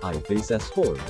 I face as horde.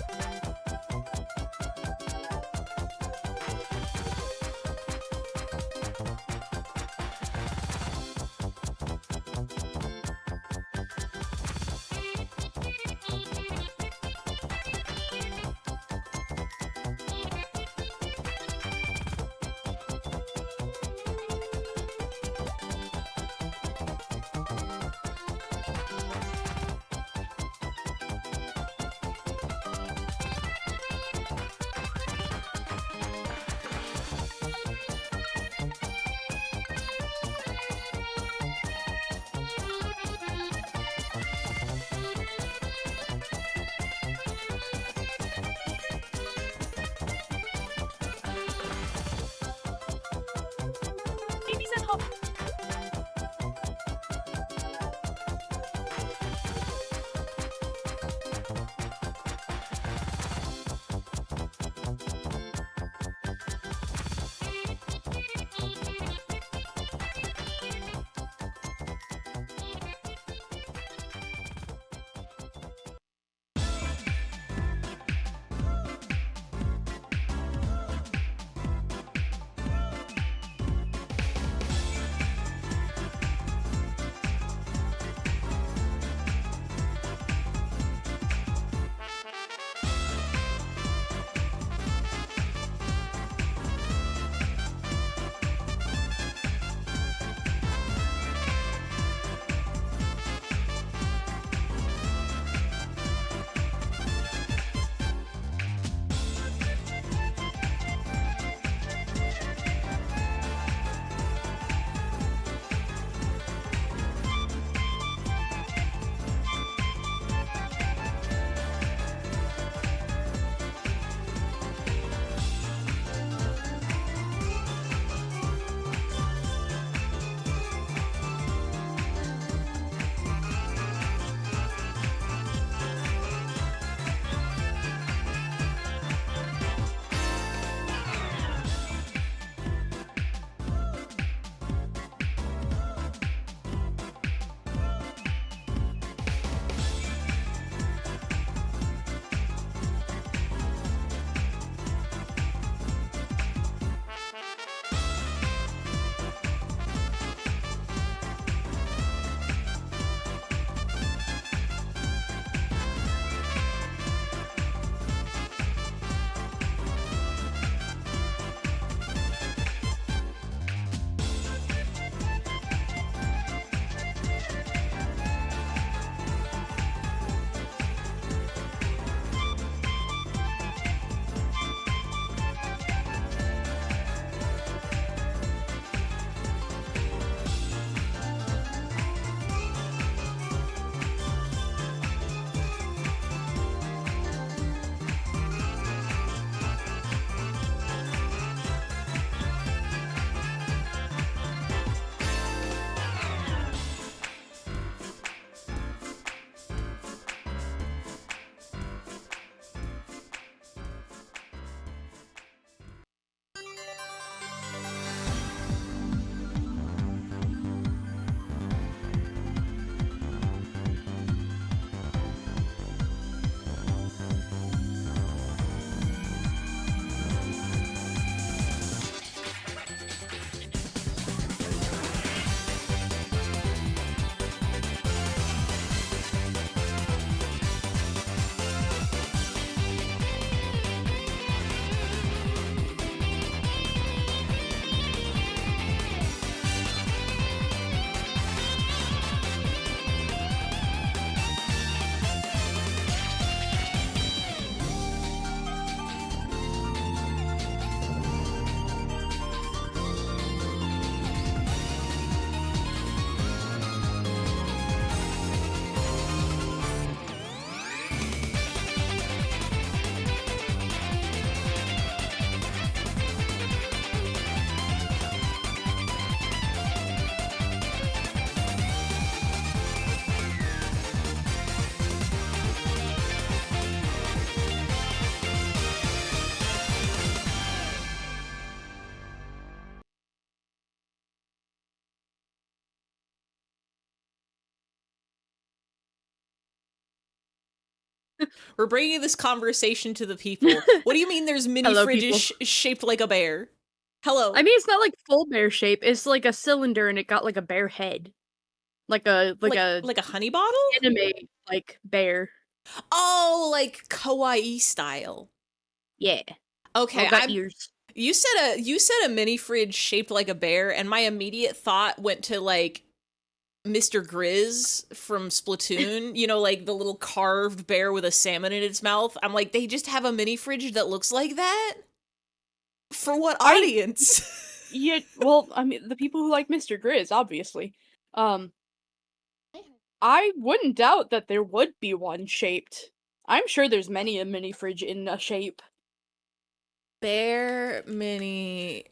We're bringing this conversation to the people. What do you mean there's mini Hello, fridges shaped like a bear? Hello. I mean, it's not like full bear shape. It's like a cylinder, and it got like a bear head, like a Like a honey bottle? anime like bear. Oh, like kawaii style. Yeah, all Okay, got ears. you said a mini fridge shaped like a bear, and my immediate thought went to like Mr. Grizz from Splatoon, you know, like the little carved bear with a salmon in its mouth. I'm like, they just have a mini fridge that looks like that? For what I audience? Yeah, well, I mean, the people who like Mr. Grizz, obviously. Um, I wouldn't doubt that there would be one shaped. I'm sure there's many a mini fridge in a shape. Bear mini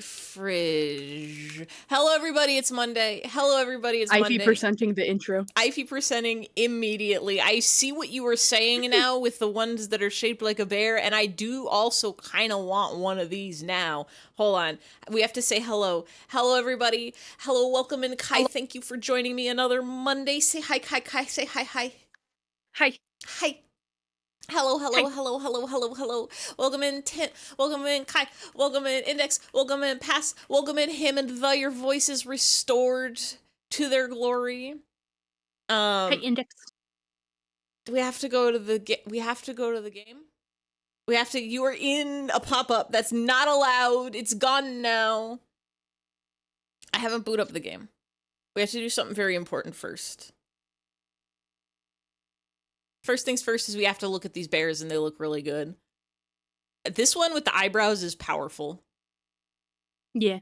fridge. Hello, everybody. It's Monday. Hello, everybody. It's Ivy Monday. percenting the intro. Ivy percenting immediately. I see what you were saying now with the ones that are shaped like a bear, and I do also kind of want one of these now. Hold on. We have to say hello. Hello, everybody. Hello, welcome in, Kai. Hello. Thank you for joining me another Monday. Say hi, Kai. Kai, say hi, hi. Hi. Hi. Hello, hello, Hi. hello, hello, hello, hello. Welcome in, Tint. Welcome in, Kai. Welcome in, Index. Welcome in, Pass. Welcome in, him and the. Your voices restored to their glory. Hi, Index. Do we have to go to the we have to go to the game? We have to. You are in a pop-up. That's not allowed. It's gone now. I haven't booted up the game. We have to do something very important first. First things first is we have to look at these bears, and they look really good. This one with the eyebrows is powerful. Yeah.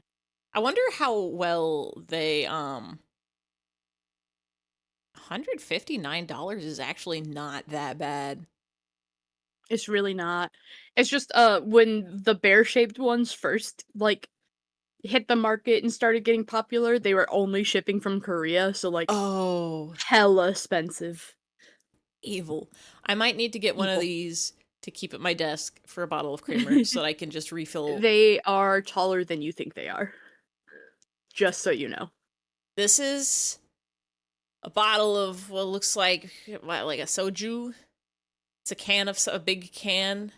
I wonder how well they $159 is actually not that bad. It's really not. It's just when the bear shaped ones first like hit the market and started getting popular, they were only shipping from Korea, so like Oh, hella expensive. evil. I might need to get one of Evil. these to keep at my desk for a bottle of creamer so that I can just refill. They are taller than you think they are. Just so you know. This is a bottle of what looks like a soju. It's a can of a big can.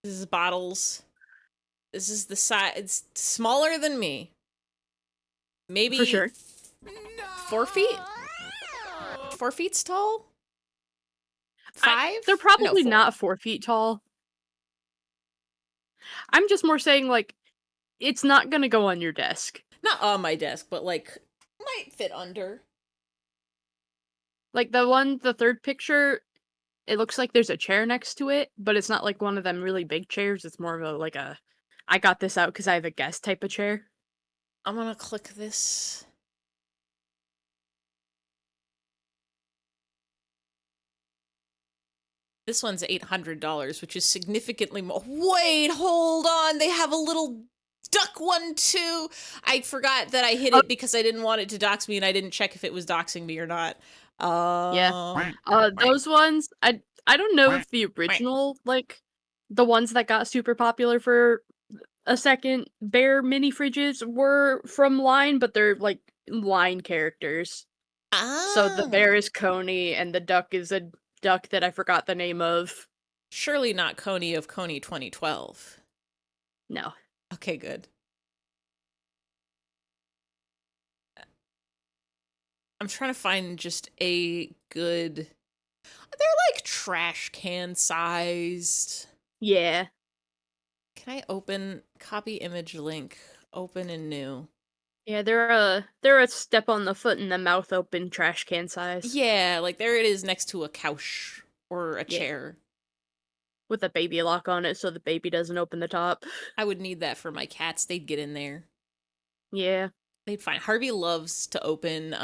This is bottles. This is the size. It's smaller than me. Maybe For sure. 4 feet. 4 feet's tall. 5? They're No, probably 4. not 4 feet tall. I'm just more saying, like, it's not gonna go on your desk. Not on my desk, but like might fit under. Like, the third picture, it looks like there's a chair next to it, but it's not like one of them really big chairs. It's more of I got this out because I have a guest type of chair. I'm gonna click this. This one's $800, which is significantly more. Wait, hold on. They have a little duck one too. I forgot that I hit it because I didn't want it to dox me, and I didn't check if it was doxing me or not. Yeah. Those ones, I don't know if the original, like, the ones that got super popular for a second, bear mini fridges were from Line, but they're, like, Line characters. So the bear is Coney, and the duck is a duck that I forgot the name of. Surely not Coney of Coney 2012. No. Okay, good. I'm trying to find just a good. They're like trash can sized. Yeah. Can I open copy image link? Open and new. Yeah, they're a step on the foot and the mouth open trash can size. Yeah, like there it is next to a couch or a Yeah. chair. With a baby lock on it so the baby doesn't open the top. I would need that for my cats. They'd get in there. Yeah. They'd find. Harvey loves to open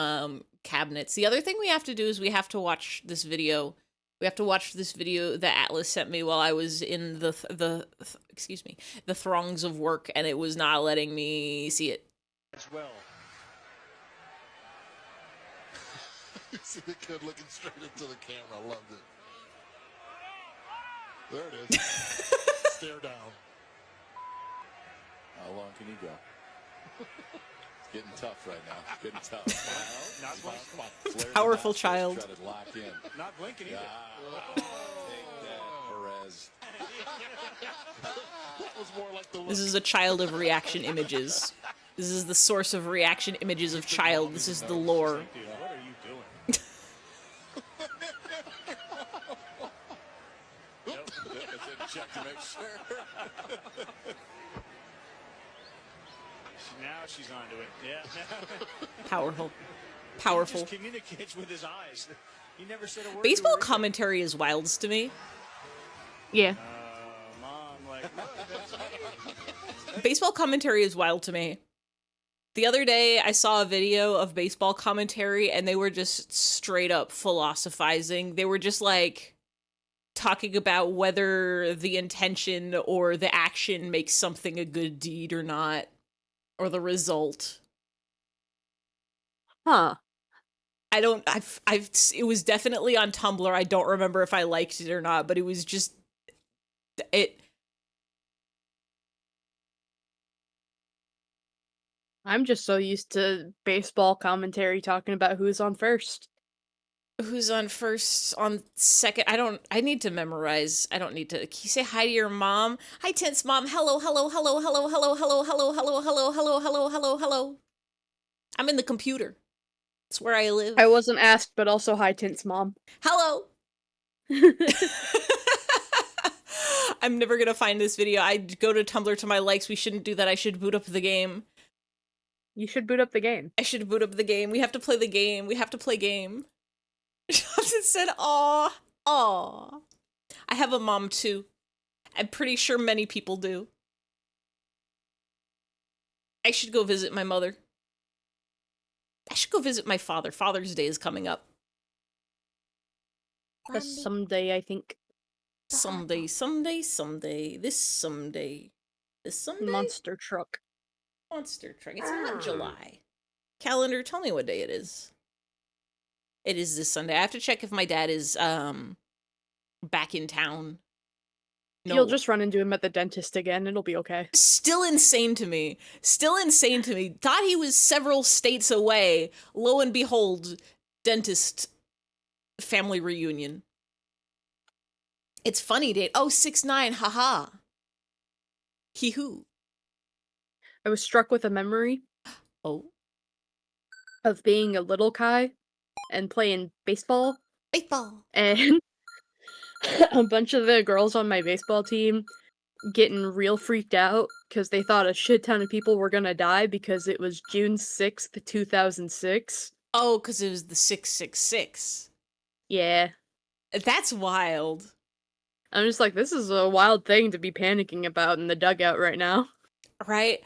cabinets. The other thing we have to do is we have to watch this video. We have to watch this video that Atlas sent me while I was in the throngs of work, and it was not letting me see it. As well. You see the kid looking straight into the camera. I loved it. There it is. Stare down. How long can you go? Getting tough right now. Getting tough. Not blinking. Powerful child. Try to lock in. Not blinking either. Take that, Perez. That was more like the This is a child of reaction images. This is the source of reaction images of child. This is the lore. Dude, what are you doing? check to make sure. Now she's onto it. Yeah. Powerful. He Powerful. just communicates with his eyes. He never said a word. Baseball to her. commentary is wilds to me. Yeah. Mom, like, Baseball commentary is wild to me. The other day, I saw a video of baseball commentary, and they were just straight up philosophizing. They were just, like, talking about whether the intention or the action makes something a good deed or not, or the result. Huh. It was definitely on Tumblr. I don't remember if I liked it or not, but it was just, I'm just so used to baseball commentary talking about who's on first. who's on first, on second? I need to memorize. I don't need to. Can you say hi to your mom? Hi, Tense Mom. Hello, hello, hello, hello, hello, hello, hello, hello, hello, hello, hello, hello, hello. I'm in the computer. It's where I live. I wasn't asked, but also hi, Tint's mom. Hello. I'm never gonna find this video. I'd go to Tumblr to my likes. We shouldn't do that. I should boot up the game. You should boot up the game. I should boot up the game. We have to play the game. We have to play game. Johnson said, aw, aw. I have a mom too. I'm pretty sure many people do. I should go visit my mother. I should go visit my father. Father's Day is coming up. That's someday, I think. Someday, someday, someday. This someday. This someday? Monster truck. Monster truck. It's not July. Calendar, tell me what day it is. It is this Sunday. I have to check if my dad is back in town. No. You'll just run into him at the dentist again. It'll be okay. Still insane to me. Still insane to me. Thought he was several states away. Lo and behold, dentist family reunion. It's funny date. Oh, 6'9", haha. Hee-hoo. I was struck with a memory Oh. of being a little Kai and playing baseball. Baseball. And a bunch of the girls on my baseball team getting real freaked out because they thought a shit ton of people were gonna die because it was June 6th, 2006. Oh, because it was the 666. Yeah. That's wild. I'm just like, this is a wild thing to be panicking about in the dugout right now. Right?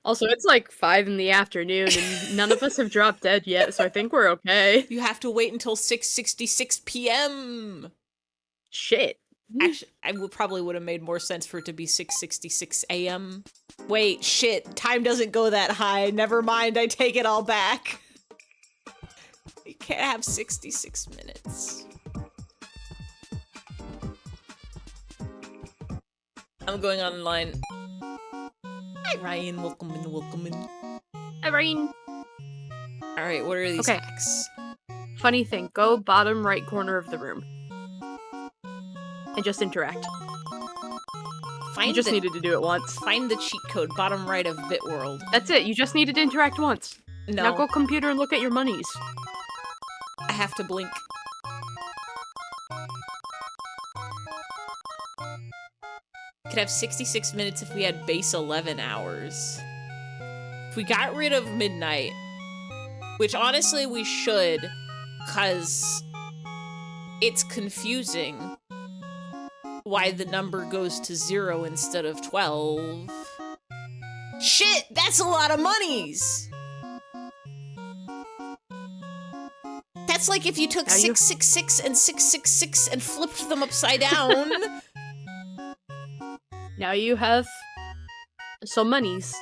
Also, it's like 5 in the afternoon and none of us have dropped dead yet, so I think we're okay. You have to wait until 6:66 p.m. Shit. Actually, probably would have made more sense for it to be 6:66 a.m. Wait, shit. Time doesn't go that high. Never mind. I take it all back. You can't have 66 minutes. I'm going online. Hi, Ryan. Welcome in, welcome in. Hi, Ryan. Alright, what are these Okay. hacks? Funny thing, go bottom right corner of the room. And just interact. You just needed to do it once. Find the cheat code, bottom right of Bitworld. That's it, you just needed to interact once. No, Now go computer and look at your monies. I have to blink. Could have 66 minutes if we had base 11 hours. If we got rid of midnight, which honestly we should, cause it's confusing why the number goes to 0 instead of 12. Shit, that's a lot of monies! That's like if you took 666 and 666 and flipped them upside down. Now you have some monies.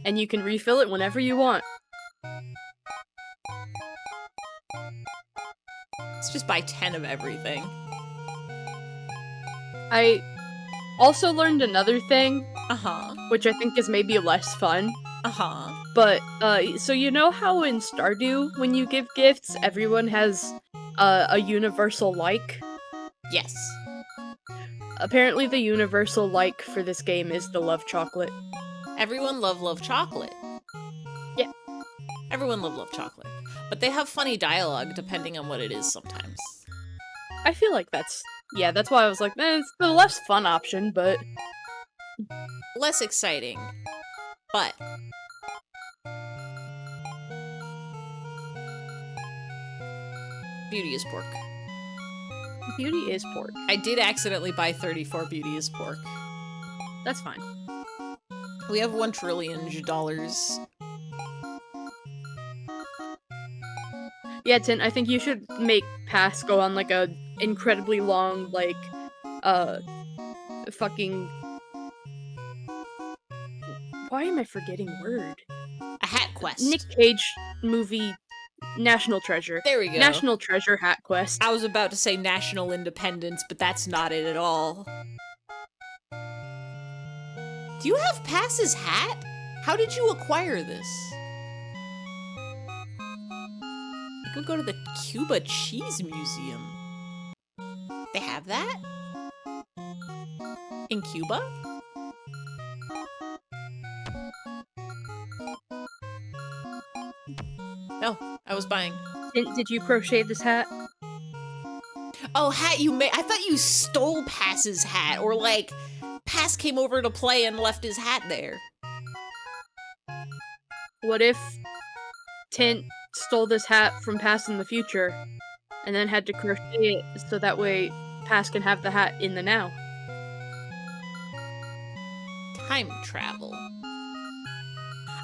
And you can refill it whenever you want. Let's just buy 10 of everything. I also learned another thing, Uh-huh. which I think is maybe less fun. Uh-huh. But, so you know how in Stardew, when you give gifts, everyone has a universal like? Yes. Apparently the universal like for this game is the love chocolate. Everyone love chocolate. Yeah. Everyone love chocolate. But they have funny dialogue depending on what it is sometimes. I feel like that's why I was like, it's the less fun option, but Less exciting. But Beauty is pork. beauty is pork. I did accidentally buy 34 Beauty is pork. That's fine. We have $1 trillion. Yeah, Tint, I think you should make Pass go on like a incredibly long, like, fucking... Why am I forgetting word? A hat quest. Nick Cage movie National Treasure. There we go. National Treasure hat quest. I was about to say national independence, but that's not it at all. Do you have Pass's hat? How did you acquire this? You could go to the Cuba Cheese Museum. They have that? In Cuba? No, I was buying. Did you crochet this hat? Oh, hat you made. I thought you stole Pass's hat, or like, Pass came over to play and left his hat there. What if Tint stole this hat from Pass in the future, and then had to crochet it so that way Pass can have the hat in the now? Time travel.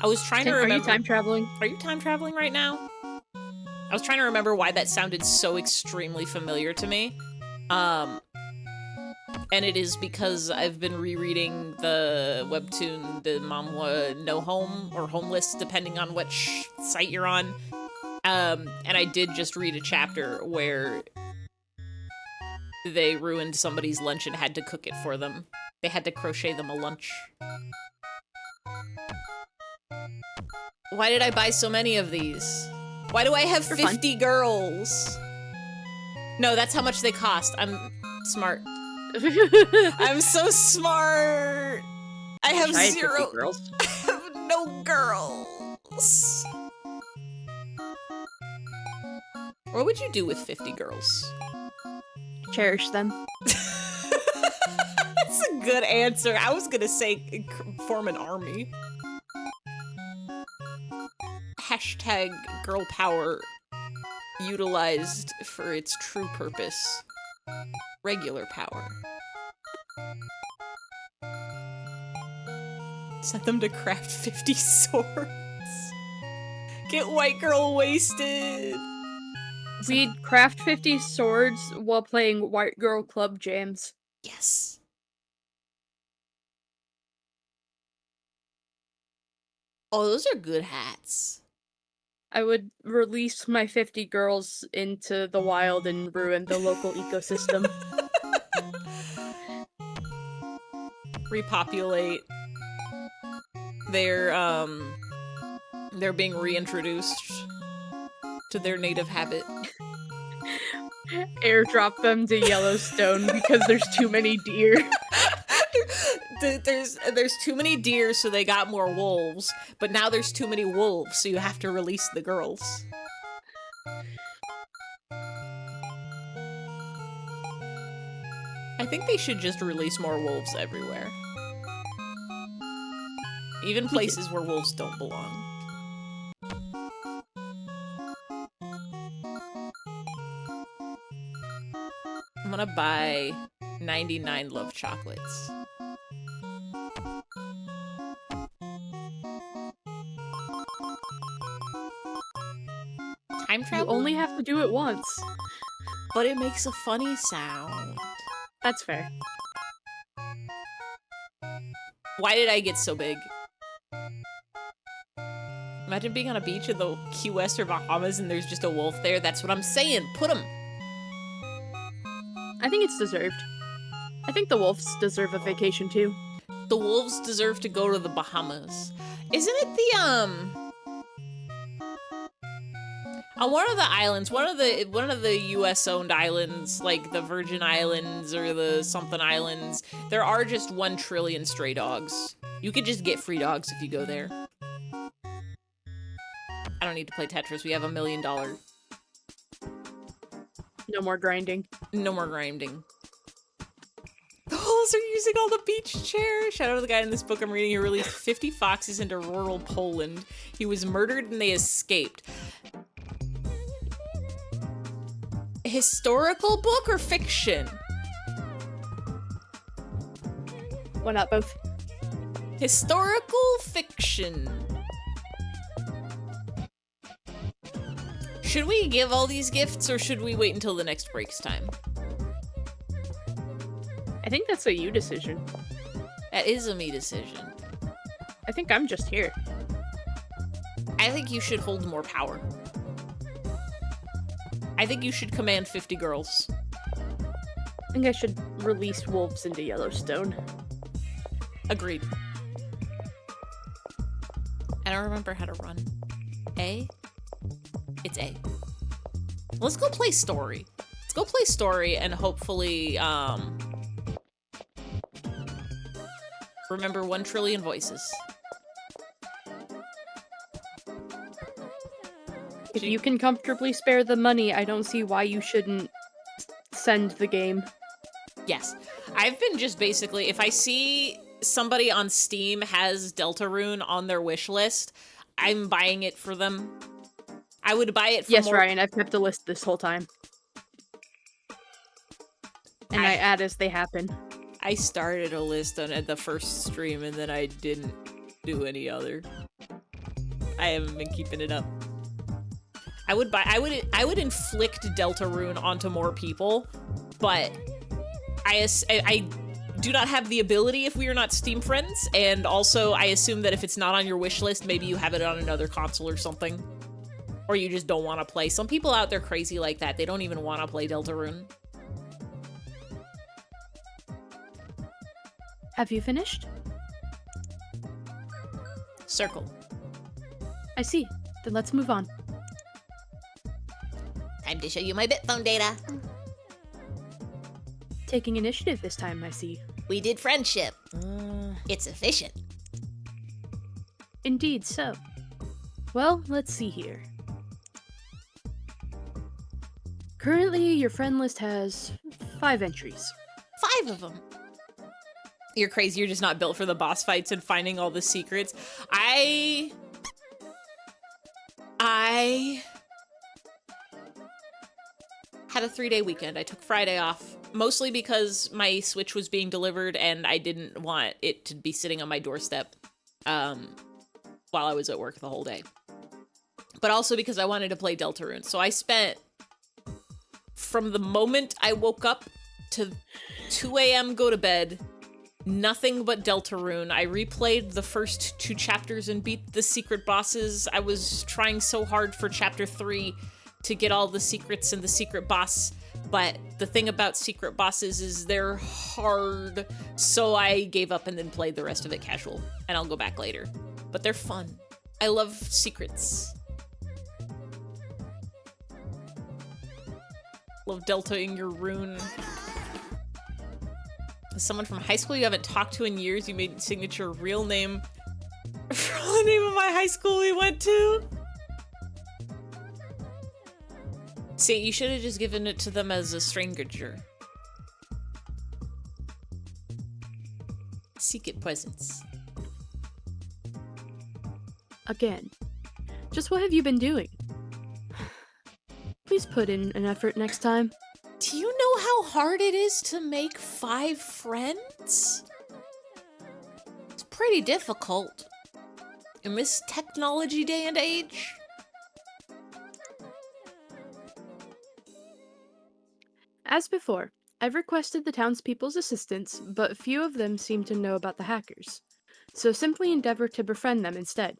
I was trying to Tint, remember. are you time traveling? Are you time traveling right now? I was trying to remember why that sounded so extremely familiar to me. And it is because I've been rereading the webtoon The Manhwa No Home, or Homeless, depending on which site you're on. And I did just read a chapter where they ruined somebody's lunch and had to cook it for them. They had to crochet them a lunch. Why did I buy so many of these? Why do I have 50 girls? No, that's how much they cost. I'm smart. I'm so smart. I have I had 0 50 girls. I have no girls. What would you do with 50 girls? Cherish them. That's a good answer. I was gonna say form an army. Hashtag girl power utilized for its true purpose. Regular power. Set them to craft 50 swords. Get white girl wasted. We'd craft 50 swords while playing White Girl Club jams. Yes. Oh, those are good hats. I would release my 50 girls into the wild and ruin the local ecosystem. Repopulate. They're being reintroduced to their native habit. Airdrop them to Yellowstone because there's too many deer. There's too many deer, so they got more wolves. But now there's too many wolves, so you have to release the girls. I think they should just release more wolves everywhere. Even places where wolves don't belong. I'm gonna buy 99 love chocolates. Time You travel? only have to do it once. But it makes a funny sound. That's fair. Why did I get so big? Imagine being on a beach in the Key West or Bahamas and there's just a wolf there. That's what I'm saying. Put him. I think it's deserved. I think the wolves deserve a vacation too. The wolves deserve to go to the Bahamas. Isn't it the on one of the islands, one of the US owned islands, like the Virgin Islands or the something islands, there are just 1 trillion stray dogs. You could just get free dogs if you go there. I don't need to play Tetris. We have $1 million. No more grinding. No more grinding. The holes are using all the beach chairs. Shout out to the guy in this book I'm reading who released 50 foxes into rural Poland. He was murdered and they escaped. Historical book or fiction? Why not both? Historical fiction. Should we give all these gifts or should we wait until the next break's time? I think that's a you decision. That is a me decision. I think I'm just here. I think you should hold more power. I think you should command 50 girls. I think I should release wolves into Yellowstone. Agreed. I don't remember how to run. A? It's A. Let's go play story. Let's go play story and hopefully, remember 1 trillion voices. If you can comfortably spare the money, I don't see why you shouldn't send the game. Yes. I've been just basically, if I see somebody on Steam has Deltarune on their wish list, I'm buying it for them. I would buy it for Yes, more- Ryan, I've kept a list this whole time. And I add as they happen. I started a list on at the first stream and then I didn't do any other. I haven't been keeping it up. I would inflict Deltarune onto more people, but I do not have the ability if we are not Steam friends, and also I assume that if it's not on your wish list, maybe you have it on another console or something. Or you just don't want to play. Some people out there crazy like that. They don't even want to play Deltarune. Have you finished? Circle. I see. Then let's move on. Time to show you my Bitphone data. Taking initiative this time, I see. We did friendship. It's efficient. Indeed so. Well, let's see here. Currently, your friend list has 5 entries. 5 of them. You're crazy. You're just not built for the boss fights and finding all the secrets. I had a 3-day weekend. I took Friday off, mostly because my Switch was being delivered and I didn't want it to be sitting on my doorstep while I was at work the whole day. But also because I wanted to play Deltarune. So I spent, from the moment I woke up to 2 a.m. go to bed, nothing but Deltarune. I replayed the first 2 chapters and beat the secret bosses. I was trying so hard for chapter 3 to get all the secrets and the secret boss, but the thing about secret bosses is they're hard, so I gave up and then played the rest of it casual, and I'll go back later. But they're fun. I love secrets. Love Delta-ing your rune. As someone from high school you haven't talked to in years, you made signature real name for the name of my high school we went to. See, you should have just given it to them as a stranger. Secret presents. Again. Just what have you been doing? Please put in an effort next time. Do you know how hard it is to make 5 friends? It's pretty difficult. In this technology day and age. As before, I've requested the townspeople's assistance, but few of them seem to know about the hackers. So simply endeavor to befriend them instead.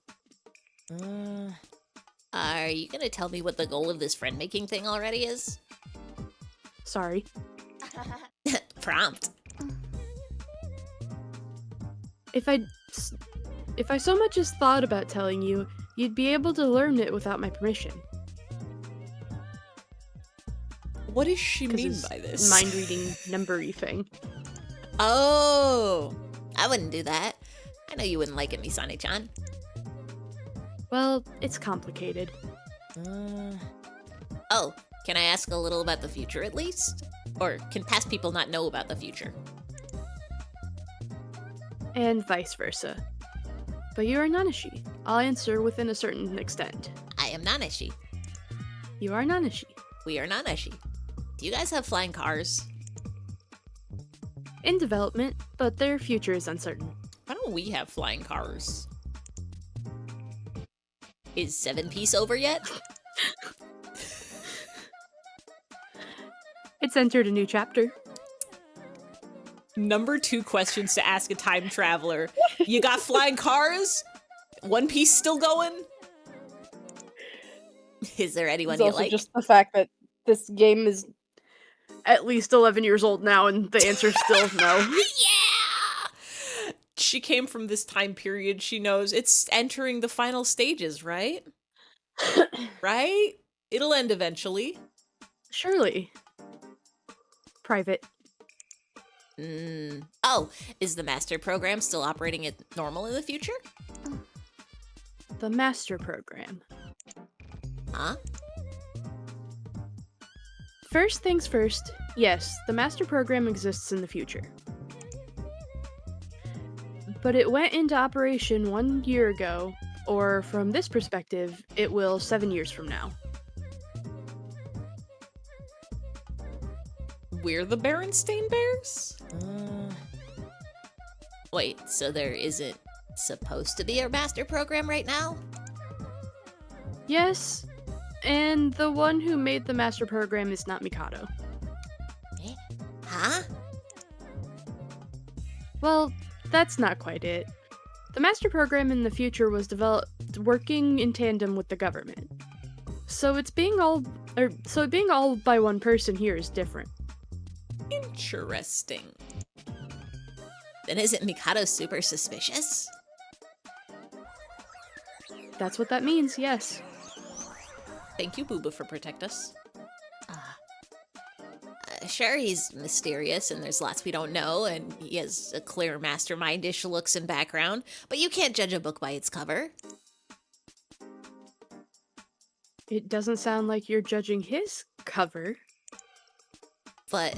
Are you gonna tell me what the goal of this friend-making thing already is? Sorry. Prompt. If If I so much as thought about telling you, you'd be able to learn it without my permission. What does she 'Cause mean it's by this? mind reading, number-y thing. Oh, I wouldn't do that. I know you wouldn't like it, Misane-chan. Well, it's complicated. Oh, can I ask a little about the future at least? Or can past people not know about the future? And vice versa. But you are Nanashi. I'll answer within a certain extent. I am Nanashi. You are Nanashi. We are Nanashi. Do you guys have flying cars? In development, but their future is uncertain. Why don't we have flying cars? Is 7-piece over yet? It's entered a new chapter. Number 2 questions to ask a time traveler. You got flying cars? 1 Piece still going? Is there anyone It's you also like? just the fact that this game is at least 11 years old now, and the answer's still no. Yeah! She came from this time period. She knows it's entering the final stages, right? Right? It'll end eventually. Surely. Private. Oh, is the master program still operating at normal in the future? The master program. Huh? First things first, yes, the master program exists in the future. But it went into operation 1 year ago, or from this perspective, it will 7 years from now. We're the Berenstain Bears? Wait, so there isn't supposed to be a master program right now? Yes, and the one who made the master program is not Mikado. Huh? Well, that's not quite it. The master program in the future was developed working in tandem with the government. So it being all by one person here is different. Interesting. Then isn't Mikado super suspicious? That's what that means, yes. Thank you, Booba, for protect us. Sure, he's mysterious and there's lots we don't know, and he has a clear mastermindish looks and background, but you can't judge a book by its cover. It doesn't sound like you're judging his cover. But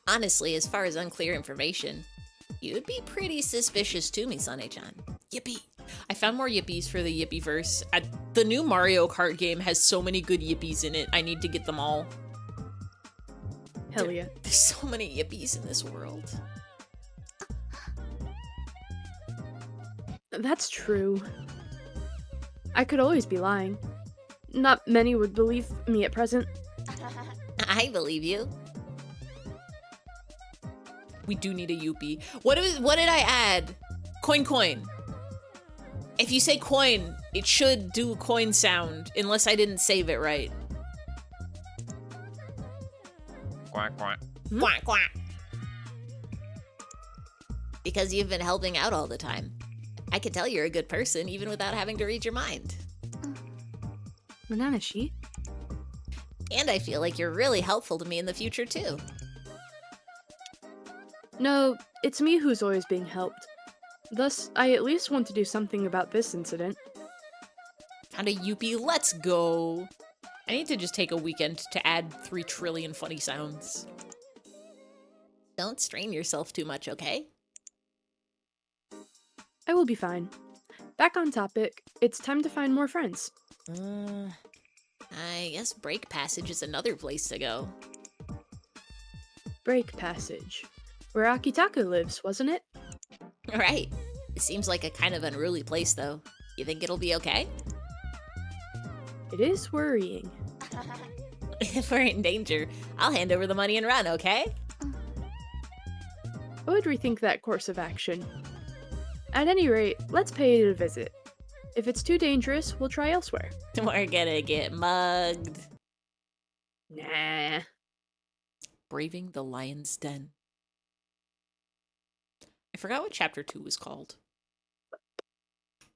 honestly, as far as unclear information, you'd be pretty suspicious too, Misane-chan. Yippee. I found more yippies for the Yippieverse. The new Mario Kart game has so many good yippies in it. I need to get them all. Hell yeah. There's so many yippies in this world. That's true. I could always be lying. Not many would believe me at present. I believe you. We do need a Yuppie. What did I add? Coin. If you say coin, it should do a coin sound, unless I didn't save it right. Quack, quack. Quack, quack. Because you've been helping out all the time. I can tell you're a good person, even without having to read your mind. Nanashi? And I feel like you're really helpful to me in the future, too. No, it's me who's always being helped. Thus, I at least want to do something about this incident. Found a Yuppie, let's go. I need to just take a weekend to add 3 trillion funny sounds. Don't strain yourself too much, okay? I will be fine. Back on topic, it's time to find more friends. I guess Break Passage is another place to go. Break Passage. Where Akitaka lives, wasn't it? Right. It seems like a kind of unruly place, though. You think it'll be okay? It is worrying. If we're in danger, I'll hand over the money and run, okay? I would rethink that course of action. At any rate, let's pay it a visit. If it's too dangerous, we'll try elsewhere. We're gonna get mugged. Nah. Braving the Lion's Den. I forgot what chapter 2 was called.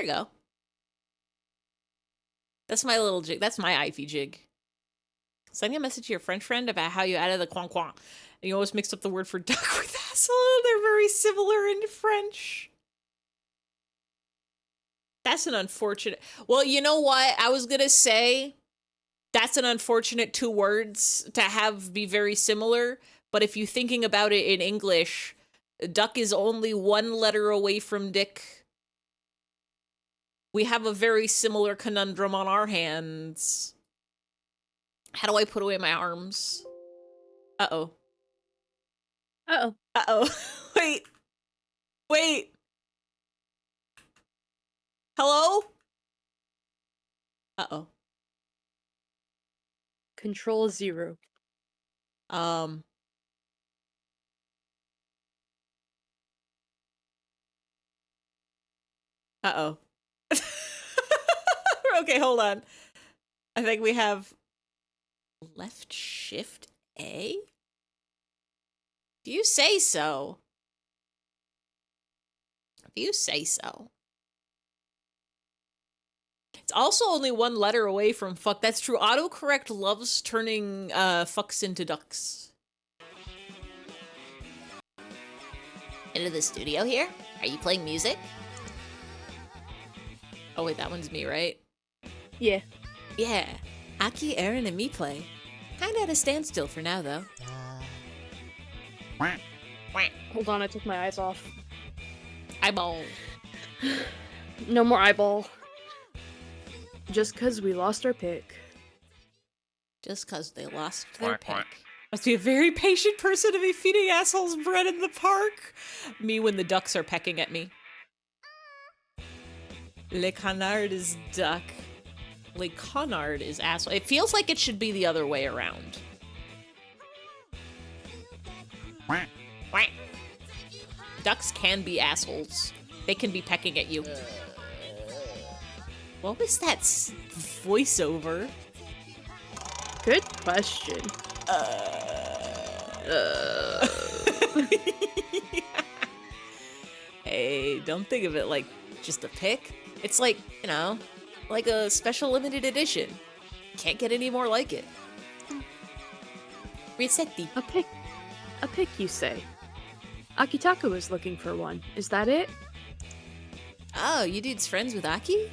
There you go. That's my little jig. That's my Ivy jig. Sending a message to your French friend about how you added the coin coin. And you always mixed up the word for duck with asshole. They're very similar in French. That's an unfortunate... Well, you know what? I was going to say that's an unfortunate two words to have be very similar. But if you're thinking about it in English, duck is only one letter away from dick. We have a very similar conundrum on our hands. How do I put away my arms? Uh-oh. Uh-oh. Uh-oh. Wait. Wait. Hello? Uh-oh. Control 0. Uh-oh. Okay, hold on. I think we have left shift A? If you say so. If you say so. It's also only one letter away from fuck. That's true. Autocorrect loves turning fucks into ducks. Into the studio here? Are you playing music? Oh wait, that one's me, right? Yeah. Yeah. Aki, Aaron, and me play. Kinda at a standstill for now, though. Hold on, I took my eyes off. Eyeball. No more eyeball. Just cause we lost our pick. Just cause they lost their Quack, quack. pick. Must be a very patient person to be feeding assholes bread in the park. Me when the ducks are pecking at me. Le canard is duck. Le canard is asshole. It feels like it should be the other way around. Quack. Quack. Ducks can be assholes. They can be pecking at you. What was that voiceover? Good question. Hey, don't think of it like just a pick. It's like, you know, like a special limited edition. Can't get any more like it. Resetti. A pick, you say? Akitaka was looking for one. Is that it? Oh, you dude's friends with Aki?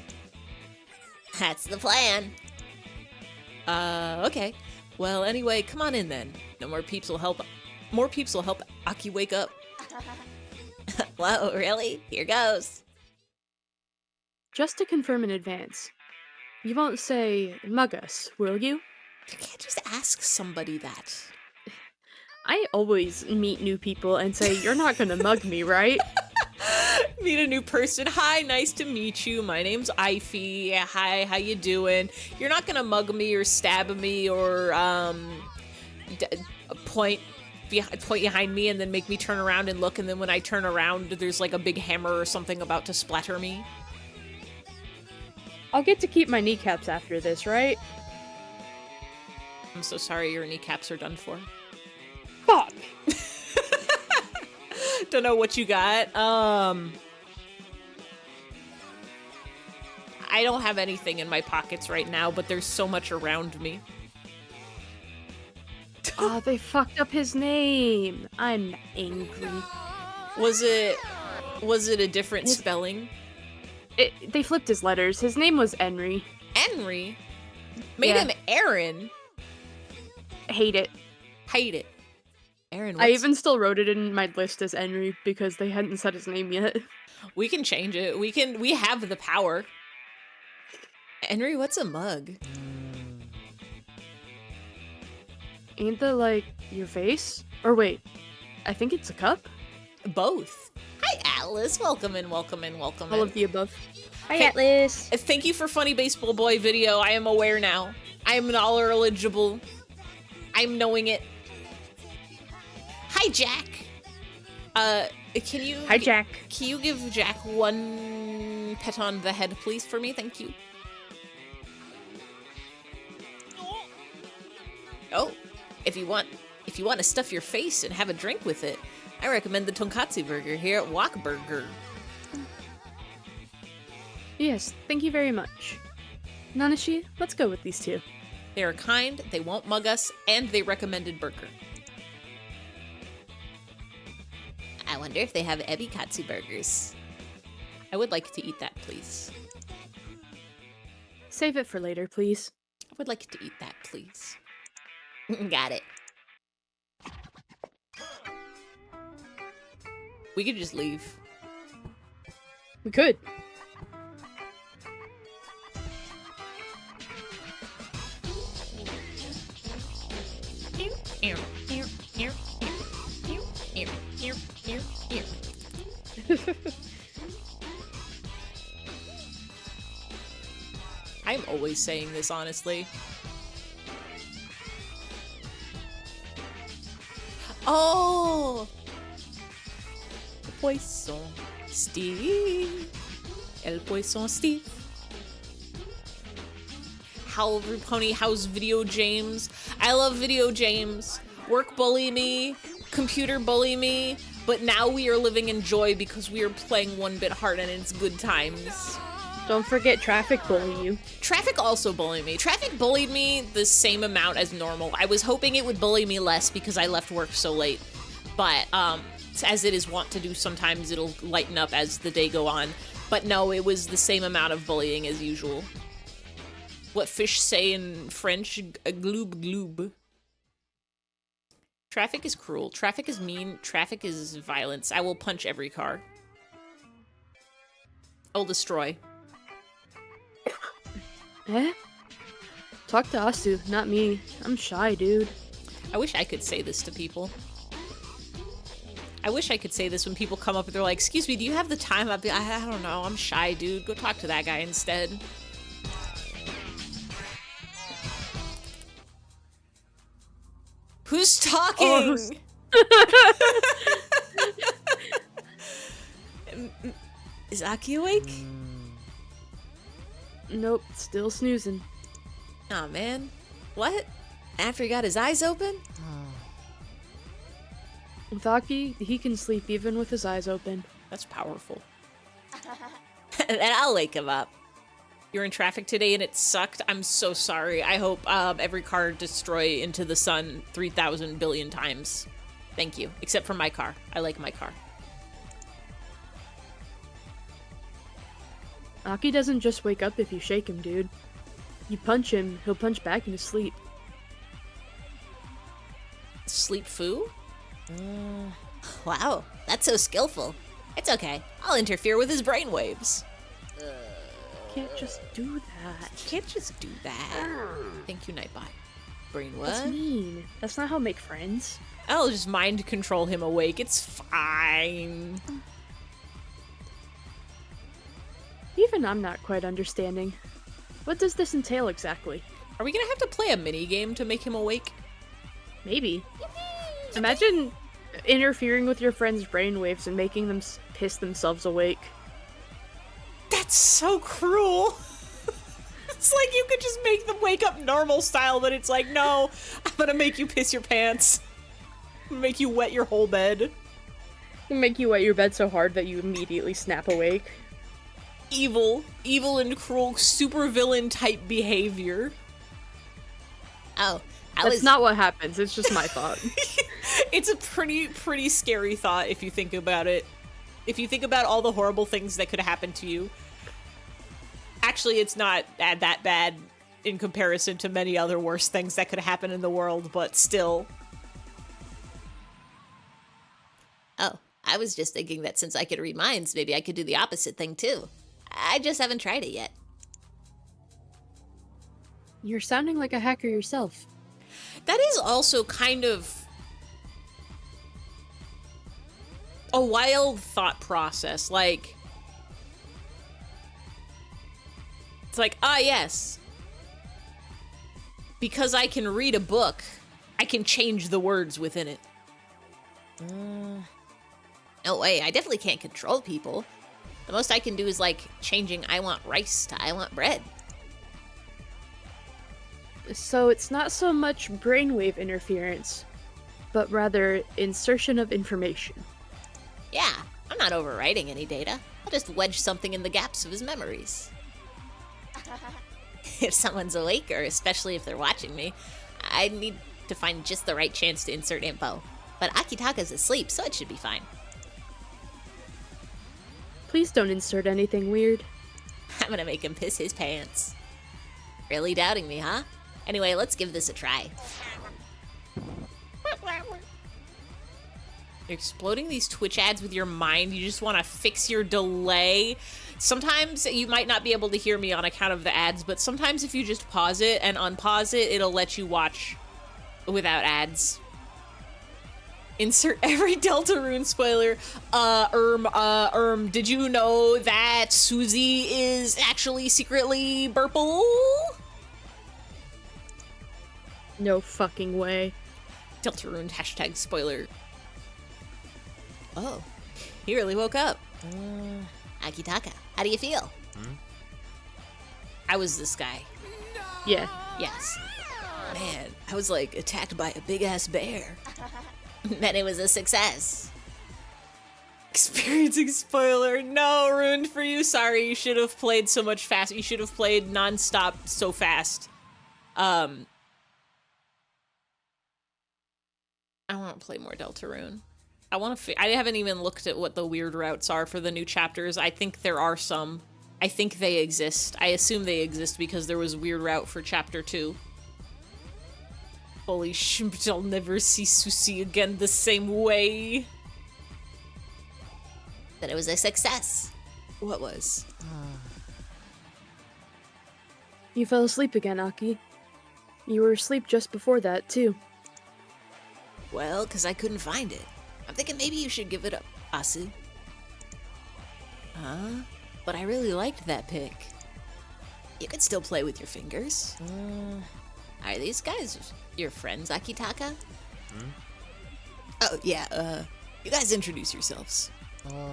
That's the plan. Okay. Well, anyway, come on in then. No more peeps will help. More peeps will help Aki wake up. Whoa, really? Here goes. Just to confirm in advance, you won't say mug us, will you? You can't just ask somebody that. I always meet new people and say, you're not gonna mug me, right? Meet a new person. Hi, nice to meet you. My name's Ify. Hi, how you doing? You're not gonna mug me or stab me or point behind me and then make me turn around and look, and then when I turn around, there's like a big hammer or something about to splatter me. I'll get to keep my kneecaps after this, right? I'm so sorry your kneecaps are done for. Fuck! Don't know what you got. I don't have anything in my pockets right now, but there's so much around me. Oh, they fucked up his name. I'm angry. Was it a different spelling? They flipped his letters. His name was Henry. Henry? Made Yeah. him Aaron. Hate it. Hate it. Aaron, I even still wrote it in my list as Henry because they hadn't said his name yet. We can change it. We have the power. Henry, what's a mug? Ain't the, like, your face? Or wait, I think it's a cup? Both. Hi, Atlas. Welcome in, welcome in, welcome All in. of the above. Hi, Hey- Atlas! Thank you for Funny Baseball Boy video. I am aware now. I am dollar eligible. I'm knowing it. Hi, Jack. Can you... Hi, Jack. Can you give Jack one pet on the head, please, for me? Thank you. Oh, if you want to stuff your face and have a drink with it, I recommend the tonkatsu burger here at Wok Burger. Yes, thank you very much. Nanashi, let's go with these two. They are kind, they won't mug us, and they recommended burger. I wonder if they have ebikatsu burgers. I would like to eat that, please. Save it for later, please. I would like to eat that, please. Got it. We could just leave. We could. I'm always saying this, honestly. Oh! Poisson Steve. El Poisson Steve. Howl Every Pony, how's Video James? I love Video James. Work bully me, computer bully me, but now we are living in joy because we are playing 1bitHeart and it's good times. Don't forget Traffic bully you. Traffic also bullied me. Traffic bullied me the same amount as normal. I was hoping it would bully me less because I left work so late. But, as it is wont to do, sometimes it'll lighten up as the day go on. But no, it was the same amount of bullying as usual. What fish say in French? Gloob gloob. Traffic is cruel. Traffic is mean. Traffic is violence. I will punch every car. I'll destroy. Eh? Talk to Asu, not me. I'm shy, dude. I wish I could say this to people. I wish I could say this when people come up and they're like, excuse me, do you have the time? I'd be, I don't know, I'm shy, dude. Go talk to that guy instead. Who's talking? Is Aki awake? Nope, still snoozing. Aw, man. What? After he got his eyes open? With Aki, he can sleep even with his eyes open. That's powerful. And I'll wake him up. You're in traffic today and it sucked. I'm so sorry. I hope every car destroy into the sun 3,000 billion times. Thank you. Except for my car. I like my car. Aki doesn't just wake up if you shake him, dude. You punch him, he'll punch back into sleep. Sleep foo? Wow, that's so skillful. It's okay. I'll interfere with his brainwaves. Can't just do that. Can't just do that. Thank you, Nightbot. Brain what? That's mean. That's not how make friends. I'll just mind control him awake. It's fine. Even I'm not quite understanding. What does this entail exactly? Are we gonna have to play a mini game to make him awake? Maybe. Imagine interfering with your friend's brainwaves and making them piss themselves awake. That's so cruel. It's like you could just make them wake up normal style, but it's like, no, I'm gonna make you piss your pants. I'm gonna make you wet your whole bed. Make you wet your bed so hard that you immediately snap awake. Evil and cruel, super villain type behavior. Oh, that's not what happens. It's just my thought. It's a pretty scary thought if you think about it. If you think about all the horrible things that could happen to you. Actually, it's not that bad in comparison to many other worse things that could happen in the world, but still. Oh, I was just thinking that since I could read minds, maybe I could do the opposite thing too. I just haven't tried it yet. You're sounding like a hacker yourself. That is also kind of a wild thought process. Like, it's like, yes, because I can read a book, I can change the words within it. No way, I definitely can't control people. The most I can do is like changing I want rice to I want bread. So it's not so much brainwave interference, but rather insertion of information. Yeah, I'm not overwriting any data. I'll just wedge something in the gaps of his memories. If someone's awake, or especially if they're watching me, I need to find just the right chance to insert info. But Akitaka's asleep, so it should be fine. Please don't insert anything weird. I'm gonna make him piss his pants. Really doubting me, huh? Anyway, let's give this a try. You're exploding these Twitch ads with your mind. You just want to fix your delay. Sometimes you might not be able to hear me on account of the ads, but sometimes if you just pause it and unpause it, it'll let you watch without ads. Insert every Deltarune spoiler. Did you know that Susie is actually secretly Burple? No fucking way. Deltarune hashtag spoiler. Oh, he really woke up. Akitaka, how do you feel? I was this guy. Yeah. Yes. Man, I was like attacked by a big ass bear. Then it was a success. Experiencing spoiler. No, ruined for you. Sorry, you should have played so much fast. You should have played nonstop so fast. I want to play more Deltarune. I haven't even looked at what the weird routes are for the new chapters. I think there are some. I think they exist. I assume they exist because there was a weird route for chapter 2. Holy shit, I'll never see Susie again the same way. Then it was a success. What was? You fell asleep again, Aki. You were asleep just before that, too. Well, because I couldn't find it. I'm thinking maybe you should give it up, Asu. Huh? But I really liked that pick. You could still play with your fingers. Are these guys your friends, Akitaka? Oh, yeah, you guys introduce yourselves.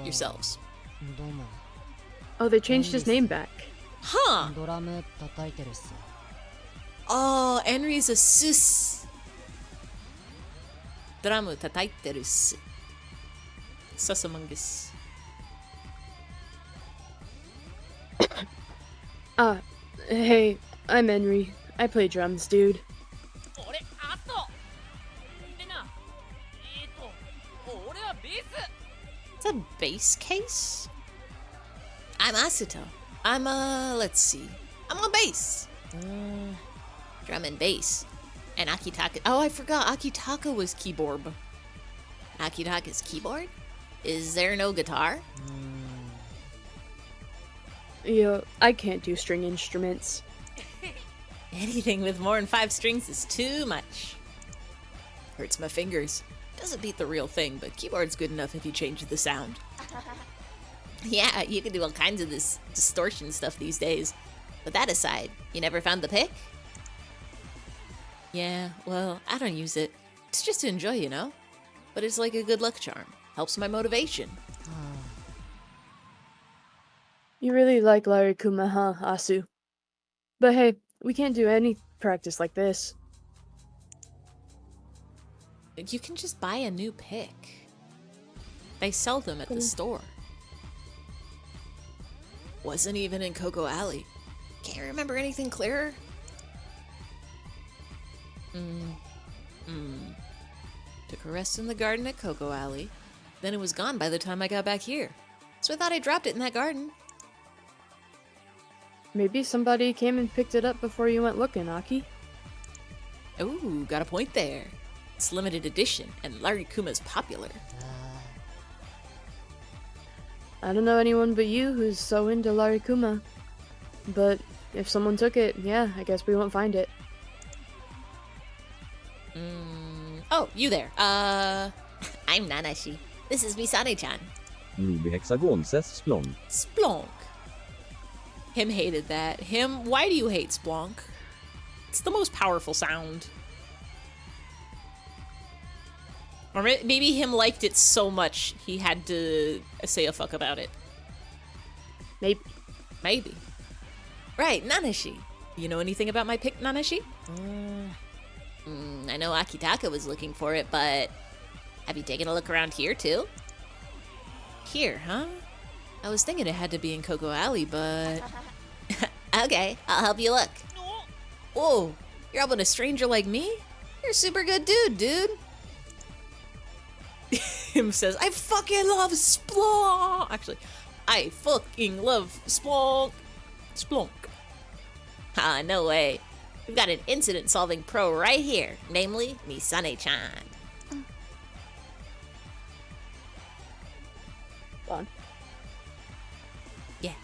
Yourselves. Oh, they changed his name back. Huh. Oh, Henry's a sus. Dramu tataiteru su. Sasamungus. Hey, I'm Henry. I play drums, dude. It's a bass case? I'm Asuto. I'm let's see. I'm on bass. Drum and bass. And Akitaka. Oh, I forgot. Akitaka was keyboard. Akitaka's keyboard? Is there no guitar? Yo, I can't do string instruments. Anything with more than 5 strings is too much. Hurts my fingers. Doesn't beat the real thing, but keyboard's good enough if you change the sound. Yeah, you can do all kinds of this distortion stuff these days. But that aside, you never found the pick? Yeah, well, I don't use it. It's just to enjoy, you know? But it's like a good luck charm. Helps my motivation. You really like Larry Kuma, huh, Asu? But hey, we can't do any practice like this. You can just buy a new pick. They sell them at the store. Wasn't even in Coco Alley. Can't remember anything clearer? Took a rest in the garden at Coco Alley. Then it was gone by the time I got back here. So I thought I dropped it in that garden. Maybe somebody came and picked it up before you went looking, Aki. Ooh, got a point there. It's limited edition, and Larry Kuma's popular. I don't know anyone but you who's so into Larry Kuma. But if someone took it, yeah, I guess we won't find it. Oh, you there. I'm Nanashi. This is Misane-chan. Hexagon says Splonk. Splonk. Him hated that. Him, why do you hate Splonk? It's the most powerful sound. Or maybe him liked it so much he had to say a fuck about it. Maybe. Maybe. Right, Nanashi. You know anything about my pick, Nanashi? I know Akitaka was looking for it, but have you taken a look around here too? Here, huh? I was thinking it had to be in Cocoa Alley, but... Okay, I'll help you look. Whoa, you're helping a stranger like me? You're a super good dude. Him says, I fucking love Splonk. Actually, I fucking love Splonk. Splonk. Ah, no way. We've got an incident-solving pro right here, namely Misane-chan. Fun. Yeah.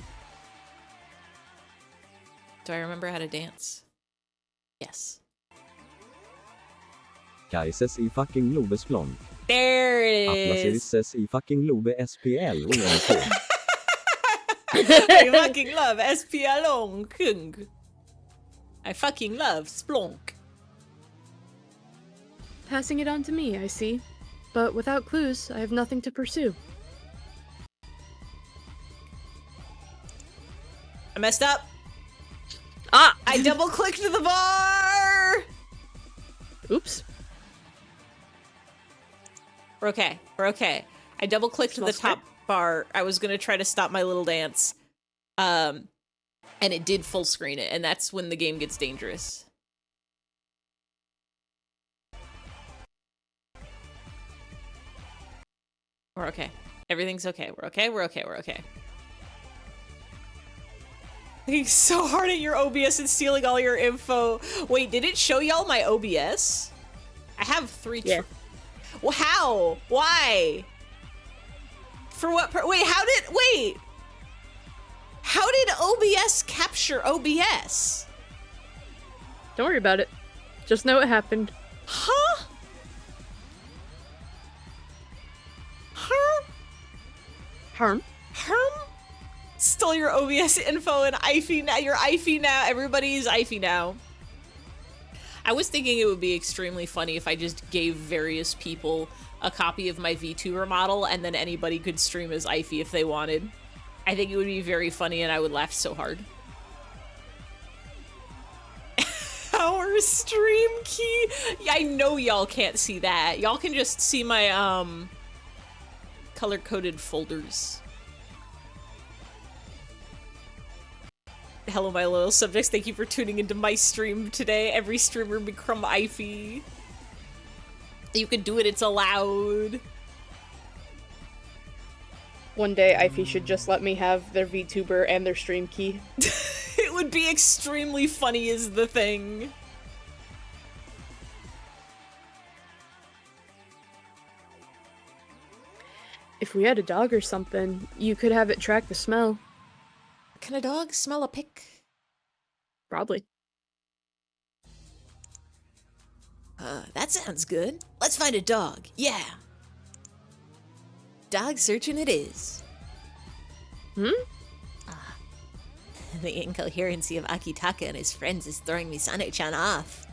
Do I remember how to dance? Yes. Kai says I fucking love Splonk. There it Atlas is. says I fucking love SPL. I fucking love SPL. I fucking love Splonk. Passing it on to me, I see. But without clues, I have nothing to pursue. I messed up. Ah! I double-clicked the bar! Oops. We're okay. I double-clicked the Smells top bar. I was gonna try to stop my little dance. And it did full screen it, and that's when the game gets dangerous. We're okay. Everything's okay. We're okay. Looking so hard at your OBS and stealing all your info. Wait, did it show y'all my OBS? I have 3. Yeah. Well, how? Why? For what? Wait, how did OBS capture OBS? Don't worry about it. Just know it happened. Huh? Harm? Stole your OBS info and IFE now. You're IFE now. Everybody's IFE now. I was thinking it would be extremely funny if I just gave various people a copy of my VTuber model and then anybody could stream as IFE if they wanted. I think it would be very funny and I would laugh so hard. Our stream key. Yeah, I know y'all can't see that. Y'all can just see my color-coded folders. Hello, my loyal subjects. Thank you for tuning into my stream today. Every streamer become IFE. You can do it. It's allowed. One day, IFE should just let me have their VTuber and their stream key. It would be extremely funny is the thing. If we had a dog or something, you could have it track the smell. Can a dog smell a pick? Probably. That sounds good. Let's find a dog. Yeah. Dog searching it is. Hmm? The incoherency of Akitaka and his friends is throwing Misane-chan off.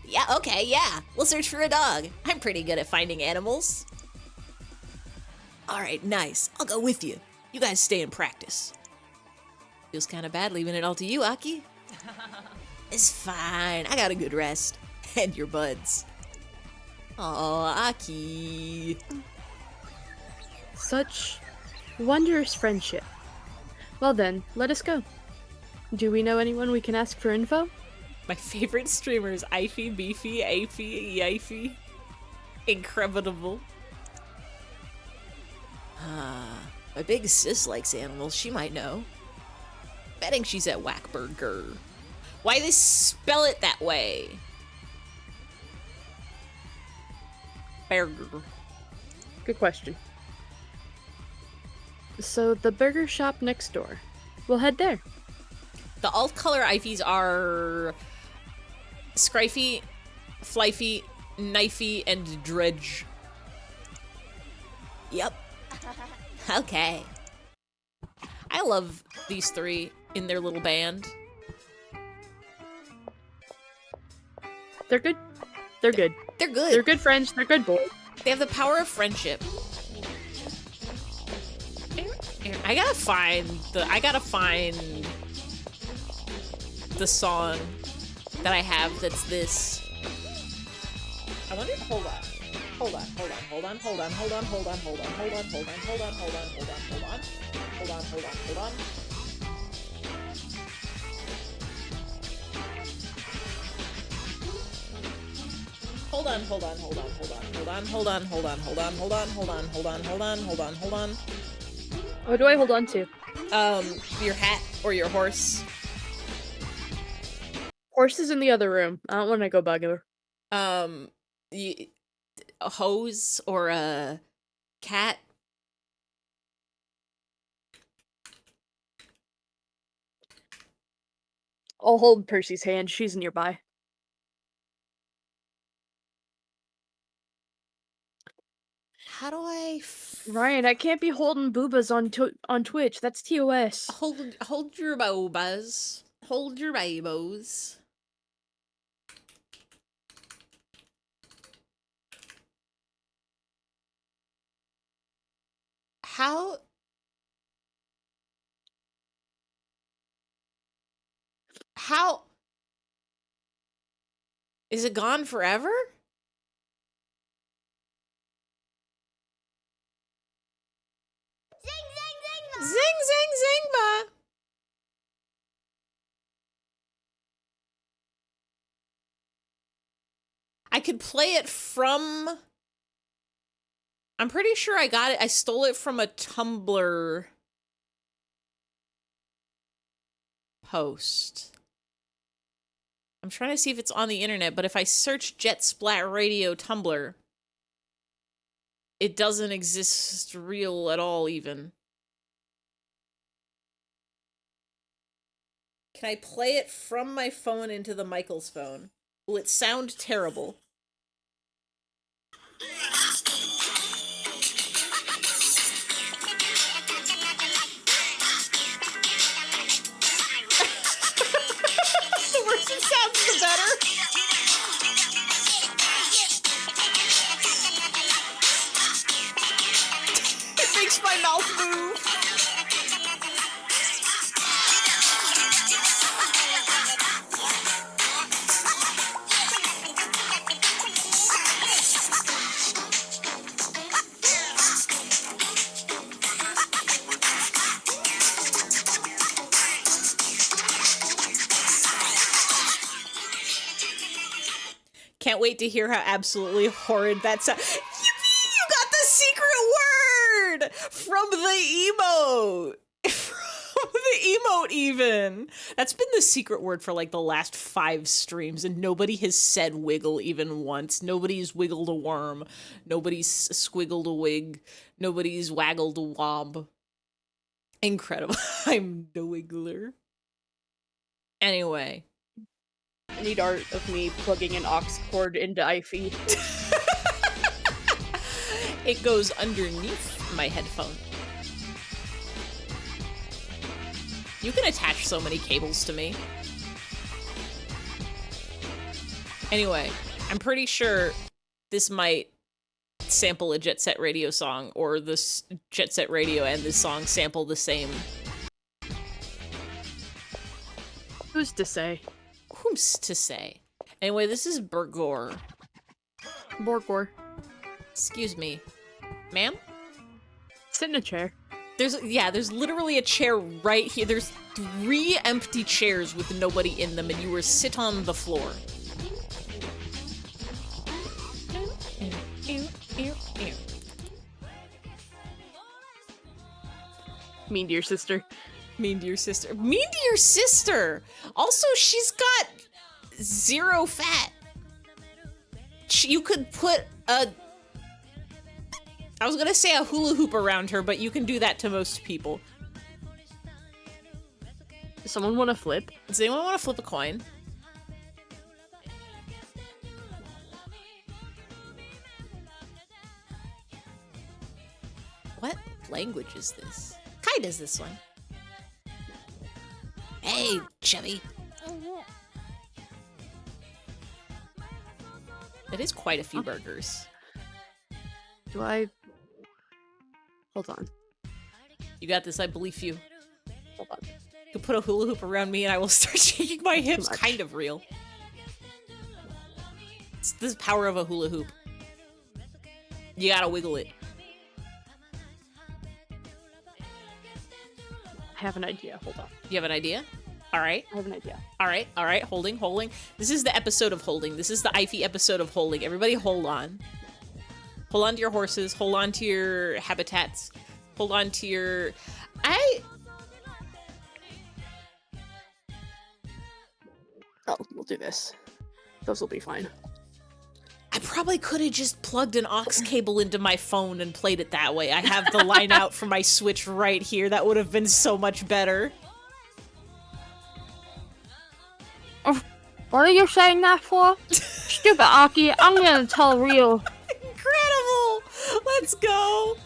Yeah, okay, yeah. We'll search for a dog. I'm pretty good at finding animals. Alright, nice. I'll go with you. You guys stay in practice. Feels kind of bad leaving it all to you, Aki. It's fine. I got a good rest. And your buds. Aw, Aki. Such wondrous friendship. Well then, let us go. Do we know anyone we can ask for info? My favorite streamers, Ify, Beefy, Afy, Yify. Incredible. My big sis likes animals. She might know. Betting she's at Whackburger. Why they spell it that way? Burger. Good question. So, the burger shop next door. We'll head there. The alt color Ifys are Scryfy, Flyfy, Knifey, and Dredge. Yep. Okay. I love these three in their little band. They're good. They're good. They're good. They're good friends. They're good boys. They have the power of friendship. I gotta find the song that I have that's this. I wonder, hold on. Hold on, hold on, hold on, hold on, hold on, hold on, hold on, hold on, hold on, hold on, hold on, hold on, hold on, hold on, hold on, hold on. Hold on, hold on, hold on, hold on, hold on, hold on, hold on, hold on, hold on, hold on, hold on, hold on, hold on, hold on. What do I hold on to? Your hat or your horse. Horse is in the other room. I don't want to go bug her. A hose or a cat. I'll hold Percy's hand. She's nearby. How do I Ryan, I can't be holding boobas on Twitch. That's TOS. hold your bobas. Hold your babos. How is it gone forever? Zing, zing, zing, ba. I could play it from... I'm pretty sure I got it. I stole it from a Tumblr post. I'm trying to see if it's on the internet, but if I search Jet Splat Radio Tumblr, it doesn't exist real at all, even. Can I play it from my phone into the Michael's phone? Will it sound terrible? The worse it sounds, the better. It makes my mouth move. Can't wait to hear how absolutely horrid that sounds. You got the secret word from the emote. From the emote, even. That's been the secret word for like the last 5 streams, and nobody has said wiggle even once. Nobody's wiggled a worm. Nobody's squiggled a wig. Nobody's waggled a wob. Incredible. I'm the wiggler. Anyway. I need art of me plugging an aux cord into iFi. It goes underneath my headphone. You can attach so many cables to me. Anyway, I'm pretty sure this might sample a Jet Set Radio song, or this Jet Set Radio and this song sample the same. Who's to say? Who's to say? Anyway, this is Burgor. Borgor. Excuse me. Ma'am? Sit in a chair. There's literally a chair right here. There's 3 empty chairs with nobody in them, and you were sit on the floor. Mean to your sister. Mean to your sister. Mean to your sister! Also, she's got 0 fat. You could put a... I was gonna say a hula hoop around her, but you can do that to most people. Does someone want to flip? Does anyone want to flip a coin? What language is this? Kai does this one. Hey, Chevy. That is quite a few burgers. Do I... Hold on. You got this, I believe you. Hold on. You put a hula hoop around me and I will start shaking my hips. Kind of real. It's the power of a hula hoop. You gotta wiggle it. I have an idea. Hold on. You have an idea? All right. I have an idea. All right. All right. Holding. This is the episode of holding. This is the Ify episode of holding. Everybody hold on. Hold on to your horses. Hold on to your habitats. Hold on to your... Oh, we'll do this. Those will be fine. I probably could have just plugged an aux cable into my phone and played it that way. I have the line out for my Switch right here. That would have been so much better. What are you saying that for? Stupid Aki, I'm gonna tell Ryu. Incredible! Let's go!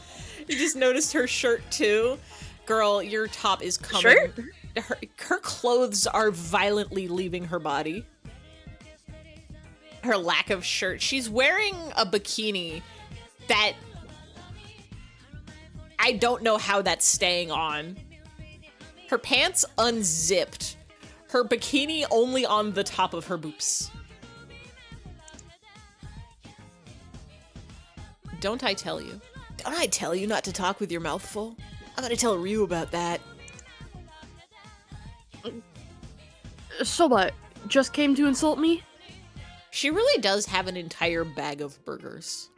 You just noticed her shirt too. Girl, your top is coming. Shirt? Her clothes are violently leaving her body. Her lack of shirt. She's wearing a bikini that... I don't know how that's staying on. Her pants unzipped. Her bikini only on the top of her boobs. Don't I tell you? Don't I tell you not to talk with your mouth full? I'm gonna tell Ryu about that. So what? Just came to insult me? She really does have an entire bag of burgers.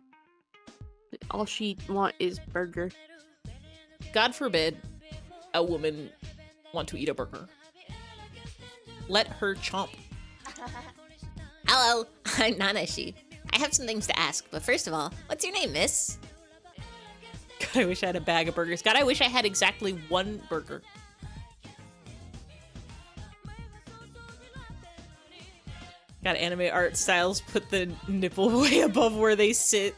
All she want is burger. God forbid a woman want to eat a burger. Let her chomp. Hello, I'm Nanashi. I have some things to ask, but first of all, what's your name, miss? God, I wish I had a bag of burgers. God, I wish I had exactly one burger. God, anime art styles put the nipple way above where they sit.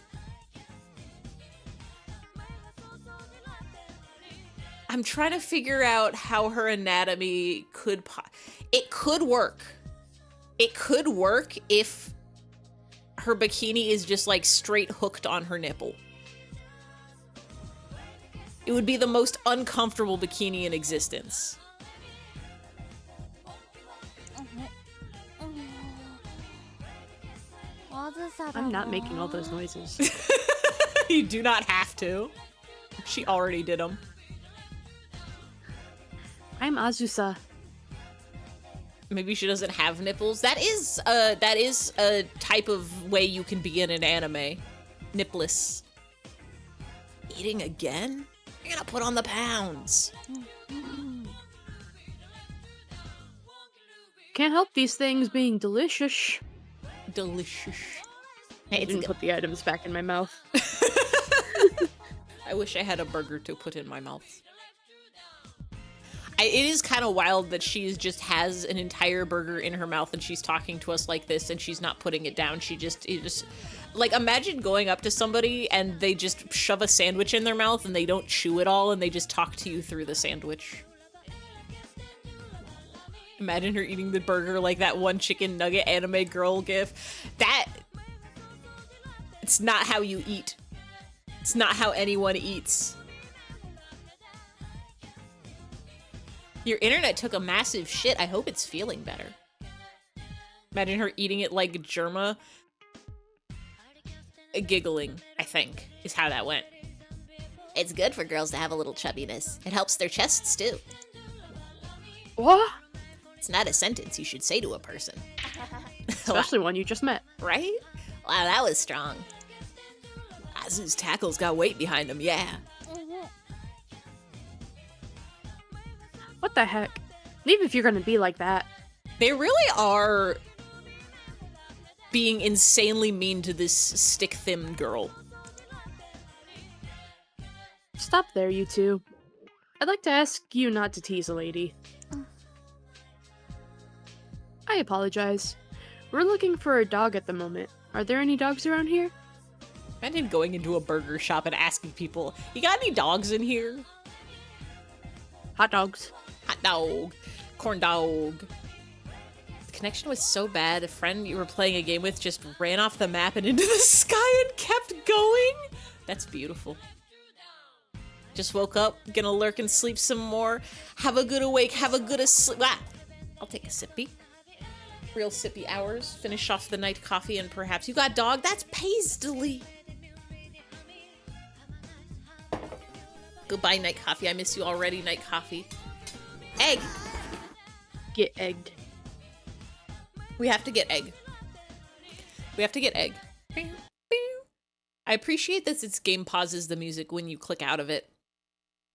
I'm trying to figure out how her anatomy could... It could work. It could work if her bikini is just like straight hooked on her nipple. It would be the most uncomfortable bikini in existence. I'm not making all those noises. You do not have to. She already did them. I'm Azusa. Maybe she doesn't have nipples. That is a type of way you can be in an anime. Nipless. Eating again? You're gonna put on the pounds. Can't help these things being delicious. Delicious. I didn't put the items back in my mouth. I wish I had a burger to put in my mouth. It is kind of wild that she just has an entire burger in her mouth and she's talking to us like this and she's not putting it down. She just like, imagine going up to somebody and they just shove a sandwich in their mouth and they don't chew it all and they just talk to you through the sandwich. Imagine her eating the burger like that one chicken nugget anime girl gif. It's not how you eat. It's not how anyone eats. Your internet took a massive shit. I hope it's feeling better. Imagine her eating it like Germa. Giggling, I think, is how that went. It's good for girls to have a little chubbiness. It helps their chests, too. What? It's not a sentence you should say to a person. Especially one you just met. Right? Wow, that was strong. Azu's tackles got weight behind them, yeah. What the heck? Leave if you're gonna be like that. They really are being insanely mean to this stick-thin girl. Stop there, you two. I'd like to ask you not to tease a lady. I apologize. We're looking for a dog at the moment. Are there any dogs around here? Imagine going into a burger shop and asking people, you got any dogs in here? Hot dogs. Hot dog. Corn dog. The connection was so bad, a friend you were playing a game with just ran off the map and into the sky and kept going. That's beautiful. Just woke up, gonna lurk and sleep some more. Have a good awake, have a good sleep. Ah, I'll take a sippy. Real sippy hours. Finish off the night coffee and perhaps... You got dog? That's paisley. Goodbye, Night Coffee. I miss you already, Night Coffee. Egg! Get egged. We have to get egg. We have to get egg. I appreciate that its game pauses the music when you click out of it.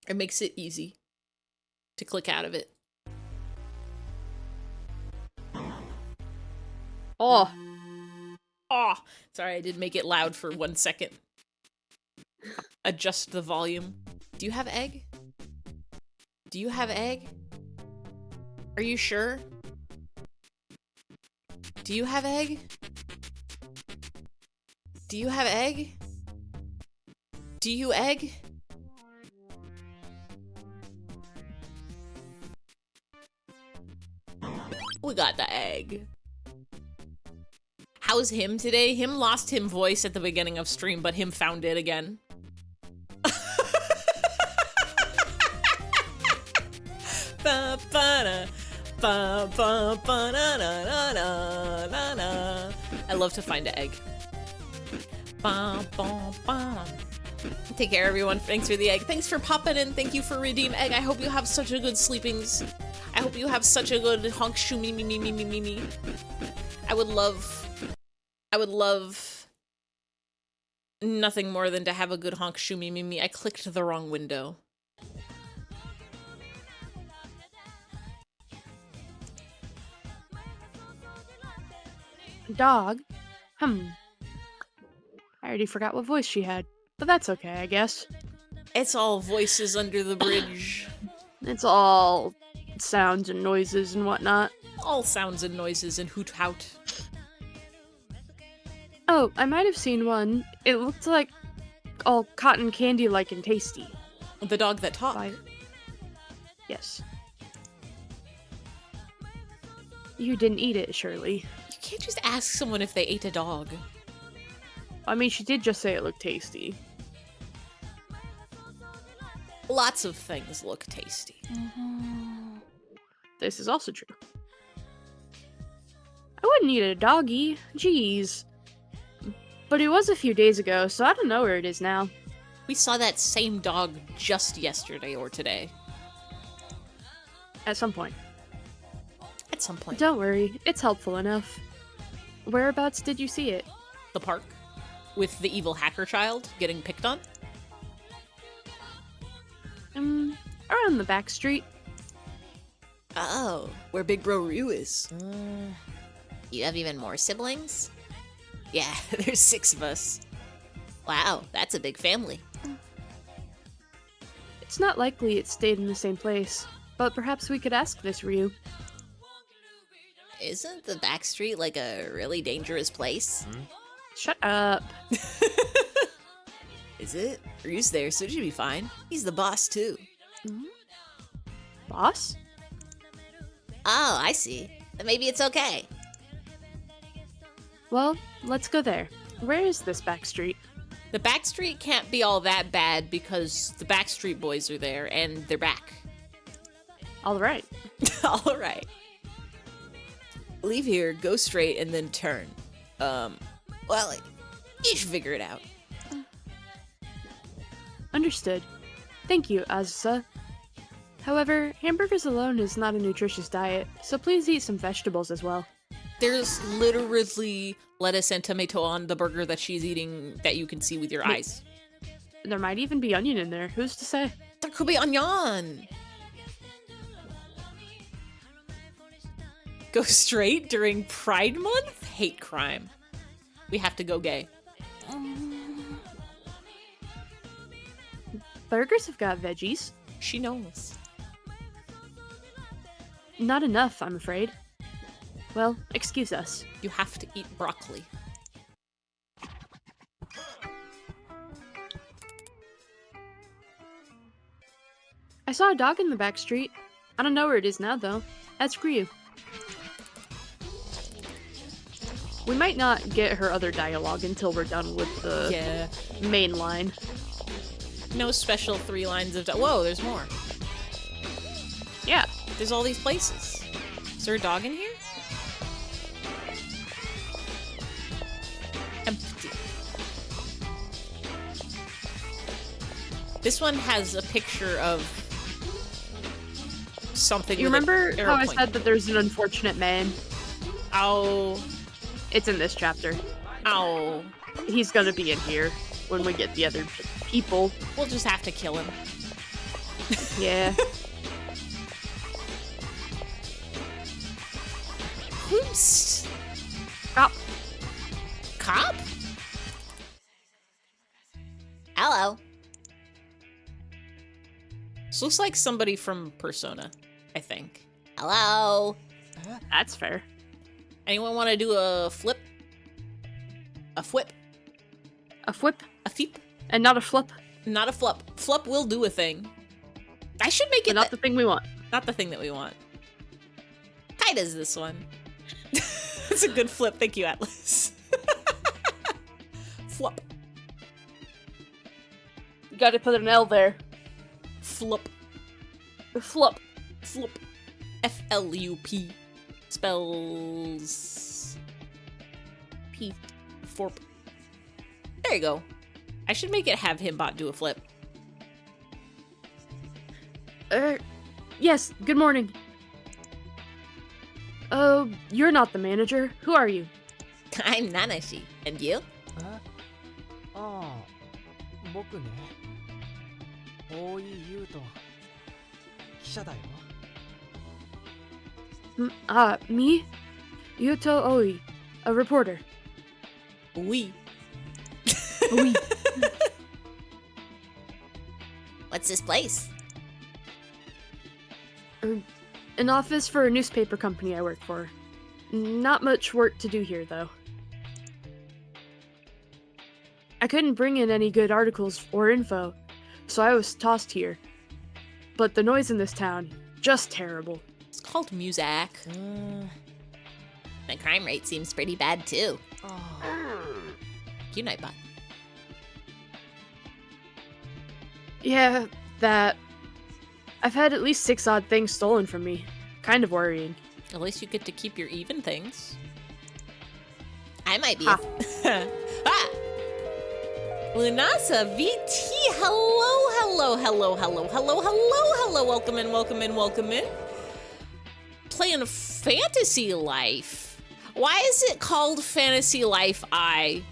It makes it easy to click out of it. Oh. Oh, sorry, I did make it loud for 1 second. Adjust the volume. Do you have egg? Do you have egg? Are you sure? Do you have egg? Do you have egg? Do you egg? We got the egg. How's him today? Him lost him voice at the beginning of stream, but him found it again. I love to find an egg. Take care, everyone. Thanks for the egg. Thanks for popping in. Thank you for redeem egg. I hope you have such a good sleepings. I hope you have such a good honk shoo me me me me me me me. I would love nothing more than to have a good honk shoo me me me. I clicked the wrong window. Dog? I already forgot what voice she had, but that's okay, I guess. It's all voices under the bridge. It's all sounds and noises and whatnot. All sounds and noises and hoot hout. Oh, I might have seen one. It looked like all cotton candy-like and tasty. The dog that talked. Yes. You didn't eat it, surely. You can't just ask someone if they ate a dog. I mean, she did just say it looked tasty. Lots of things look tasty. This is also true. I wouldn't eat a doggy. Jeez. But it was a few days ago, so I don't know where it is now. We saw that same dog just yesterday or today. At some point. At some point. Don't worry, it's helpful enough. Whereabouts did you see it? The park. With the evil hacker child getting picked on. Around the back street. Oh, where Big Bro Ryu is. You have even more siblings? Yeah, there's 6 of us. Wow, that's a big family. It's not likely it stayed in the same place, but perhaps we could ask this Ryu. Isn't the back street like a really dangerous place? Shut up. Is it? Ryu's there, so it should be fine. He's the boss, too. Boss? Oh, I see. Then maybe it's okay. Well, let's go there. Where is this back street? The back street can't be all that bad because the Backstreet Boys are there, and they're back. Alright. Alright. Leave here, go straight, and then turn. Well, you should figure it out. Understood. Thank you, Azusa. However, hamburgers alone is not a nutritious diet, so please eat some vegetables as well. There's literally lettuce and tomato on the burger that she's eating that you can see with your eyes. There might even be onion in there, who's to say? There could be onion! Go straight during Pride Month? Hate crime. We have to go gay. Burgers have got veggies. She knows. Not enough, I'm afraid. Well, excuse us. You have to eat broccoli. I saw a dog in the back street. I don't know where it is now, though. Ask Ryu. We might not get her other dialogue until we're done with the main line. No special 3 lines of whoa, there's more. Yeah. There's all these places. Is there a dog in here? Empty. This one has a picture of something. You with an remember arrow how I point. said that there's an unfortunate man? Ow. It's in this chapter. Ow. He's gonna be in here when we get the other people. We'll just have to kill him. Yeah. Oops. Cop. Cop? Hello. This looks like somebody from Persona, I think. Hello. That's fair. Anyone want to do a flip? A whip? A whip A feep? and not a flip, Not a flip. Flip will do a thing. I should make but it not the thing we want. not the thing that we want. Kai does this one. It's a good flip. Thank you, Atlas. Flip. You gotta put an L there. Flip. Flip. Flip. F-L-U-P. Spells... P. Forp. There you go. I should make it have him bot do a flip. Yes, good morning. You're not the manager. Who are you? I'm Nanashi. And you? ああ、僕ね。大井優斗。記者だよ。Me? Yuto Oi, a reporter. Oui. Oui. What's this place? An office for a newspaper company I work for. Not much work to do here, though. I couldn't bring in any good articles or info, so I was tossed here. But the noise in this town, just terrible. It's called Muzak. The crime rate seems pretty bad, too. ああ。 Good night, bot. Yeah, that. I've had at least 6 odd things stolen from me. Kind of worrying. At least you get to keep your even things. I might be. Ha. Ah! Lunasa VT, hello. Welcome in. Playing Fantasy Life. Why is it called Fantasy Life I?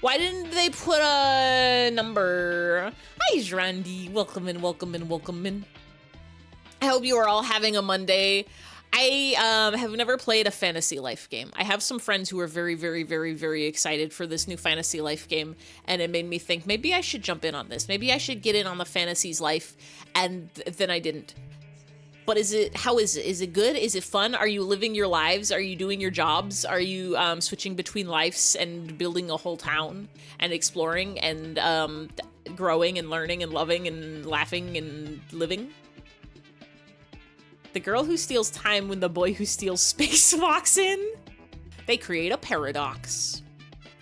Why didn't they put a number? Hi, Jrandi. Welcome in. I hope you are all having a Monday. I have never played a Fantasy Life game. I have some friends who are very, very, very, very excited for this new Fantasy Life game, and it made me think maybe I should jump in on this. Maybe I should get in on the Fantasy's Life, and then I didn't. But how is it? Is it good? Is it fun? Are you living your lives? Are you doing your jobs? Are you switching between lives and building a whole town and exploring and growing and learning and loving and laughing and living? The girl who steals time when the boy who steals space walks in. They create a paradox.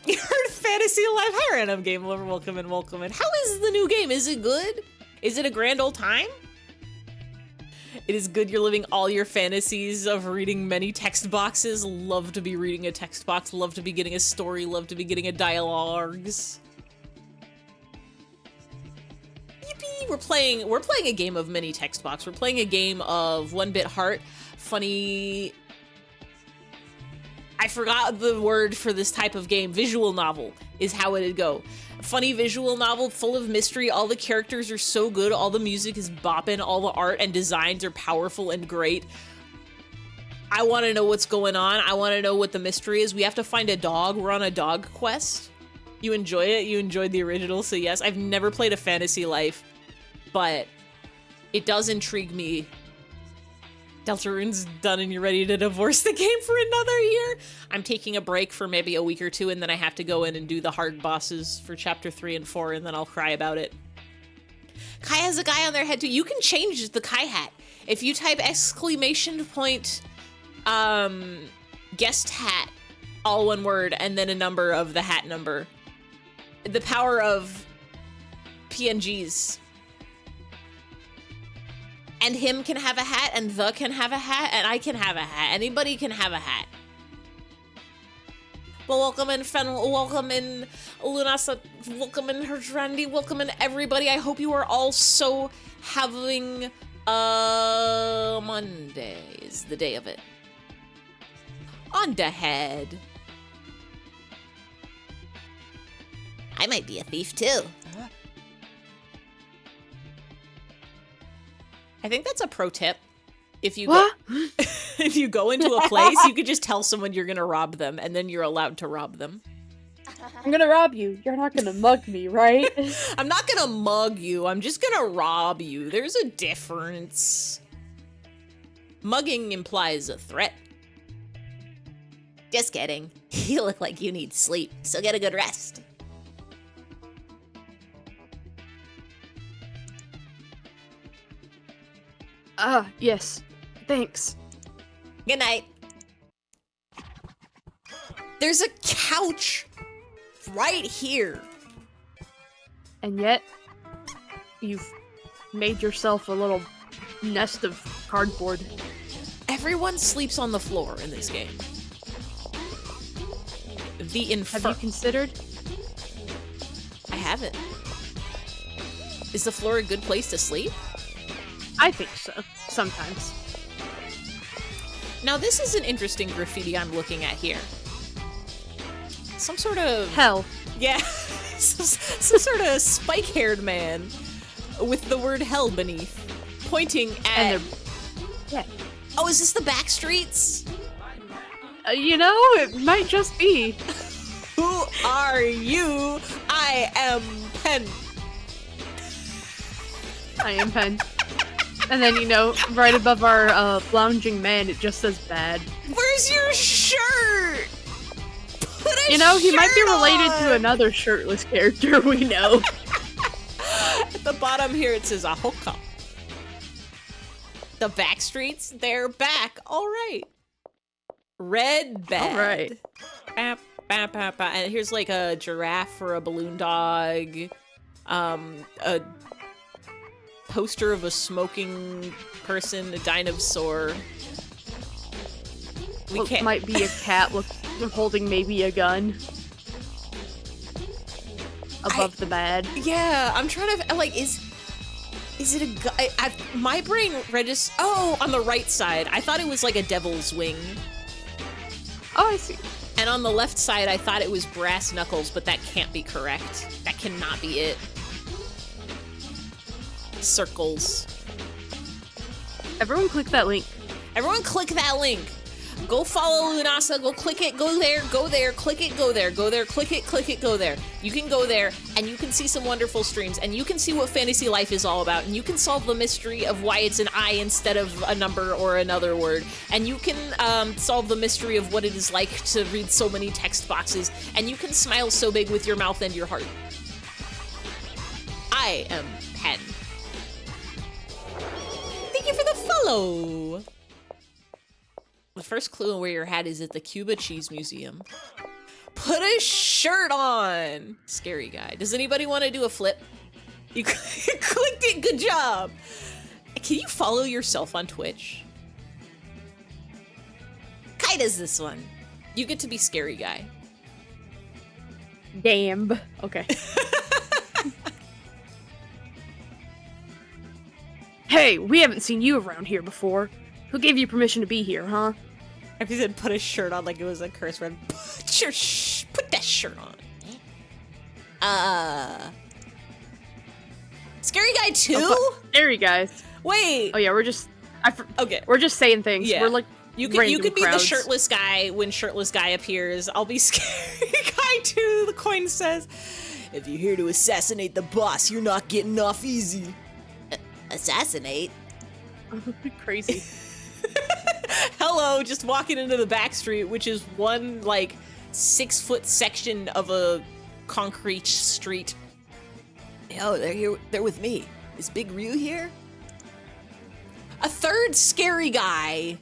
You heard Fantasy Life. Hi, Random Game Lover. Welcome in. How is the new game? Is it good? Is it a grand old time? It is good you're living all your fantasies of reading many text boxes. Love to be reading a text box. Love to be getting a story. Love to be getting a dialogues. Yippee! We're playing a game of many text box. We're playing a game of 1bitHeart. Funny. I forgot the word for this type of game. Visual novel is how it'd go. Funny visual novel full of mystery. All the characters are so good. All the music is bopping. All the art and designs are powerful and great. I want to know what's going on. I want to know what the mystery is. We have to find a dog. We're on a dog quest. You enjoy it? You enjoyed the original, so yes. I've never played a Fantasy Life, but it does intrigue me. Deltarune's done and you're ready to divorce the game for another year? I'm taking a break for maybe a week or two, and then I have to go in and do the hard bosses for chapter 3 and 4, and then I'll cry about it. Kai has a guy on their head too. You can change the Kai hat. If you type ! Guest hat, all one word, and then a number of the hat number. The power of PNGs. And him can have a hat, and the can have a hat, and I can have a hat. Anybody can have a hat. Well, welcome in Fennel, welcome in Lunasa, welcome in Herdrandi, welcome in everybody. I hope you are all so having Monday is the day of it. On the head. I might be a thief too. I think that's a pro tip. If you What? if you go into a place, you could just tell someone you're gonna rob them, and then you're allowed to rob them. I'm gonna rob you. You're not gonna mug me, right? I'm not gonna mug you. I'm just gonna rob you. There's a difference. Mugging implies a threat. Just kidding. You look like you need sleep, so get a good rest. Yes. Thanks. Good night. There's a couch right here. And yet, you've made yourself a little nest of cardboard. Everyone sleeps on the floor in this game. The Have you considered? I haven't. Is the floor a good place to sleep? I think so. Sometimes. Now this is an interesting graffiti I'm looking at here. Some sort of... Hell. Yeah. some sort of spike-haired man with the word hell beneath, pointing at... And yeah. Oh, is this the Backstreets? You know, it might just be. Who are you? I am Pen. I am Pen. And then, you know, right above our lounging man, it just says bad. Where's your shirt? Put a You know, he might be shirt related on! to another shirtless character we know. At the bottom here it says Ahoka. The Backstreets, they're back. All right. Red bed. All right. Bap, bap, bap, bap. And here's like a giraffe or a balloon dog. A poster of a smoking person, a dinosaur. We What can't. might be a cat holding maybe a gun. Above the bad. Yeah, I'm trying to like is it a guy? My brain registers. Oh, on the right side, I thought it was like a devil's wing, Oh, I see. and on the left side, I thought it was brass knuckles, but that can't be correct. That cannot be it. Circles. Everyone click that link. Everyone click that link. Go follow Lunasa, go click it, go there, click it, go there, click it, go there. You can go there, and you can see some wonderful streams, and you can see what fantasy life is all about, and you can solve the mystery of why it's an I instead of a number or another word, and you can solve the mystery of what it is like to read so many text boxes, and you can smile so big with your mouth and your heart. I am Pen. Thank you for the follow! The first clue on where your hat is at the Cuba Cheese Museum. Put a shirt on! Scary guy. Does anybody want to do a flip? You clicked it, good job! Can you follow yourself on Twitch? Kai does this one. You get to be scary guy. Damn. Okay. Hey, we haven't seen you around here before. Who gave you permission to be here, huh? If you said put a shirt on like it was a curse word, put that shirt on. Scary guy 2? Scary guys. Wait. Oh yeah, we're just Okay. we're just saying things. Yeah. We're like You random could be crowds. the shirtless guy when shirtless guy appears. I'll be scary guy 2, the coin says. If you're here to assassinate the boss, you're not getting off easy. Assassinate? Crazy. Hello, just walking into the back street, which is one, like, 6-foot section of a concrete street. Oh, they're here. They're with me. Is Big Ryu here? A third scary guy.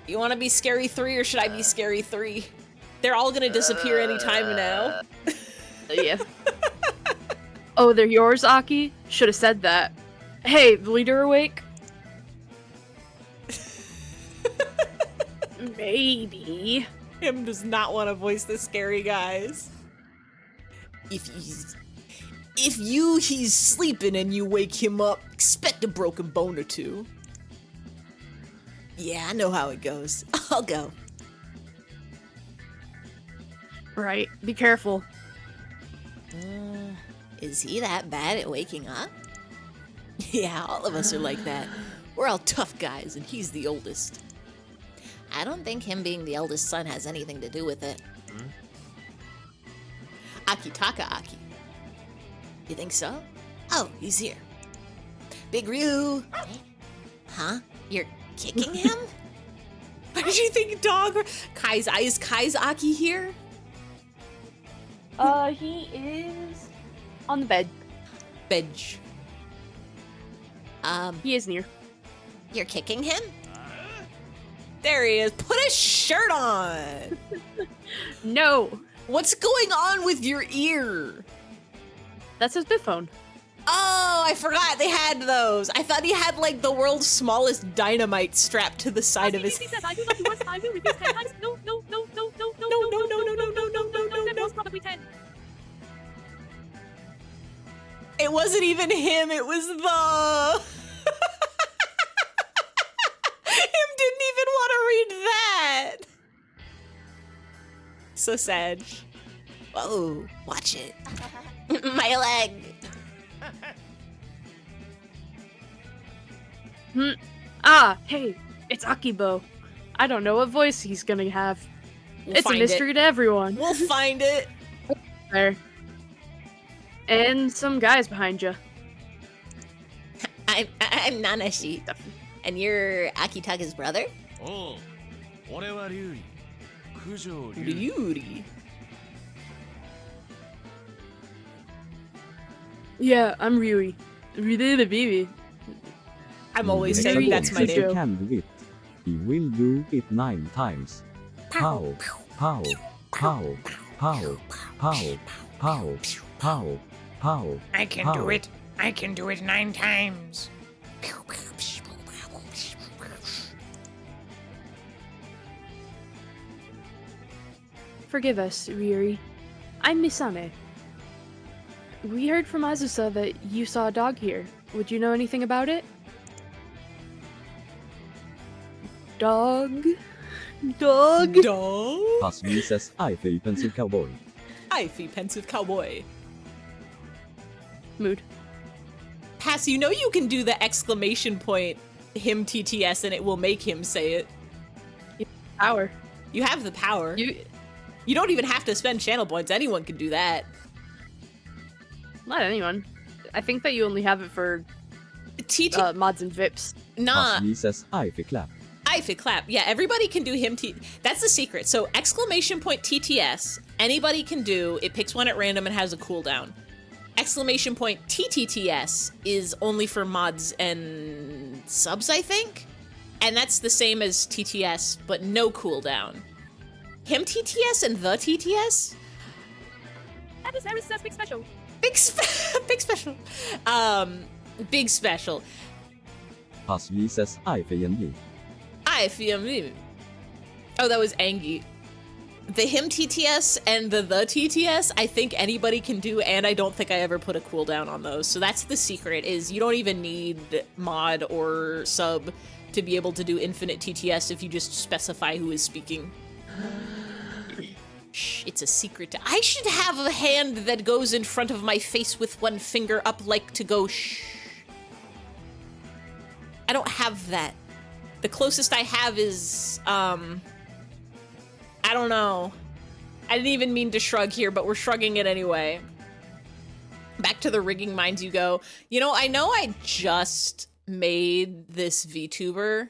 You want to be Scary 3 or should I be Scary 3? They're all gonna disappear anytime now. Yeah. Oh, they're yours, Aki? Should have said that. Hey, the leader awake? Maybe. Him does not want to voice the scary guys. If he's sleeping and you wake him up, expect a broken bone or two. Yeah, I know how it goes. I'll go. Right. Be careful. Is he that bad at waking up? Yeah, all of us are like that. We're all tough guys, and he's the oldest. I don't think him being the eldest son has anything to do with it. Akitaka Aki. You think so? Oh, He's here. Big Ryu. huh? You're kicking him? Why did you think dog? Is Kai's Aki here? He is on the bed. Bedge. He is near. You're kicking him? There he is. Put a shirt on. No! What's going on with your ear? That's his bit phone. Oh, I forgot they had those. I thought he had like the world's smallest dynamite strapped to the side of his head. I do not want I will repeat 10 times. No. No, Probably 10. It wasn't even him, it was the... Him didn't even want to read that. So sad. Whoa, watch it. My leg. Hey, it's Akibo. I don't know what voice he's gonna have. We'll It's a find mystery it. to everyone. We'll find it. There. And some guys behind you. I'm Nanashi. And you're Akitaga's brother? Beauty. Yeah, I'm Ryui. Really the baby. I'm always Very saying that's my good. name. Can do it. He will do it 9 times. Pow, pow, pow, pow, pow, pow, pow, pow. I can do it. I can do it 9 times. Forgive us, Ryuri. I'm Misane. We heard from Azusa that you saw a dog here. Would you know anything about it? Dog? Dog? Dog? Pass visas I feel pencil cowboy. I feel pensive cowboy. Mood. Pass, you know you can do the exclamation point him TTS and it will make him say it. Power. You have the power. You don't even have to spend channel points. Anyone can do that. Not anyone. I think that you only have it for TT mods and VIPs. nah. Pass visas I feel clap. I feel clap. Yeah, everybody can do him. That's the secret. So exclamation point TTS, anybody can do. It picks one at random and has a cooldown. Exclamation point TTTS is only for mods and subs, I think. And that's the same as TTS, but no cooldown. Him TTS and the TTS? That is Eris's big special. Big special. Big special. Pass visas I feel NG. I feel me. Oh, that was Angie. The him TTS and the TTS, I think anybody can do, and I don't think I ever put a cooldown on those. So that's the secret, is you don't even need mod or sub to be able to do infinite TTS if you just specify who is speaking. Shh, it's a secret. I should have a hand that goes in front of my face with one finger up like to go shh. I don't have that. The closest I have is, I don't know. I didn't even mean to shrug here, but we're shrugging it anyway. Back to the rigging minds you go. You know I just made this VTuber.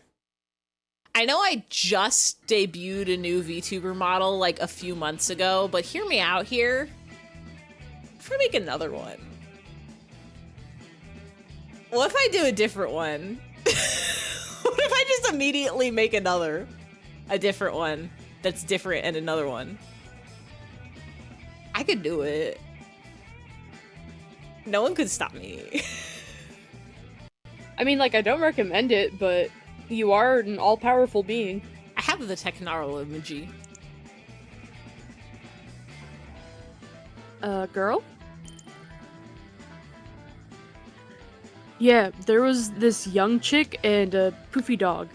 I know I just debuted a new VTuber model like a few months ago, but hear me out here. If I make another one. What if I do a different one? What if I just immediately make a different one that's different and another one? I could do it. No one could stop me. I mean, like, I don't recommend it, but you are an all-powerful being. I have the technology. Girl? Yeah, there was this young chick and a poofy dog.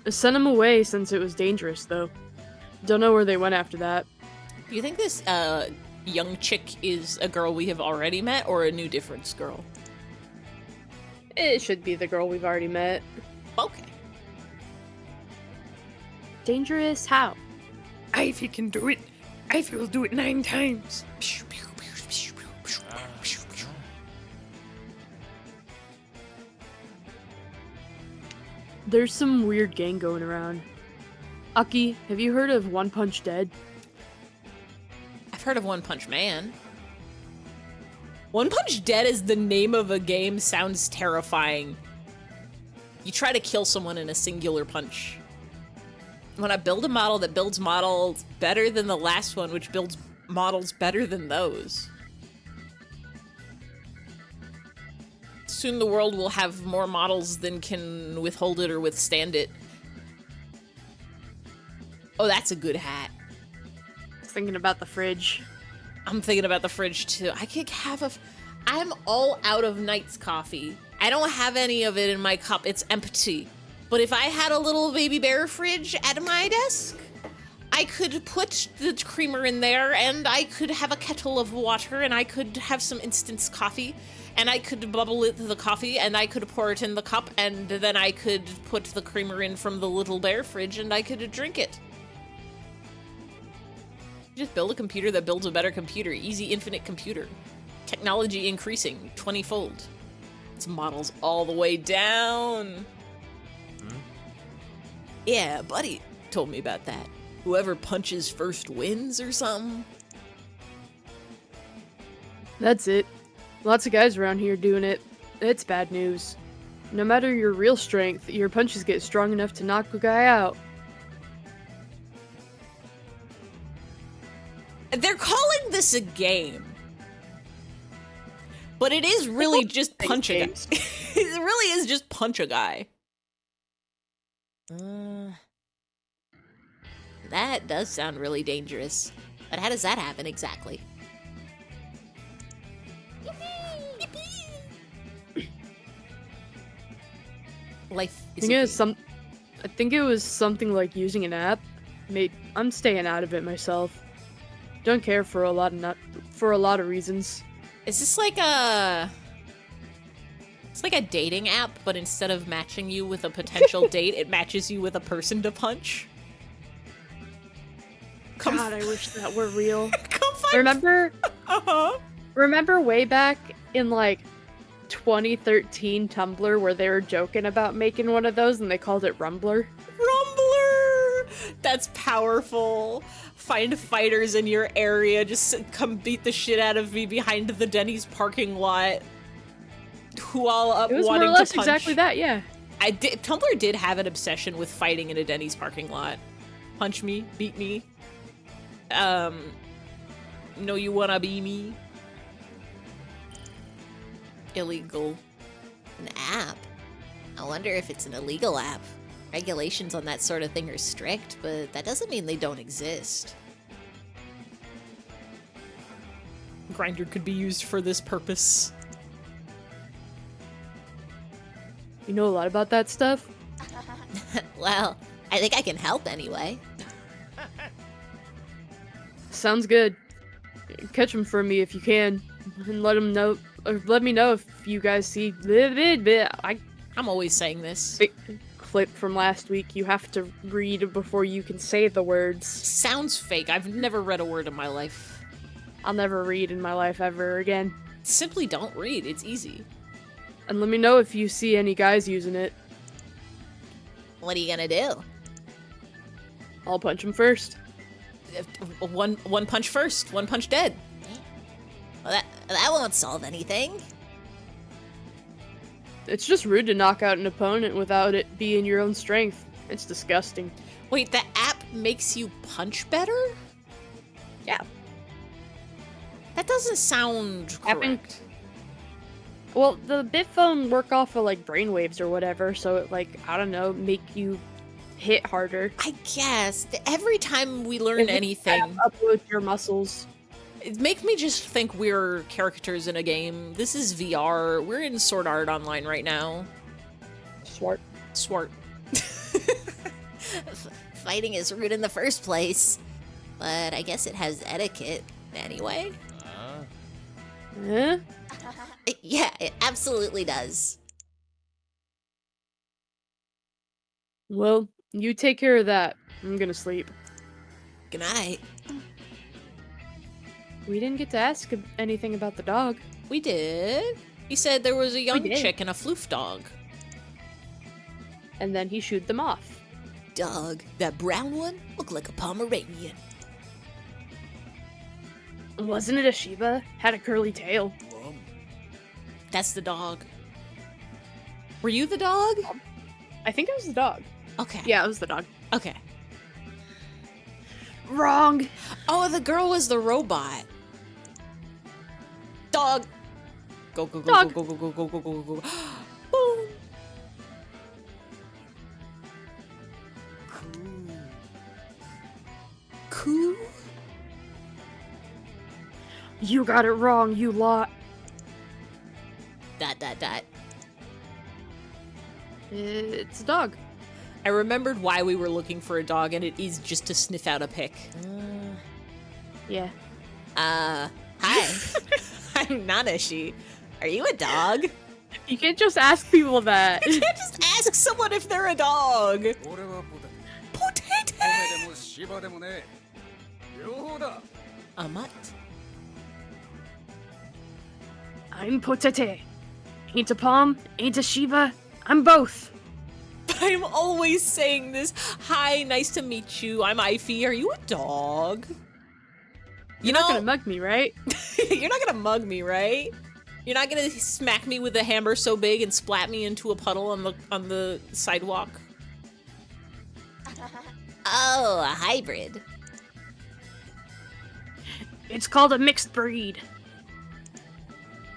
I sent them away since it was dangerous, though. Don't know where they went after that. Do you think this young chick is a girl we have already met or a new difference girl? It should be the girl we've already met. Okay. Dangerous? How? If you can do it, I will do it 9 times. There's some weird gang going around. Aki, have you heard of One Punch Dead? I've heard of One Punch Man. One Punch Dead is the name of a game, sounds terrifying. You try to kill someone in a singular punch. When I build a model that builds models better than the last one, which builds models better than those. Soon the world will have more models than can withhold it or withstand it. Oh, that's a good hat. I was thinking about the fridge. I'm thinking about the fridge too. I could have I'm all out of Knight's coffee. I don't have any of it in my cup. It's empty. But if I had a little baby bear fridge at my desk, I could put the creamer in there and I could have a kettle of water and I could have some instant coffee and I could bubble it the coffee and I could pour it in the cup and then I could put the creamer in from the little bear fridge and I could drink it. Just build a computer that builds a better computer. Easy infinite computer. Technology increasing 20-fold. It's models all the way down. Yeah, buddy told me about that. Whoever punches first wins or something. That's it. Lots of guys around here doing it. It's bad news. No matter your real strength, your punches get strong enough to knock a guy out. They're calling this a game. But it is really just punch a guy. It really is just punch a guy. That does sound really dangerous. But how does that happen exactly? Life is I think it was something like using an app. I'm staying out of it myself. Don't care for a lot of reasons. Is this like a... It's like a dating app, but instead of matching you with a potential date, it matches you with a person to punch? God, I wish that were real. Come find... Remember? Uh-huh. Remember way back in like 2013 Tumblr where they were joking about making one of those and they called it Rumbler? Rumbler! That's powerful. Find fighters in your area. Just come beat the shit out of me behind the Denny's parking lot. Who all up It was wanting more or less to punch. exactly that, yeah. Tumblr did have an obsession with fighting in a Denny's parking lot. Punch me, beat me. No, you wanna be me. Illegal. An app? I wonder if it's an illegal app. Regulations on that sort of thing are strict, but that doesn't mean they don't exist. Grindr could be used for this purpose. You know a lot about that stuff? Well, I think I can help anyway. Sounds good. Catch them for me if you can, and let me know if you guys see I'm always saying this. Clip from last week. You have to read before you can say the words. Sounds fake. I've never read a word in my life. I'll never read in my life ever again. Simply don't read. It's easy. And let me know if you see any guys using it. What are you gonna do? I'll punch them first. One punch first. One punch dead. Well, that won't solve anything. It's just rude to knock out an opponent without it being your own strength. It's disgusting. Wait, the app makes you punch better? Yeah. That doesn't sound correct. Well, the Bitphone work off of like brainwaves or whatever, so it like, I don't know, make you hit harder. I guess. Every time we learn anything, Upload your muscles. it makes me just think we're characters in a game. This is VR. We're in Sword Art Online right now. Swart. Swart. Fighting is rude in the first place, but I guess it has etiquette anyway. Eh? Yeah, it absolutely does. Well, you take care of that. I'm gonna sleep. Good night. We didn't get to ask anything about the dog. We did. He said there was a young did. chick and a floof dog. And then he shooed them off. Dog, that brown one looked like a Pomeranian. Wasn't it a Shiba? Had a curly tail. That's the dog. Were you the dog? I think it was the dog. Okay. Yeah, it was the dog. Okay. Wrong. Oh, the girl was the robot. Dog. Go, go, go, Dog. go, go, go, go, go, go, go, go. Boom. Cool. You got it wrong, you lot. ... It's a dog. I remembered why we were looking for a dog, and it is just to sniff out a pic. Yeah. Hi. I'm not a she. Are you a dog? You can't just ask people that. You can't just ask someone if they're a dog. Potato. A mutt. I'm Potate. Ain't a Palm, ain't a Shiba, I'm both. I'm always saying this. Hi, nice to meet you. I'm Ify. Are you a dog? You're not gonna mug me, right? You're not gonna mug me, right? You're not gonna smack me with a hammer so big and splat me into a puddle on the sidewalk. Oh, a hybrid. It's called a mixed breed.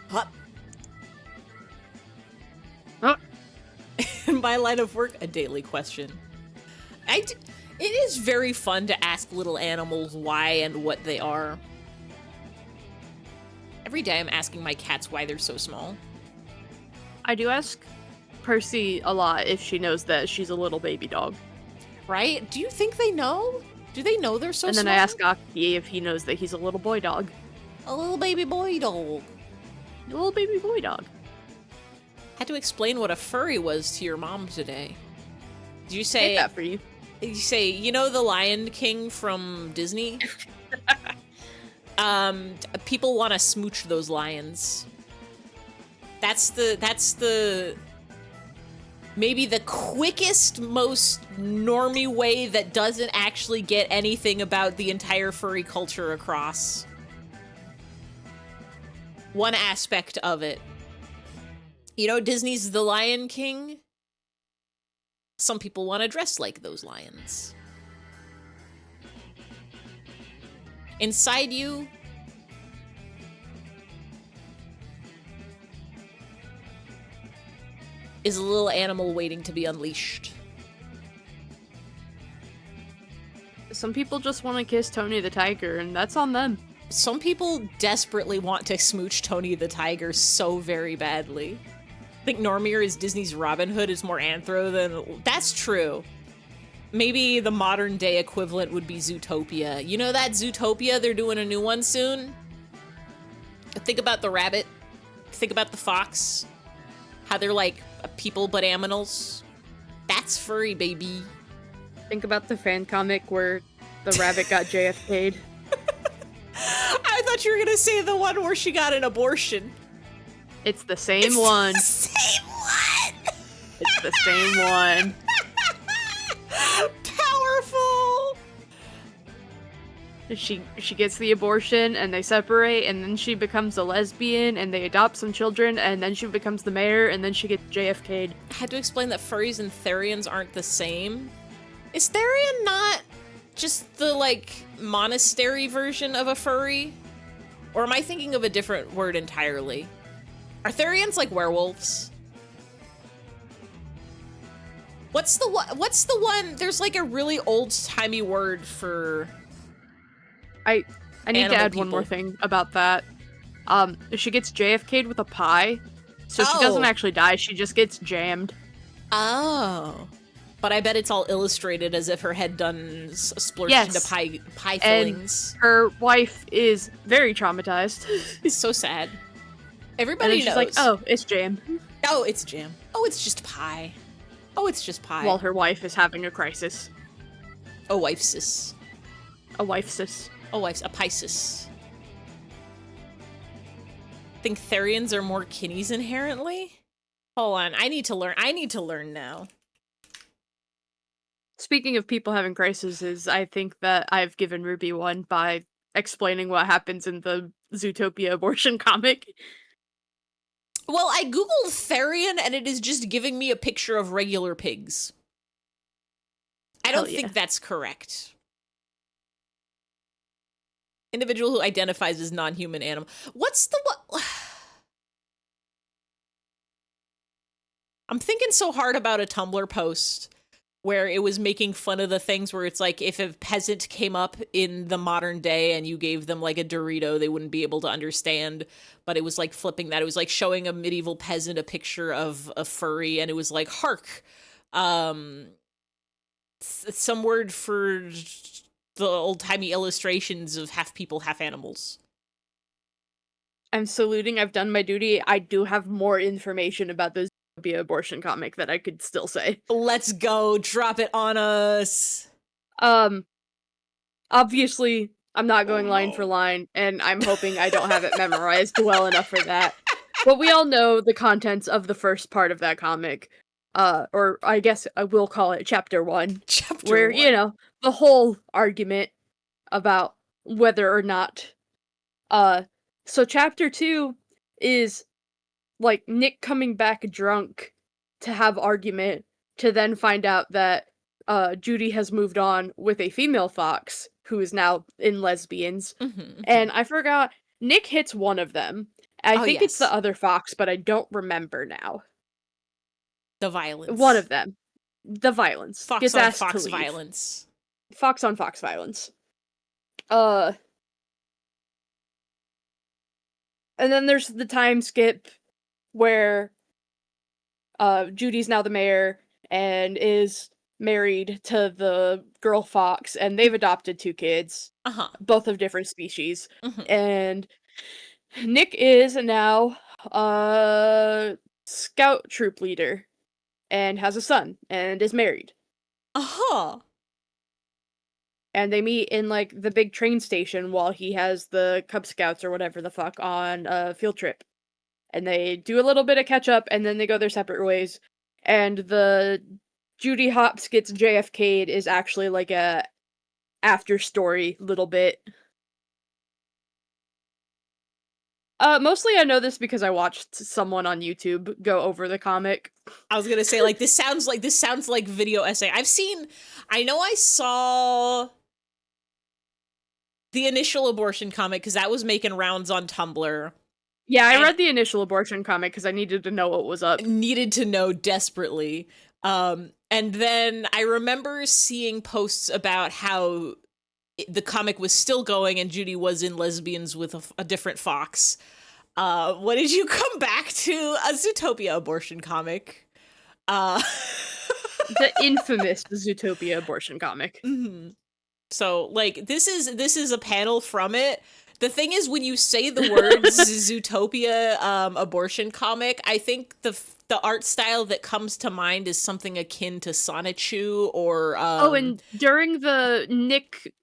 Huh. Oh. In my line of work, a daily question. It is very fun to ask little animals why and what they are. Every day I'm asking my cats why they're so small. I do ask Percy a lot if she knows that she's a little baby dog. Right? Do you think they know? Do they know they're so And small? then I ask Aki if he knows that he's a little boy dog. A little baby boy dog. A little baby boy dog. Had to explain what a furry was to your mom today. Did you Take say that for you. you say, you know the Lion King from Disney? People want to smooch those lions. That's the maybe the quickest, most normie way that doesn't actually get anything about the entire furry culture across. One aspect of it. You know, Disney's The Lion King? Some people want to dress like those lions. Inside you is a little animal waiting to be unleashed. Some people just want to kiss Tony the Tiger, and that's on them. Some people desperately want to smooch Tony the Tiger so very badly. I think Normir is Disney's Robin Hood is more anthro than... That's true. Maybe the modern day equivalent would be Zootopia. You know that Zootopia? They're doing a new one soon. Think about the rabbit. Think about the fox. How they're like people but aminals. That's furry, baby. Think about the fan comic where the rabbit got JFK'd. I thought you were gonna say the one where she got an abortion. It's the same one. The same one. It's the same one. Powerful. She gets the abortion and they separate, and then she becomes a lesbian and they adopt some children, and then she becomes the mayor, and then she gets JFK'd. I had to explain that furries and Therians aren't the same. Is Therian not just the, like, monastery version of a furry? Or am I thinking of a different word entirely? Are Therians like werewolves? What's the one? There's like a really old-timey word for I need to animal add one more people. thing about that. She gets JFK'd with a pie, so she doesn't Oh. actually die, she just gets jammed. Oh. But I bet it's all illustrated as if her head done splurged Yes. into pie And fillings. her wife is very traumatized. It's so sad. And Everybody then she's knows. like, oh, it's jam. Oh, it's jam. Oh, it's just pie. Oh, it's just pie. While her wife is having a crisis. A wifesis. A wifesis. A piscis. Think Therians are more kinnies inherently? Hold on, I need to learn now. Speaking of people having crises, I think that I've given Ruby one by explaining what happens in the Zootopia abortion comic. Well, I googled Therian and it is just giving me a picture of regular pigs. I don't think that's correct. Individual who identifies as non-human animal. What's the what? I'm thinking so hard about a Tumblr post where it was making fun of the things where it's like if a peasant came up in the modern day and you gave them like a Dorito, they wouldn't be able to understand. But it was like flipping that. It was like showing a medieval peasant a picture of a furry and it was like, hark. Some word for the old-timey illustrations of half people, half animals. I'm saluting, I've done my duty. I do have more information about the Zootopia abortion comic that I could still say. Let's go, drop it on us. Obviously, I'm not going line for line, and I'm hoping I don't have it memorized well enough for that. But we all know the contents of the first part of that comic. Or I guess I will call it Chapter 1. Where, you know, the whole argument about whether or not... So Chapter 2 is, like, Nick coming back drunk to have argument, to then find out that Judy has moved on with a female fox, who is now in lesbians. And I forgot, Nick hits one of them. I think it's the other fox, but I don't remember now. The violence. One of them. The violence. Fox Gets on asked fox to leave. violence. Fox on fox violence. And then there's the time skip where Judy's now the mayor and is married to the girl fox, and they've adopted 2 kids, both of different species. And Nick is now scout troop leader and has a son and is married. And they meet in, like, the big train station while he has the Cub Scouts or whatever the fuck on a field trip. And they do a little bit of catch up, and then they go their separate ways. And the Judy Hopps gets JFK'd is actually like a after story little bit. Mostly I know this because I watched someone on YouTube go over the comic. I was gonna say, like, this sounds like video essay. I know I saw the initial abortion comic because that was making rounds on Tumblr. Yeah, I read the initial abortion comic because I needed to know what was up. Needed to know desperately. And then I remember seeing posts about how the comic was still going and Judy was in lesbians with a different fox. What did you come back to? A Zootopia abortion comic. The infamous Zootopia abortion comic. So, like, this is a panel from it. The thing is, when you say the words Zootopia abortion comic, I think the art style that comes to mind is something akin to Sonichu or... and during the Nick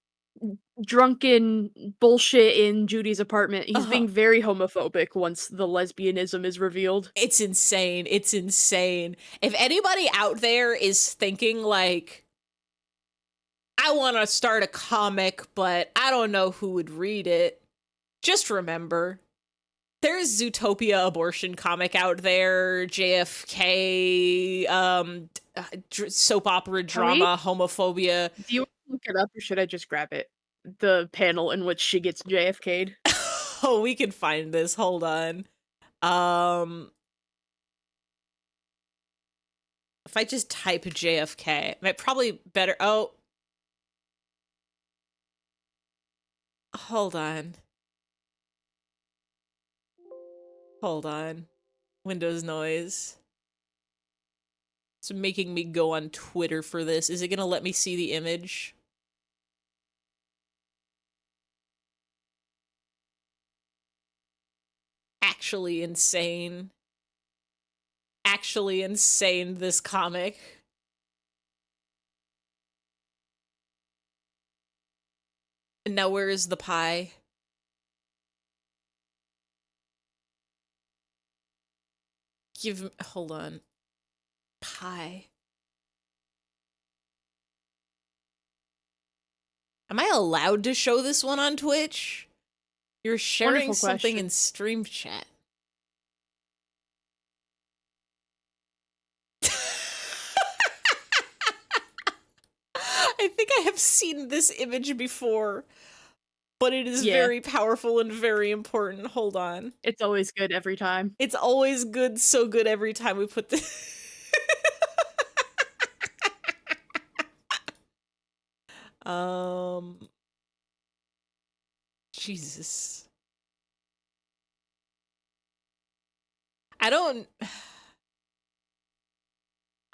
drunken bullshit in Judy's apartment, he's being very homophobic once the lesbianism is revealed. It's insane. It's insane. If anybody out there is thinking, like, I want to start a comic, but I don't know who would read it, just remember, there's Zootopia abortion comic out there, JFK, soap opera drama, homophobia. Do you want to look it up, or should I just grab it? The panel in which she gets JFK'd? Oh, we can find this. Hold on. If I just type JFK, might probably better. Oh, hold on. Hold on. Windows noise. It's making me go on Twitter for this. Is it gonna let me see the image? Actually insane. Actually insane, this comic. And now where is the pie? Hold on. Pie. Am I allowed to show this one on Twitch? You're sharing Wonderful something question. in stream chat. I think I have seen this image before, but it is very powerful and very important. Hold on. It's always good every time. It's always good, so good every time we put this. Jesus.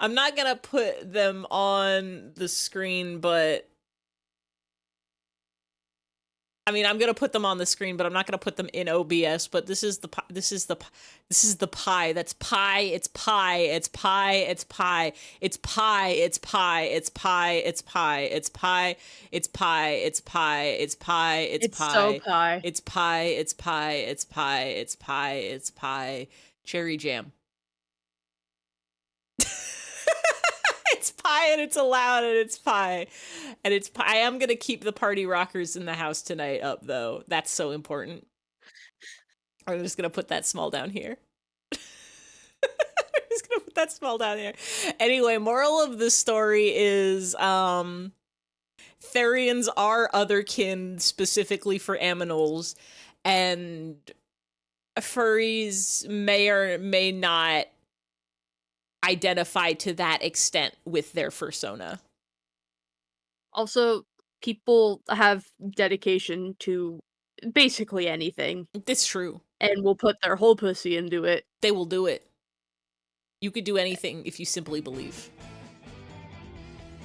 I'm not gonna put them on the screen, but I mean, I'm gonna put them on the screen, but I'm not gonna put them in OBS. But this is the pie. This is the pie. That's pie. It's pie. It's pie. It's pie. It's pie. It's pie. It's pie. It's pie. It's pie. It's pie. It's pie. It's pie. It's pie. So pie. It's pie. It's pie. It's pie. It's pie. It's pie. Cherry jam. It's pie and it's allowed and it's pie. And it's pie. I am going to keep the party rockers in the house tonight up, though. That's so important. I'm just going to put that small down here. I'm just going to put that small down here. Anyway, moral of the story is Therians are otherkin specifically for aminals, and furries may or may not identify to that extent with their fursona. Also, people have dedication to basically anything. It's true. And will put their whole pussy into it. They will do it. You could do anything if you simply believe.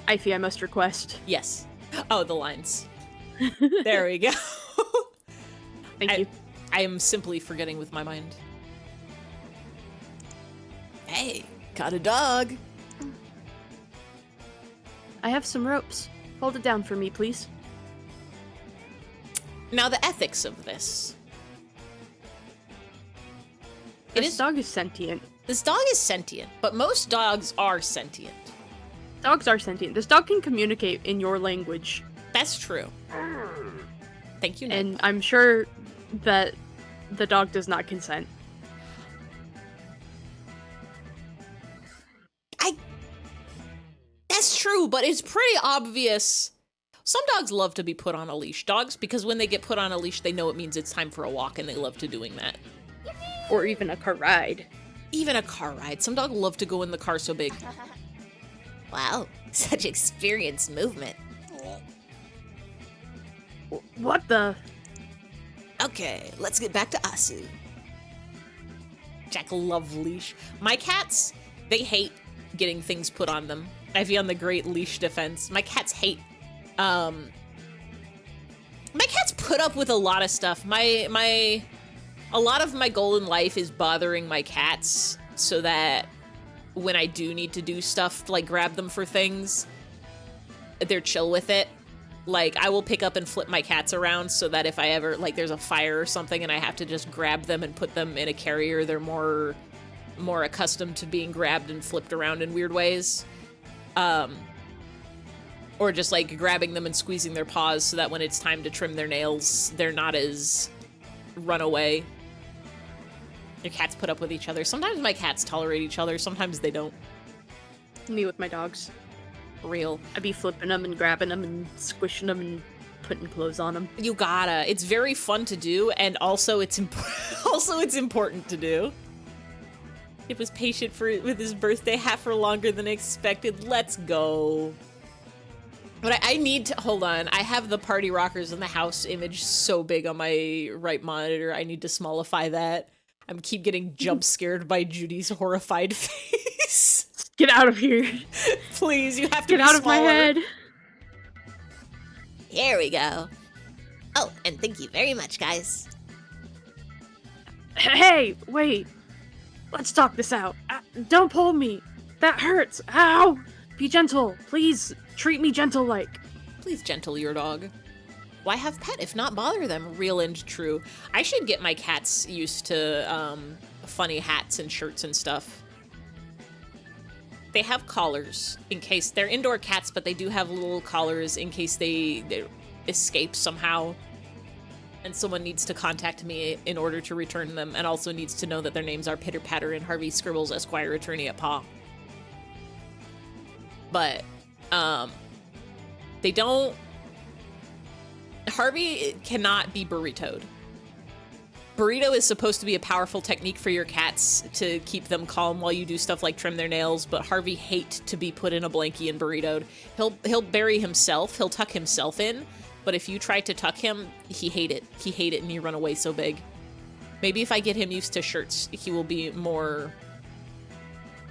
Ify, I must request. Yes. Oh, the lines. There we go. Thank you. I am simply forgetting with my mind. Hey, got a dog. I have some ropes. Hold it down for me, please. Now, the ethics of this. This dog is sentient. This dog is sentient, but most dogs are sentient. Dogs are sentient. This dog can communicate in your language. That's true. Thank you, Ned. And I'm sure that the dog does not consent. That's true, but it's pretty obvious. Some dogs love to be put on a leash. Dogs, because when they get put on a leash, they know it means it's time for a walk, and they love to doing that. Or even a car ride. Even a car ride. Some dogs love to go in the car so big. Wow, such experienced movement. What the? Okay, let's get back to Asu. Jack love leash. My cats, they hate getting things put on them. Ivy on the great leash defense. My cats hate. My cats put up with a lot of stuff. A lot of my goal in life is bothering my cats so that when I do need to do stuff, like grab them for things, they're chill with it. Like, I will pick up and flip my cats around so that if I ever, like, there's a fire or something and I have to just grab them and put them in a carrier, they're more accustomed to being grabbed and flipped around in weird ways. Or just, like, grabbing them and squeezing their paws so that when it's time to trim their nails, they're not as runaway. Your cats put up with each other. Sometimes my cats tolerate each other, sometimes they don't. Me with my dogs. Real. I'd be flipping them and grabbing them and squishing them and putting clothes on them. You gotta. It's very fun to do, and also it's important to do. It was patient with his birthday hat for longer than expected. Let's go. But I need to, hold on. I have the Party Rockers in the house image so big on my right monitor. I need to smallify that. I'm keep getting jump scared by Judy's horrified face. Get out of here. Please, you have to Get be out of my smaller. head. Here we go. Oh, and thank you very much, guys. Hey, wait. Let's talk this out. Don't pull me. That hurts. Ow. Be gentle. Please treat me gentle-like. Please gentle your dog. Why have pet if not bother them? Real and true. I should get my cats used to funny hats and shirts and stuff. They have collars in case they're indoor cats, but they do have little collars in case they escape somehow. And someone needs to contact me in order to return them, and also needs to know that their names are Pitter Patter and Harvey Scribbles, Esquire, Attorney at Paw. But, they don't... Harvey cannot be burritoed. Burrito is supposed to be a powerful technique for your cats to keep them calm while you do stuff like trim their nails, but Harvey hates to be put in a blankie and burritoed. He'll bury himself, he'll tuck himself in, but if you try to tuck him, he hate it. He hate it and you run away so big. Maybe if I get him used to shirts, he will be more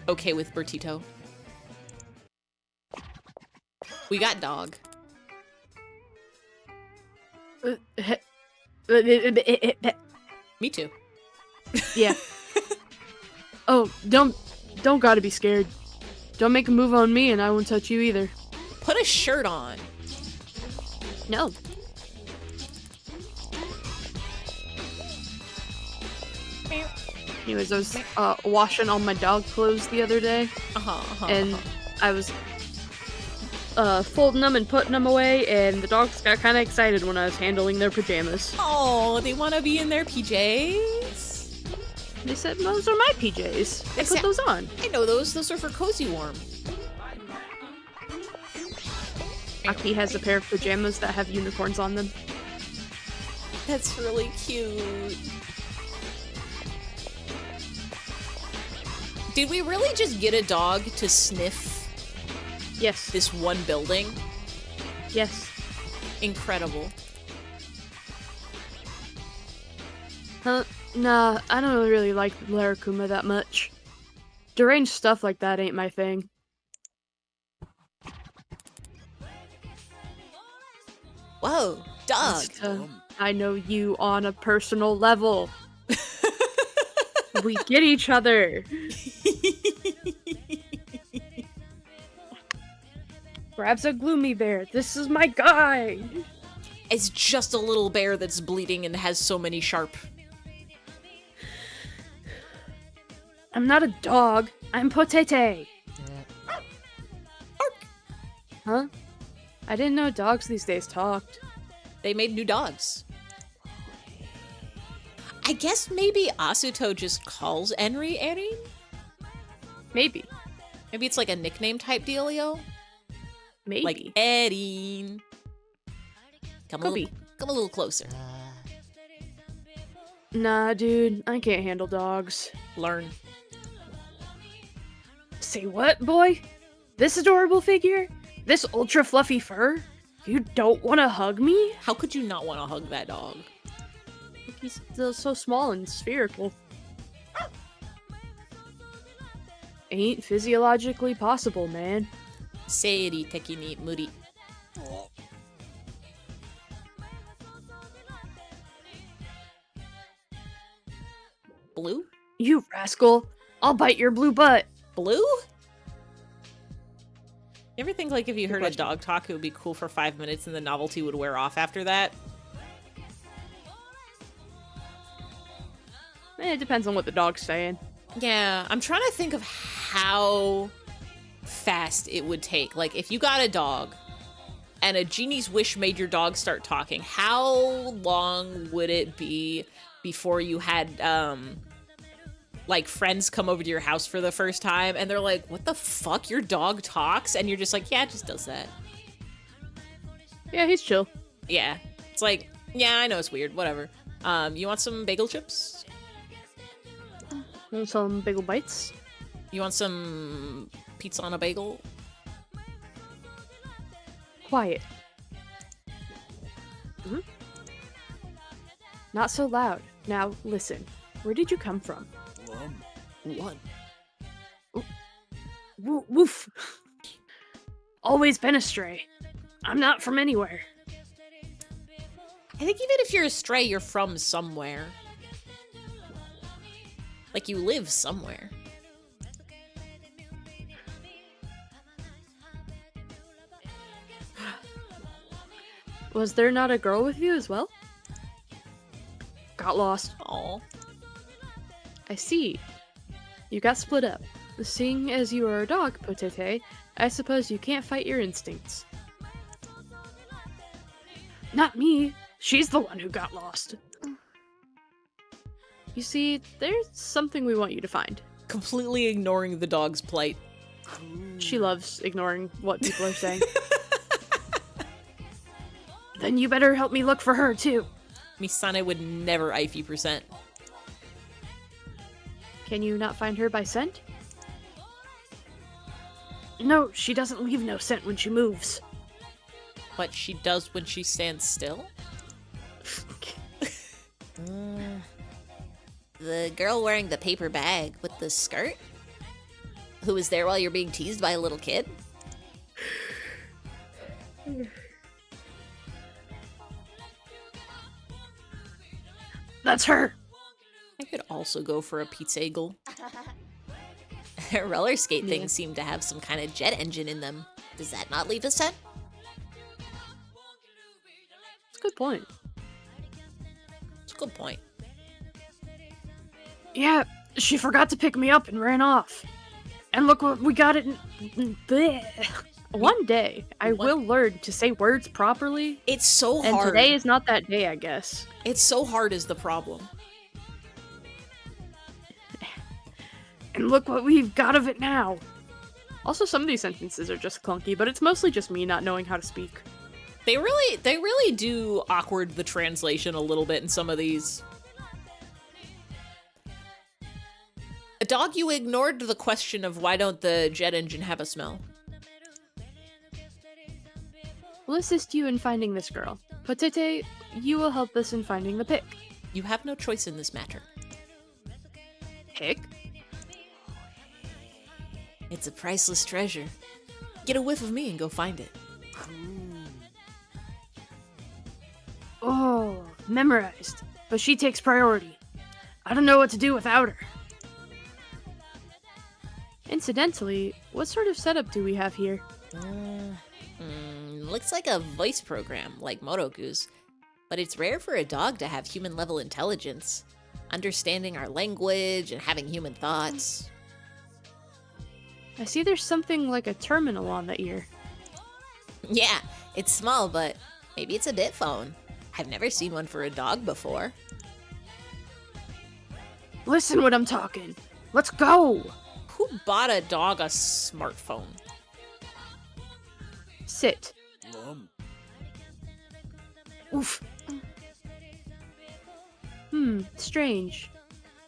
okay with Bertito. We got dog. Me too. Yeah. Oh, don't gotta be scared. Don't make a move on me and I won't touch you either. Put a shirt on. No. Anyways, I was washing all my dog clothes the other day, and I was folding them and putting them away, and the dogs got kind of excited when I was handling their pajamas. Oh, they want to be in their PJs? They said, those are my PJs. I put those on. I know those. Those are for cozy warm. Aki has a pair of pajamas that have unicorns on them. That's really cute. Did we really just get a dog to sniff Yes. this one building? Yes. Incredible. Nah, I don't really like Larikuma that much. Deranged stuff like that ain't my thing. Whoa, dog. I know you on a personal level. We get each other. Grabs a gloomy bear. This is my guy. It's just a little bear that's bleeding and has so many sharp. I'm not a dog. I'm Potete. Huh? I didn't know dogs these days talked. They made new dogs. I guess maybe Asuto just calls Enri Erin? Maybe. Maybe it's like a nickname type dealio? Maybe. Like Erin. Come a little closer. Nah, dude. I can't handle dogs. Learn. Say what, boy? This adorable figure? This ultra fluffy fur? You don't want to hug me? How could you not want to hug that dog? He's still so small and spherical. Ain't physiologically possible, man. Seiri teki ni muri. Blue? You rascal! I'll bite your blue butt! Blue? You ever think like if you heard a dog talk, it would be cool for 5 minutes and the novelty would wear off after that? It depends on what the dog's saying. Yeah, I'm trying to think of how fast it would take. Like, if you got a dog and a genie's wish made your dog start talking, how long would it be before you had, like, friends come over to your house for the first time and they're like, what the fuck? Your dog talks? And you're just like, yeah, it just does that. Yeah, he's chill. Yeah. It's like, yeah, I know it's weird. Whatever. You want some bagel chips? Want some bagel bites? You want some pizza on a bagel? Quiet. Not so loud. Now, listen. Where did you come from? One. Woof. Always been a stray. I'm not from anywhere. I think even if you're a stray, you're from somewhere. Like you live somewhere. Was there not a girl with you as well? Got lost. Aw. I see. You got split up. Seeing as you are a dog, Potete, I suppose you can't fight your instincts. Not me. She's the one who got lost. You see, there's something we want you to find. Completely ignoring the dog's plight. She loves ignoring what people are saying. Then you better help me look for her, too. Misane would never IFE%. Can you not find her by scent? No, she doesn't leave no scent when she moves. But she does when she stands still? The girl wearing the paper bag with the skirt? Who was there while you're being teased by a little kid? That's her! I could also go for a pizza eagle. Her roller skate things seem to have some kind of jet engine in them. Does that not leave a scent? That's a good point. It's a good point. Yeah, she forgot to pick me up and ran off. And look what we got it in... Bleh. One day, I will learn to say words properly. It's so and hard. Today is not that day, I guess. It's so hard is the problem. And look what we've got of it now. Also, some of these sentences are just clunky, but it's mostly just me not knowing how to speak. They really do awkward the translation a little bit in some of these. A dog, you ignored the question of why don't the jet engine have a smell? We'll assist you in finding this girl. Potete, you will help us in finding the pick. You have no choice in this matter. Pick? It's a priceless treasure. Get a whiff of me and go find it. Oh, memorized. But she takes priority. I don't know what to do without her. Incidentally, what sort of setup do we have here? Looks like a voice program, like Moroku's. But it's rare for a dog to have human-level intelligence. Understanding our language and having human thoughts. I see there's something like a terminal on the ear. Yeah, it's small, but maybe it's a bit phone. I've never seen one for a dog before. Listen when I'm talking. Let's go! Who bought a dog a smartphone? Sit. Oof. Strange.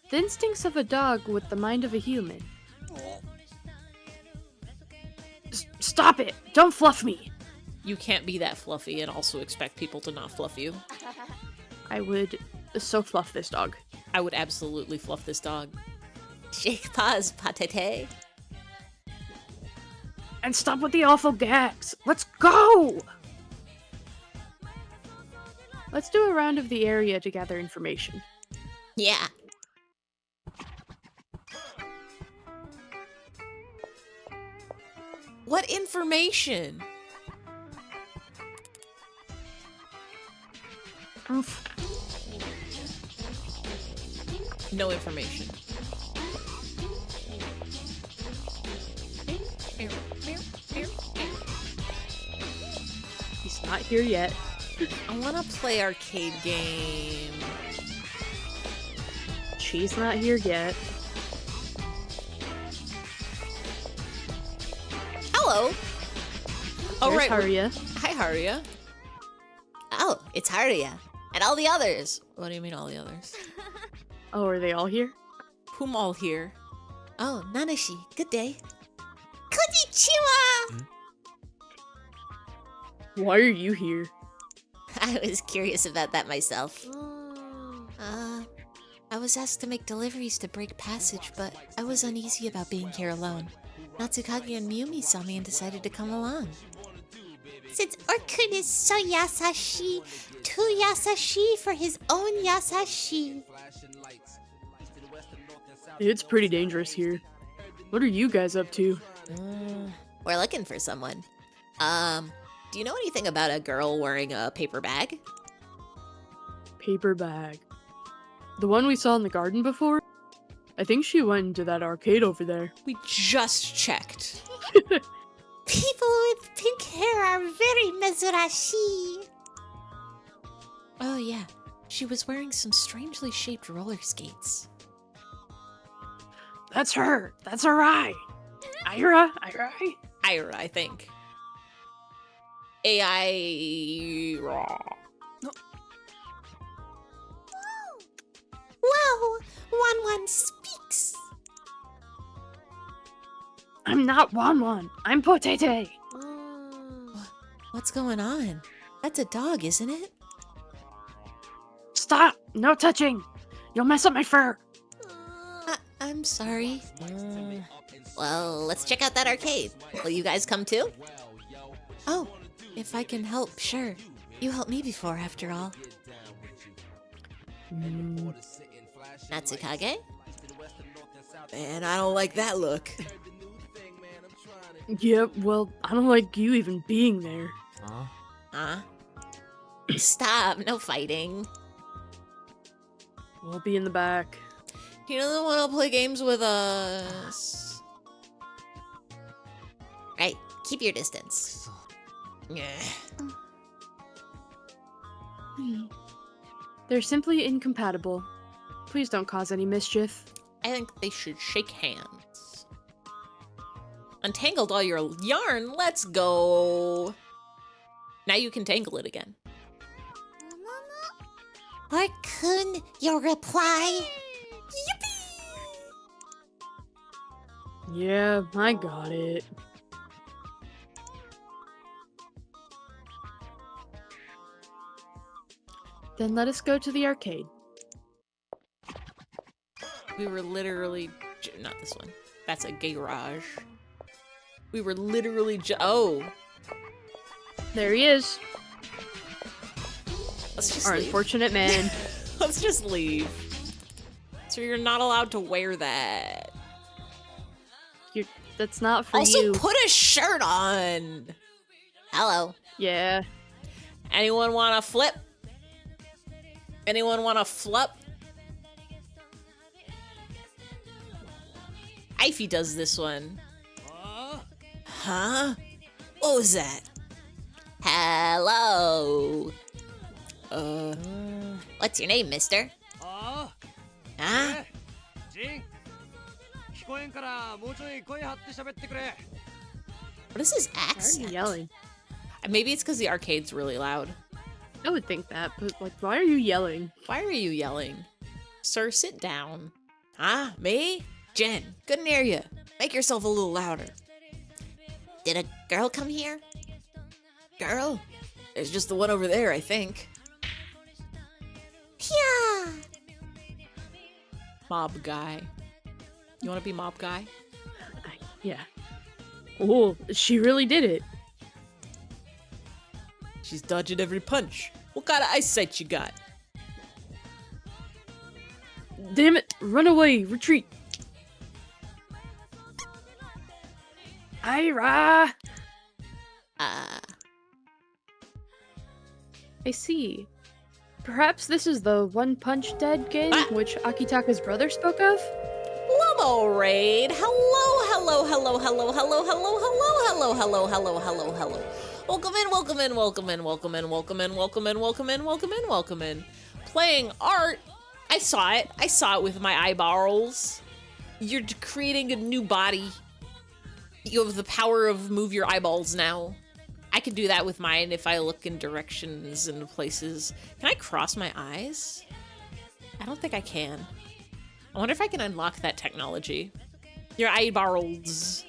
The instincts of a dog with the mind of a human. Stop it! Don't fluff me! You can't be that fluffy and also expect people to not fluff you. I would so fluff this dog. I would absolutely fluff this dog. Shake paws, Patete. And stop with the awful gags! Let's go! Let's do a round of the area to gather information. Yeah. What information? Oof. No information. He's not here yet. I want to play arcade game. She's not here yet. Hello. Oh, There's right. Haria. Hi, Haria. Oh, it's Haria. And all the others. What do you mean all the others? Oh, are they all here? Whom all here? Oh, Nanashi, good day. Konnichiwa! Why are you here? I was curious about that myself. I was asked to make deliveries to break passage, but I was uneasy about being here alone. Natsukage and Miyumi saw me and decided to come along. Since Orkun is so yasashi, too yasashi for his own yasashi. It's pretty dangerous here. What are you guys up to? We're looking for someone. Do you know anything about a girl wearing a paper bag? Paper bag. The one we saw in the garden before? I think she went into that arcade over there. We just checked. People with pink hair are very mezurashi. Oh yeah, she was wearing some strangely shaped roller skates. That's her! That's Arai! Ira? Ira, I think. AI. Wow! One speaks! I'm not Wanwan. I'm Potete. What's going on? That's a dog, isn't it? Stop! No touching! You'll mess up my fur. I'm sorry. Well, let's check out that arcade. Will you guys come too? Oh, if I can help, sure. You helped me before, after all. Natsukage? Man, I don't like that look. Yeah, well, I don't like you even being there. Huh? Stop, no fighting. We'll be in the back. He doesn't want to play games with us. Right, keep your distance. Yeah. They're simply incompatible. Please don't cause any mischief. I think they should shake hands. Untangled all your yarn, let's go. Now you can tangle it again. Orkun, your reply. Yeah, I got it. Then let us go to the arcade. We were literally... Not this one. That's a garage. We were literally oh. There he is. Let's just Our leave. unfortunate man. Let's just leave. So you're not allowed to wear that. That's not for Also, you. put a shirt on. Hello. Yeah. Anyone want to flip? Anyone want to flup? Ify does this one. Huh? What was that? Hello. What's your name, mister? Ah, Huh? Jin. 聞こえんからもうちょい声張って喋ってくれ。 What is his Why are you accent? yelling? Maybe it's because the arcade's really loud. I would think that, but like, why are you yelling? Why are you yelling? Sir, sit down. Huh? Me? Jen, couldn't hear you. Make yourself a little louder. Did a girl come here? Girl? There's just the one over there, I think. Yeah. Mob guy. You want to be mob guy? Yeah. Oh, she really did it. She's dodging every punch. What kind of eyesight you got? Damn it! Run away! Retreat! Ira! I see. Perhaps this is the One Punch Dead game, which Akitaka's brother spoke of? Lobo Raid. Hello. Welcome in. Playing art. I saw it with my eyeballs. You're creating a new body. You have the power of move your eyeballs now. I can do that with mine if I look in directions and places. Can I cross my eyes? I don't think I can. I wonder if I can unlock that technology. Your eyeballs.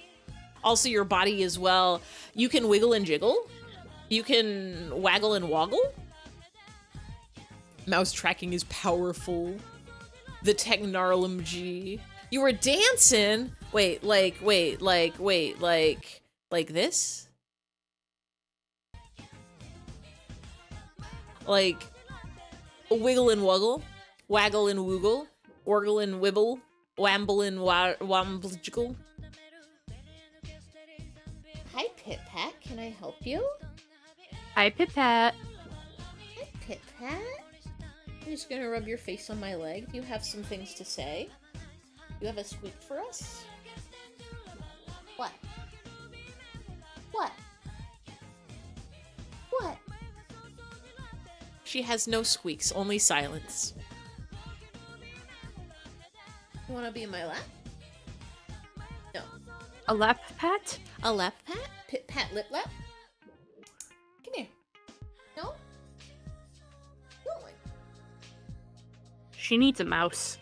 Also your body as well. You can wiggle and jiggle. You can waggle and woggle. Mouse tracking is powerful. The technology. You were dancing. Wait, like this? Like wiggle and wuggle, waggle and woogle, orgle and wibble, wamble and wamble. Hi, Pit Pat. Can I help you? Hi, Pit Pat. Hi, Pit Pat. I'm just gonna rub your face on my leg. Do you have some things to say? You have a squeak for us? What? What? What? She has no squeaks, only silence. You wanna be in my lap? No. A lap pat? A lap pat? Pit pat lip lap? Come here. No? No. She needs a mouse.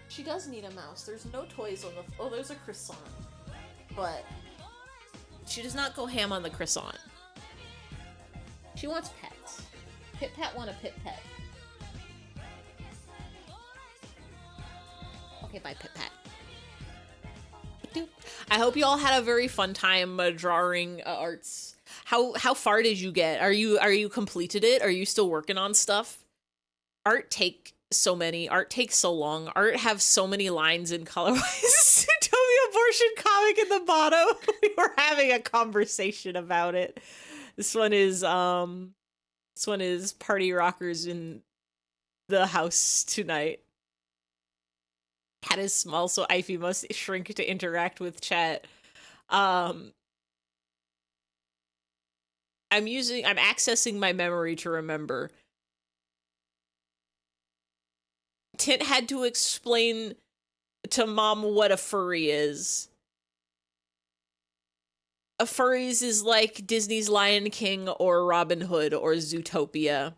She does need a mouse. There's no toys on the... Oh, there's a croissant. But she does not go ham on the croissant. She wants pets. Pit Pat want a Pit Pet. Okay, bye, Pit Pat. I hope you all had a very fun time drawing arts. How far did you get? Are you completed it? Are you still working on stuff? Art takes so long. Art have so many lines in color. Zootopia abortion comic in the bottom. We were having a conversation about it. This one is Party Rockers in the house tonight. Cat is small, so Ivy must shrink to interact with chat. I'm accessing my memory to remember. Tint had to explain to Mom what a furry is. A furries is like Disney's Lion King or Robin Hood or Zootopia.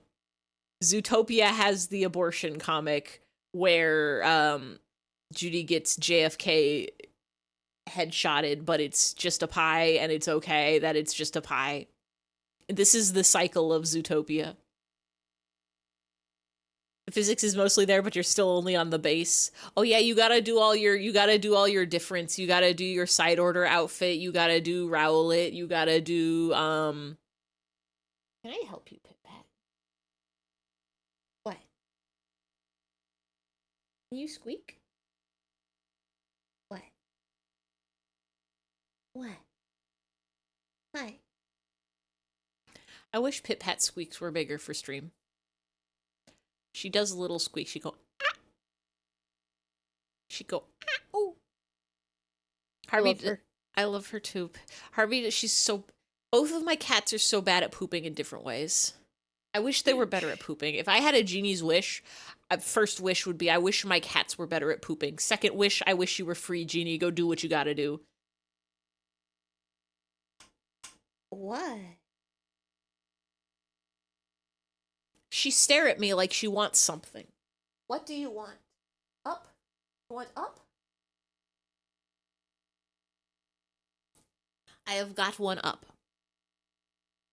Zootopia has the abortion comic where Judy gets JFK headshotted, but it's just a pie and it's okay that it's just a pie. This is the cycle of Zootopia. The physics is mostly there, but you're still only on the base. Oh yeah, you gotta do all your difference. You gotta do your side order outfit. You gotta do Rowlet. You gotta do Can I help you, Pit Pat? What? Can you squeak? What? What? Hi. I wish Pit Pat squeaks were bigger for stream. She does a little squeak. She go, ah. She go, ah. Oh. Harvey, I love her too. Harvey, both of my cats are so bad at pooping in different ways. I wish they were better at pooping. If I had a genie's wish, first wish would be, I wish my cats were better at pooping. Second wish, I wish you were free, Genie. Go do what you gotta do. What? She stare at me like she wants something. What do you want? Up? You want up? I have got one up.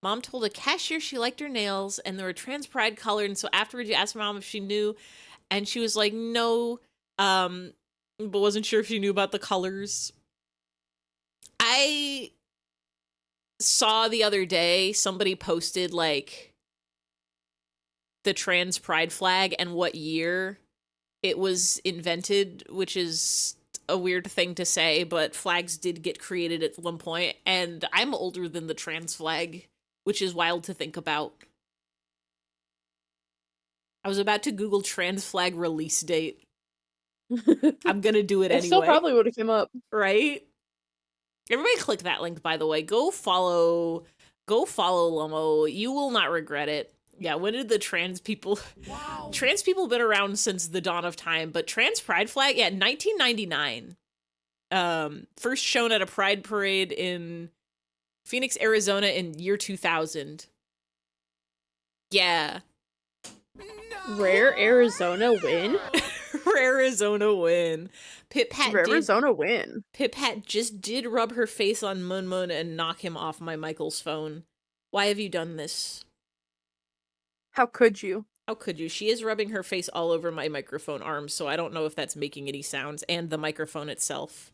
Mom told a cashier she liked her nails and they were trans pride colored, and so afterwards you asked Mom if she knew, and she was like, no, but wasn't sure if she knew about the colors. I saw the other day somebody posted like the trans pride flag and what year it was invented, which is a weird thing to say, but flags did get created at one point, and I'm older than the trans flag, which is wild to think about. I was about to Google trans flag release date. I'm gonna do it anyway. Still probably would have come up. Right? Everybody click that link, by the way. Go follow Lomo. You will not regret it. Yeah, when did the trans people... Wow. Trans people been around since the dawn of time, but trans pride flag, yeah, 1999. First shown at a pride parade in Phoenix, Arizona in year 2000. Yeah. Rare Arizona win? Arizona win. Arizona win. Pip-Pat just did rub her face on Mun and knock him off my Michael's phone. Why have you done this? How could you? How could you? She is rubbing her face all over my microphone arms, so I don't know if that's making any sounds, and the microphone itself.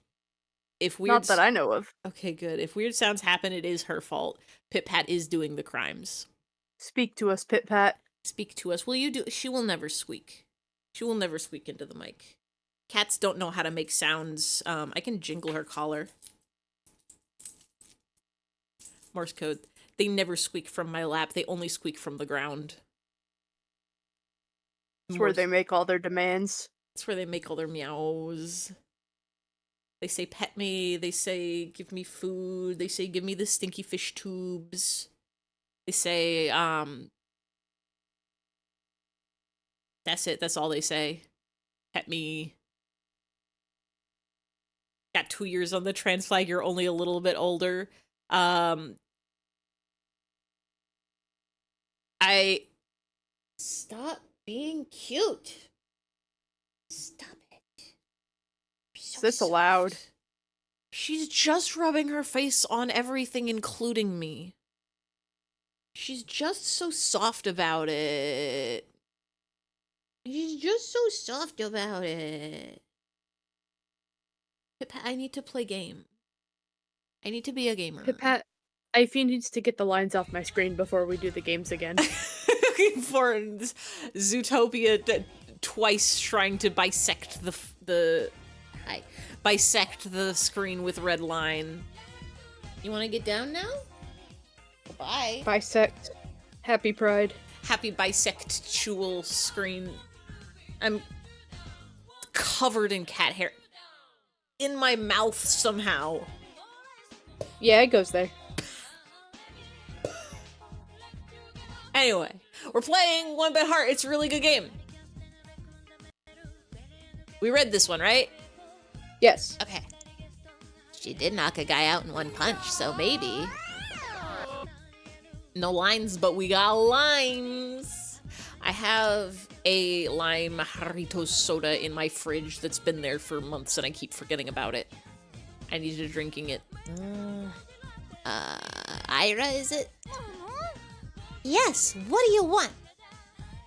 If weird Not that I know of. Okay, good. If weird sounds happen, it is her fault. Pip-Pat is doing the crimes. Speak to us, Pip-Pat. Speak to us. Will you do? She will never squeak. She will never squeak into the mic. Cats don't know how to make sounds. I can jingle her collar. Morse code. They never squeak from my lap. They only squeak from the ground. That's where they make all their demands. That's where they make all their meows. They say pet me. They say give me food. They say give me the stinky fish tubes. They say, that's it. That's all they say. Pet me. Got 2 years on the trans flag. You're only a little bit older. Stop being cute. Stop it. Is this allowed? She's just rubbing her face on everything, including me. She's just so soft about it. She's just so soft about it. Pip-Pat, I need to play game. I need to be a gamer. Pip-Pat, I think needs to get the lines off my screen before we do the games again. For Zootopia twice trying to bisect bisect the screen with red line. You want to get down now? Bye. Bisect. Happy Pride. Happy bisexual screen. I'm covered in cat hair. In my mouth somehow. Yeah, it goes there. Anyway, we're playing 1bitHeart. It's a really good game. We read this one, right? Yes. Okay. She did knock a guy out in one punch, so maybe. No lines, but we got limes. I have a lime Haritos soda in my fridge that's been there for months and I keep forgetting about it. I needed drinking it. Ira, is it? Yes, what do you want?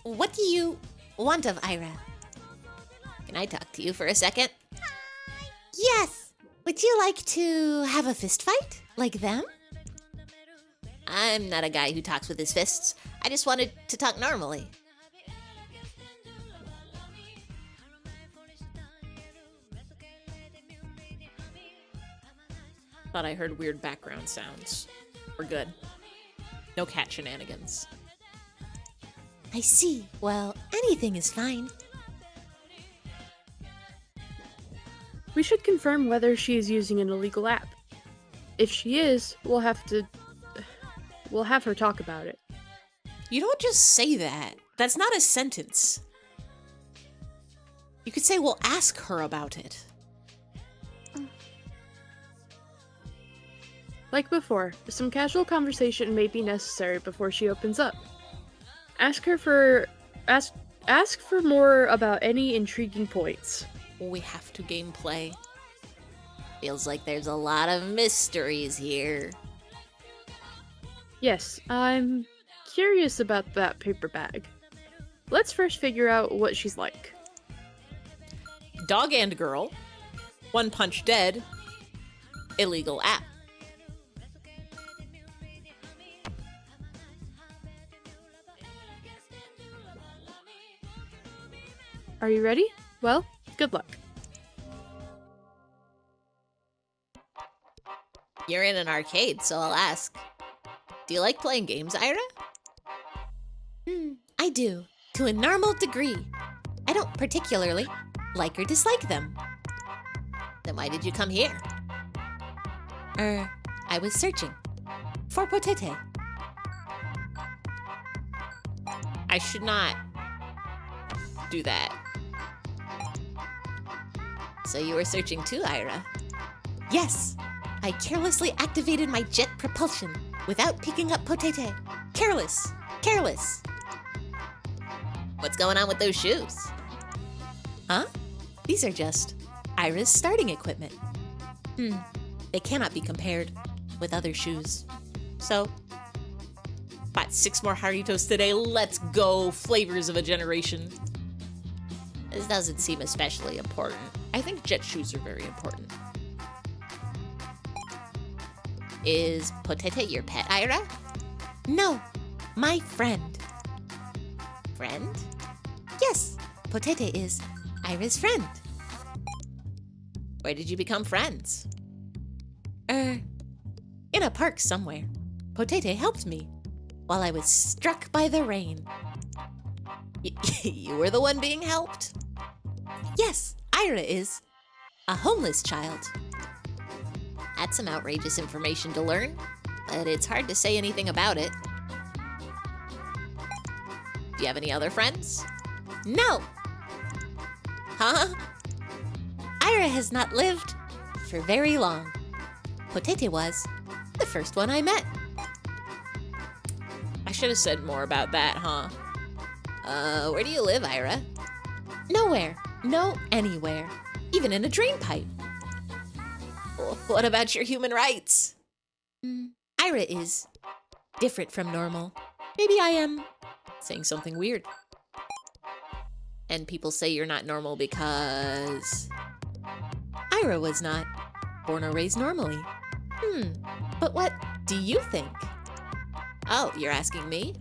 What do you want of Ira? Can I talk to you for a second? Yes! Would you like to have a fist fight? Like them? I'm not a guy who talks with his fists. I just wanted to talk normally. Thought I heard weird background sounds. We're good. No cat shenanigans. I see. Well, anything is fine. We should confirm whether she is using an illegal app. If she is, we'll have her talk about it. You don't just say that. That's not a sentence. You could say, we'll ask her about it. Like before, some casual conversation may be necessary before she opens up. Ask for more about any intriguing points. We have to gameplay. Feels like there's a lot of mysteries here. Yes, I'm curious about that paper bag. Let's first figure out what she's like. Dog and girl. One punch dead. Illegal app. Are you ready? Well, good luck. You're in an arcade, so I'll ask. Do you like playing games, Ira? I do, to a normal degree. I don't particularly like or dislike them. Then why did you come here? I was searching for potete. I should not do that. So you were searching too, Ira? Yes. I carelessly activated my jet propulsion without picking up potete. Careless. Careless. What's going on with those shoes? Huh? These are just Ira's starting equipment. They cannot be compared with other shoes. So, Bought 6 more Haritos today. Let's go. Flavors of a generation. This doesn't seem especially important. I think jet shoes are very important. Is Potete your pet, Ira? no, my friend. Friend? Yes, Potete is Ira's friend. Where did you become friends? In a park somewhere. Potete helped me while I was struck by the rain. You were the one being helped? Yes, Ira is a homeless child. That's some outrageous information to learn, but it's hard to say anything about it. Do you have any other friends? No, Huh? Ira has not lived for very long. Potete was the first one I met. I should have said more about that, huh? Where do you live, Ira? Nowhere, no anywhere, even in a drain pipe. What about your human rights? Ira is different from normal. Maybe I am. Saying something weird. And people say you're not normal because... Ira was not born or raised normally. But what do you think? Oh, you're asking me?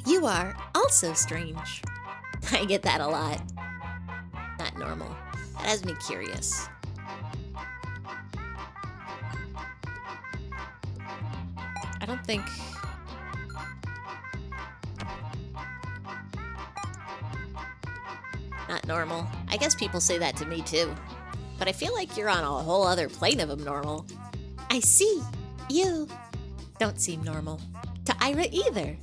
You are also strange. I get that a lot. Not normal. That has me curious. I don't think... Not normal. I guess people say that to me too. But I feel like you're on a whole other plane of abnormal. I see. You don't seem normal. To Ira either.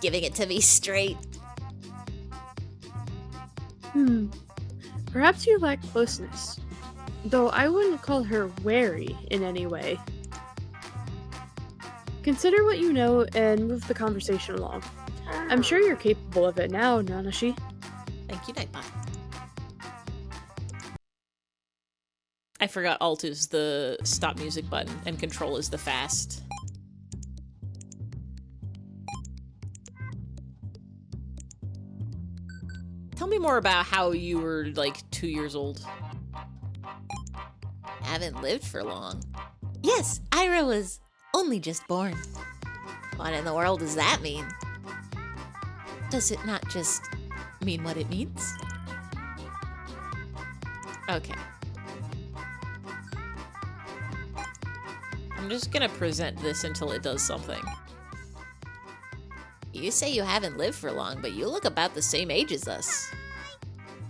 Giving it to me straight. Perhaps you lack closeness. Though I wouldn't call her wary in any way. Consider what you know and move the conversation along. I'm sure you're capable of it now, Nanashi. Thank you, Nightbot. I forgot Alt is the stop music button and Control is the fast. Tell me more about how you were like 2 years old. Haven't lived for long. Yes, Ira was only just born. What in the world does that mean? Does it not just mean what it means? Okay. I'm just gonna present this until it does something. You say you haven't lived for long, but you look about the same age as us.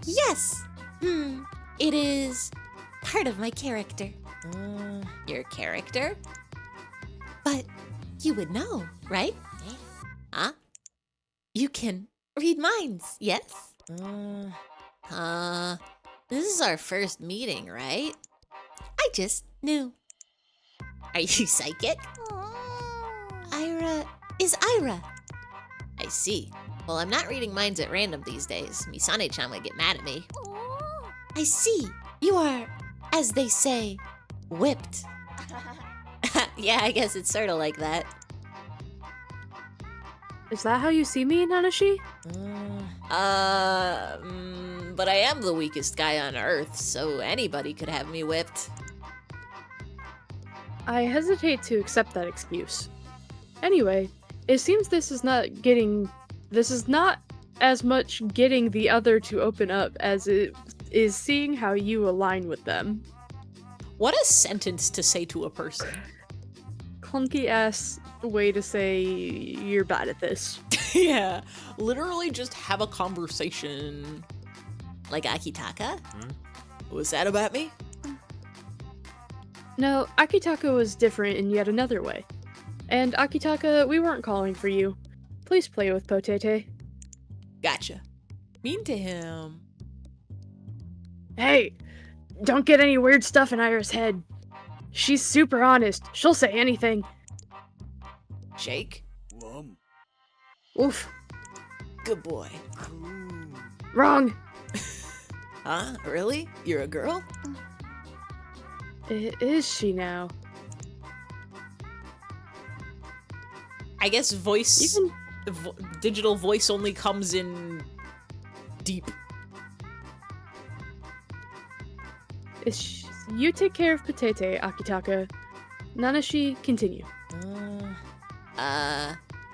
Yes. It is part of my character. Your character? But you would know, right? Huh? You can read minds, yes? This is our first meeting, right? I just knew. Are you psychic? Ira is Ira. I see. Well, I'm not reading minds at random these days. Misane-chan would get mad at me. I see. You are, as they say, whipped. Yeah, I guess it's sort of like that. Is that how you see me, Nanashi? But I am the weakest guy on Earth, so anybody could have me whipped. I hesitate to accept that excuse. Anyway, it seems this is not as much getting the other to open up as it is seeing how you align with them. What a sentence to say to a person. Clunky ass way to say you're bad at this. Yeah, literally just have a conversation. Like Akitaka? Was that about me? No, Akitaka was different in yet another way. And Akitaka, we weren't calling for you. Please play with Potete. Gotcha. Mean to him. Hey, don't get any weird stuff in Ira's head. She's super honest. She'll say anything. Jake? Oof. Good boy. Wrong. Huh? Really? You're a girl? Is she now? I guess voice... Even digital voice only comes in... deep. You take care of Potato, Akitaka. Nanashi, continue.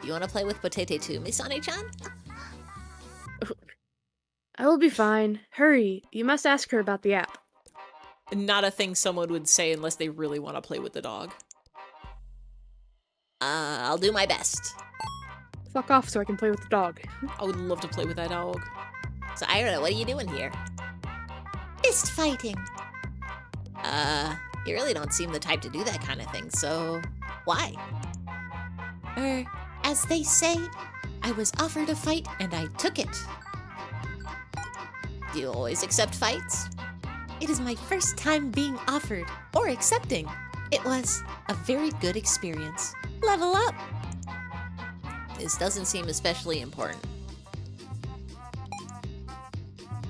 You wanna play with Potato too, Misane-chan? I will be fine. Hurry, you must ask her about the app. Not a thing someone would say unless they really want to play with the dog. I'll do my best. Fuck off so I can play with the dog. I would love to play with that dog. So, Ira, what are you doing here? Fist fighting. You really don't seem the type to do that kind of thing, so why? As they say, I was offered a fight and I took it. Do you always accept fights? It is my first time being offered or accepting. It was a very good experience. Level up. This doesn't seem especially important.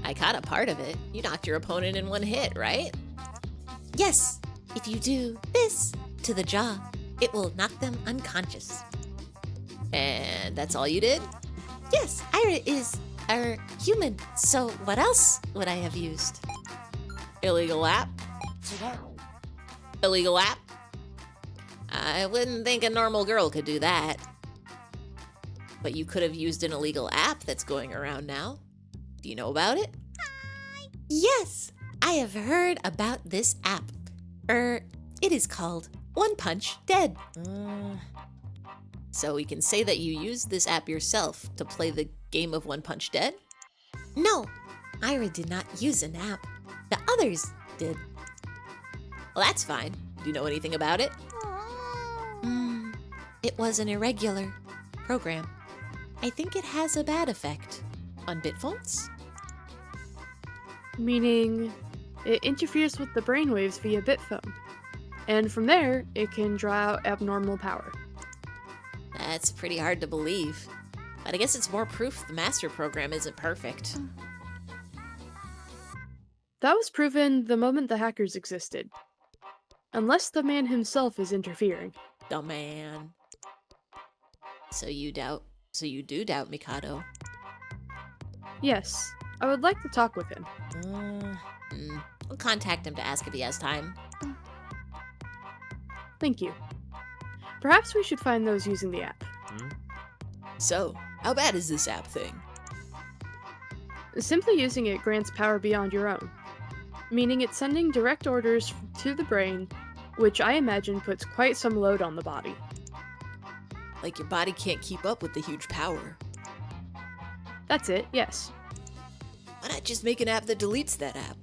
I caught a part of it. You knocked your opponent in one hit, right? Yes. If you do this to the jaw, it will knock them unconscious. And that's all you did? Yes, Ira is a human, so what else would I have used? Illegal app? Illegal app? I wouldn't think a normal girl could do that. But you could have used an illegal app that's going around now. Do you know about it? Yes, I have heard about this app. It is called One Punch Dead. So we can say that you used this app yourself to play the game of One Punch Dead? No, Ira did not use an app. The others did. Well, that's fine. Do you know anything about it? It was an irregular program. I think it has a bad effect on bitphones. Meaning, it interferes with the brainwaves via bitphone. And from there, it can draw out abnormal power. That's pretty hard to believe. But I guess it's more proof the master program isn't perfect. That was proven the moment the hackers existed. Unless the man himself is interfering. The man. So you do doubt Mikado? Yes, I would like to talk with him. I'll contact him to ask if he has time. Thank you. Perhaps we should find those using the app. So, how bad is this app thing? Simply using it grants power beyond your own, meaning it's sending direct orders to the brain, which I imagine puts quite some load on the body. Like your body can't keep up with the huge power. That's it, yes. Why not just make an app that deletes that app?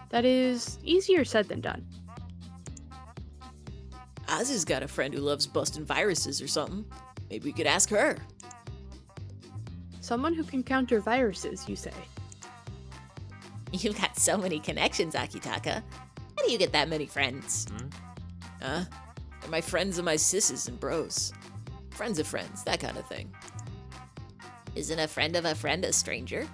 That is easier said than done. Oz's got a friend who loves busting viruses or something. Maybe we could ask her. Someone who can counter viruses, you say? You've got so many connections, Akitaka. How do you get that many friends? They're my friends and my sisses and bros. Friends of friends, that kind of thing. Isn't a friend of a friend a stranger?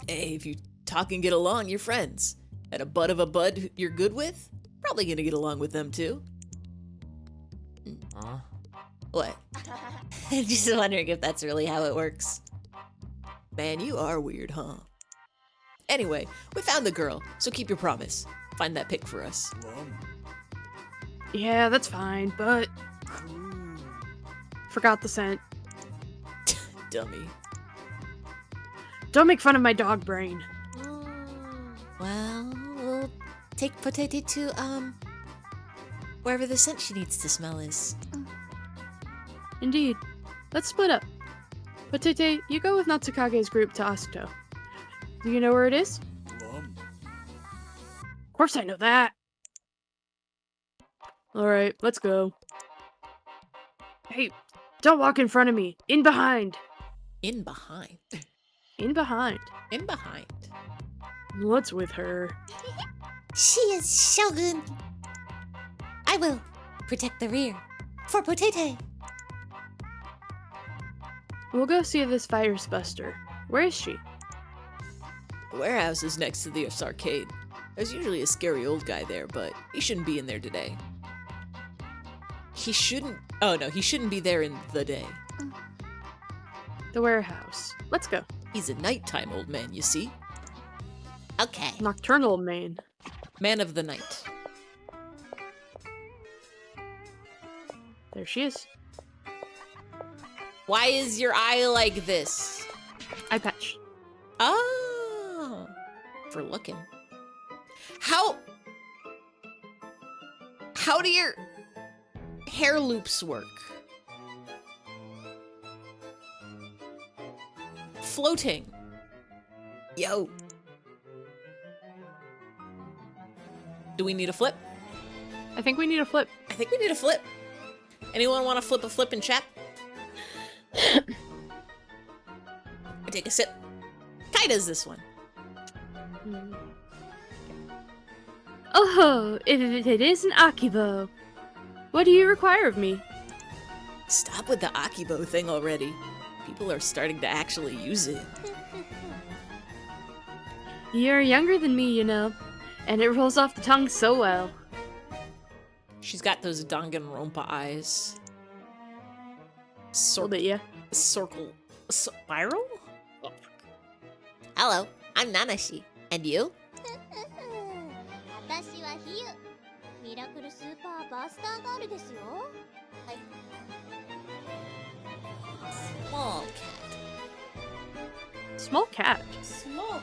Hey, if you talk and get along, you're friends. And a bud of a bud you're good with? Probably gonna get along with them too. What? I'm just wondering if that's really how it works. Man, you are weird, huh? Anyway, we found the girl, so keep your promise. Find that pic for us. Yeah, that's fine, but... Forgot the scent. Dummy. Don't make fun of my dog brain. Well, we'll take Potato to, wherever the scent she needs to smell is. Indeed. Let's split up. Potato, you go with Natsukage's group to Asuto. Do you know where it is? Of course I know that! Alright, let's go. Hey, don't walk in front of me! In behind! In behind. In behind. In behind. What's with her? She is Shogun! I will protect the rear. For Potato! We'll go see this virus buster. Where is she? The warehouse is next to this arcade. There's usually a scary old guy there, but he shouldn't be in there today. He shouldn't... Oh, no, he shouldn't be there in the day. The warehouse. Let's go. He's a nighttime old man, you see? Okay. Nocturnal man. Man of the night. There she is. Why is your eye like this? Eye patch. Oh, for looking. How do your hair loops work? Floating. Yo. Do we need a flip? I think we need a flip. I think we need a flip. Anyone want to flip a flip in chat? I take a sip. Kai does this one. Oh, it is an Akibo. What do you require of me? Stop with the Akibo thing already. People are starting to actually use it. You're younger than me, you know, and it rolls off the tongue so well. She's got those Danganronpa eyes. A little bit, yeah. Circle. Spiral? Hello, I'm Nanashi. And you? 私はヒユ。ミラクルスーパーバースターガールですよ。はい。 Small cat. Small cat. Small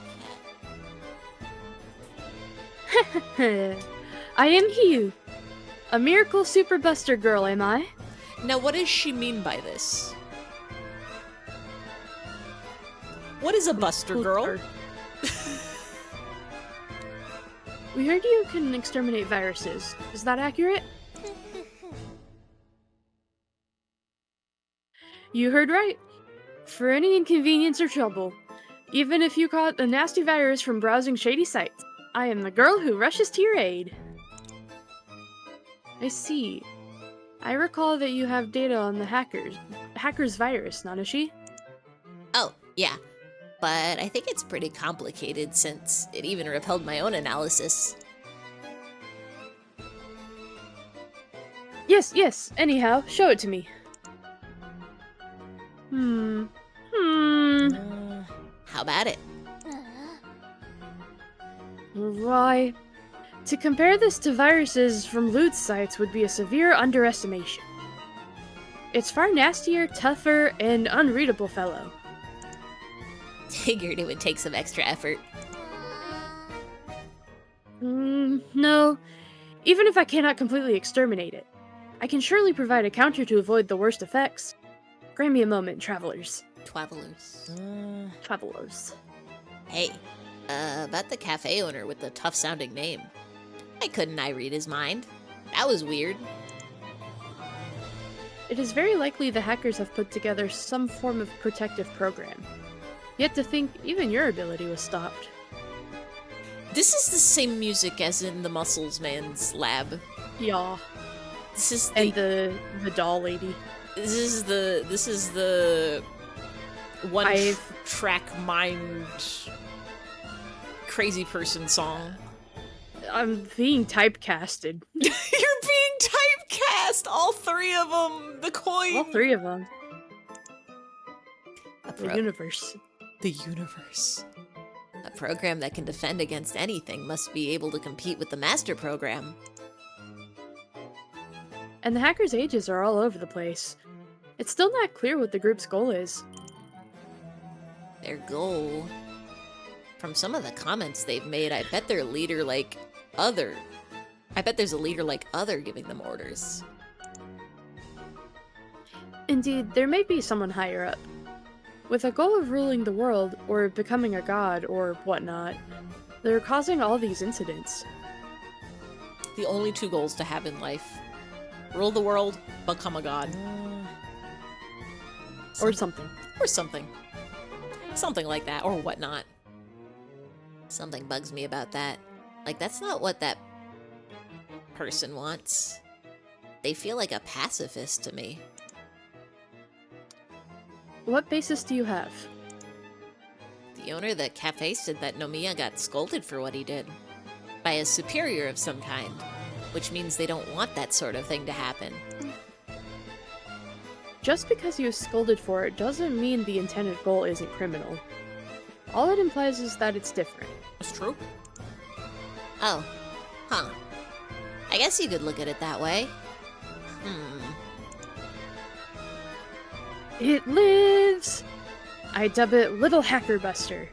cat. I am Hiyu. A miracle super buster girl, am I? Now, what does she mean by this? What is a buster girl? We heard you can exterminate viruses. Is that accurate? You heard right. For any inconvenience or trouble, even if you caught a nasty virus from browsing shady sites, I am the girl who rushes to your aid. I see. I recall that you have data on the hacker's virus, Nanashi. Oh, yeah. But I think it's pretty complicated since it even repelled my own analysis. Yes. Anyhow, show it to me. How about it? Why, to compare this to viruses from loot sites would be a severe underestimation. It's far nastier, tougher, and unreadable fellow. Figured it would take some extra effort. No. Even if I cannot completely exterminate it, I can surely provide a counter to avoid the worst effects. Grant me a moment, travelers. Travelers. Travelers. Hey, about the cafe owner with the tough-sounding name. Why couldn't I read his mind? That was weird. It is very likely the hackers have put together some form of protective program. Yet to think even your ability was stopped. This is the same music as in the Muscles Man's lab. Yeah. This is And the doll lady. This is the one track mind crazy person song. I'm being typecasted. You're being typecast! All three of them! The coin! All three of them. The universe. The universe. A program that can defend against anything must be able to compete with the master program. And the hackers' ages are all over the place. It's still not clear what the group's goal is. Their goal? From some of the comments they've made, I bet their leader like Other. I bet there's a leader like Other giving them orders. Indeed, there may be someone higher up. With a goal of ruling the world, or becoming a god, or whatnot, they're causing all these incidents. The only two goals to have in life. Rule the world, become a god. Or something. Or something. Something like that, or whatnot. Something bugs me about that. Like, that's not what that person wants. They feel like a pacifist to me. What basis do you have? The The owner of the cafe said that Nomiya got scolded for what he did. By a superior of some kind. Which means they don't want that sort of thing to happen. Just because he was scolded for it doesn't mean the intended goal isn't criminal. All it implies is that it's different. That's true. Oh. Huh. I guess you could look at it that way. It lives! I dub it Little Hacker Buster.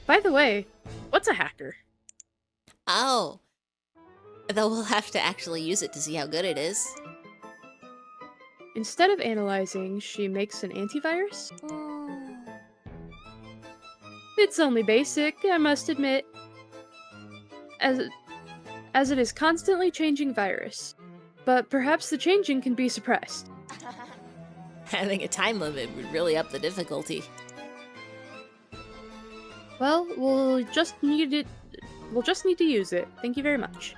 By the way, what's a hacker? Oh. Though we'll have to actually use it to see how good it is. Instead of analyzing, she makes an antivirus? It's only basic, I must admit. As it is constantly changing virus. But perhaps the changing can be suppressed. Having a time limit would really up the difficulty. Well, we'll just need to use it. Thank you very much.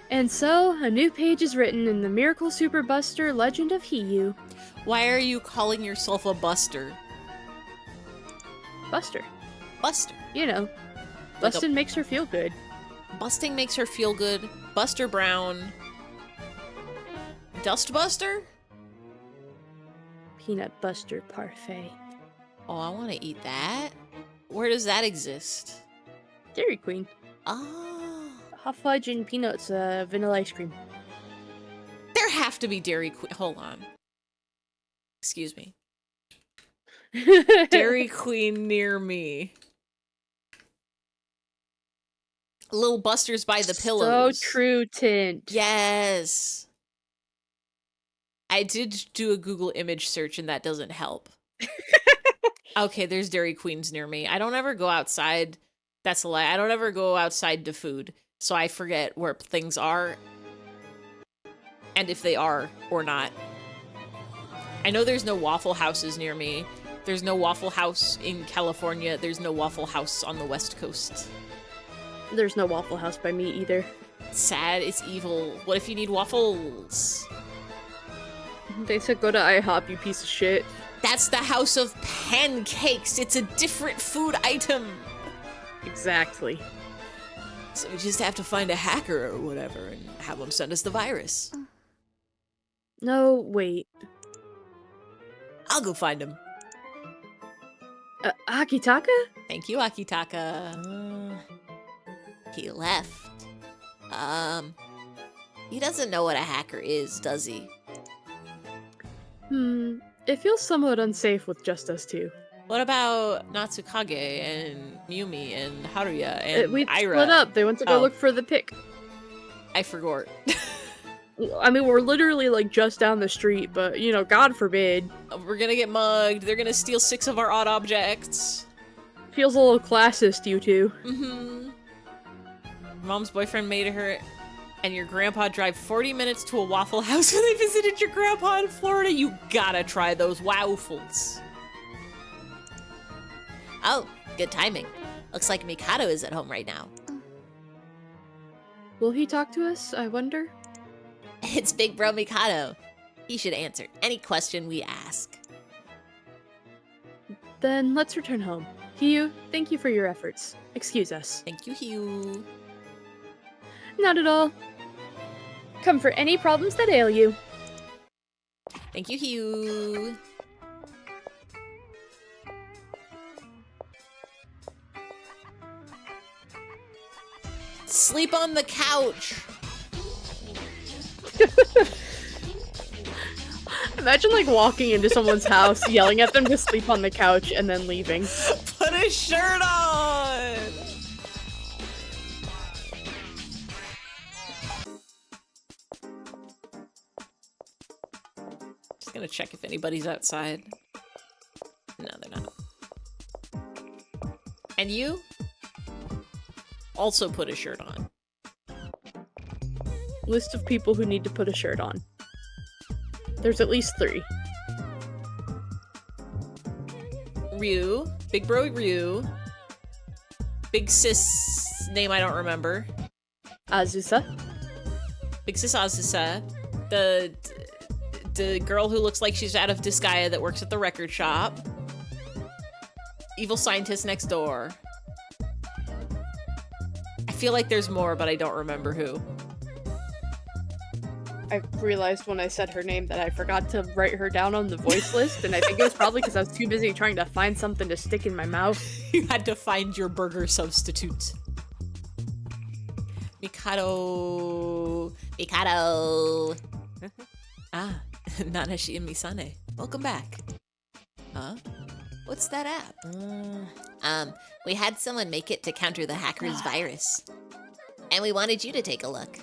And so, a new page is written in the Miracle Super Buster Legend of Hiyu. Why are you calling yourself a buster? Buster. Buster. You know, busting makes her feel good. Busting makes her feel good. Buster Brown. Dust Buster? Peanut Buster Parfait. Oh, I want to eat that. Where does that exist? Dairy Queen. Oh. Hot fudge and peanuts, vanilla ice cream. There have to be Dairy Queen. Hold on. Excuse me. Dairy Queen near me. Little Busters by the pillows. So true, Tint. Yes. I did do a Google image search and that doesn't help. Okay, there's Dairy Queens near me. I don't ever go outside. That's a lie. I don't ever go outside to food, so I forget where things are and if they are or not. I know there's no Waffle Houses near me. There's no Waffle House in California. There's no Waffle House on the West Coast. There's no Waffle House by me either. It's sad. It's evil. What if you need waffles? They said go to IHOP, you piece of shit. That's the house of pancakes. It's a different food item. Exactly. So we just have to find a hacker or whatever and have them send us the virus. No, wait. I'll go find him. Akitaka? Thank you, Akitaka. He left. He doesn't know what a hacker is, does he? It feels somewhat unsafe with just us two. What about Natsukage and Miyumi and Haruya and we Aira? split up. They went to go look for the pick. I forgot. I mean, we're literally like just down the street, but you know, God forbid. We're gonna get mugged. They're gonna steal 6 of our odd objects. Feels a little classist, you two. Mm-hmm. Mom's boyfriend made her and your grandpa drive 40 minutes to a Waffle House when they visited your grandpa in Florida. You gotta try those waffles. Oh, good timing. Looks like Mikado is at home right now. Will he talk to us, I wonder? It's Big Bro Mikado. He should answer any question we ask. Then let's return home. Hiyu, thank you for your efforts. Excuse us. Thank you, Hiyu. Not at all. Come for any problems that ail you. Thank you, Hiyu. Sleep on the couch. Imagine like walking into someone's house, yelling at them to sleep on the couch, and then leaving. Put a shirt on. Just gonna check if anybody's outside. No, they're not. And you? Also put a shirt on. List of people who need to put a shirt on. There's at least 3. Ryu. Big Bro Ryu. Big Sis name I don't remember. Azusa. Big Sis Azusa. The The girl who looks like she's out of Disgaea that works at the record shop. Evil scientist next door. I feel like there's more, but I don't remember who. I realized when I said her name that I forgot to write her down on the voice list, and I think it was probably because I was too busy trying to find something to stick in my mouth. You had to find your burger substitute. Mikado. Mikado. Ah, Nanashi and Misane. Welcome back. Huh? What's that app? We had someone make it to counter the hacker's virus. And we wanted you to take a look.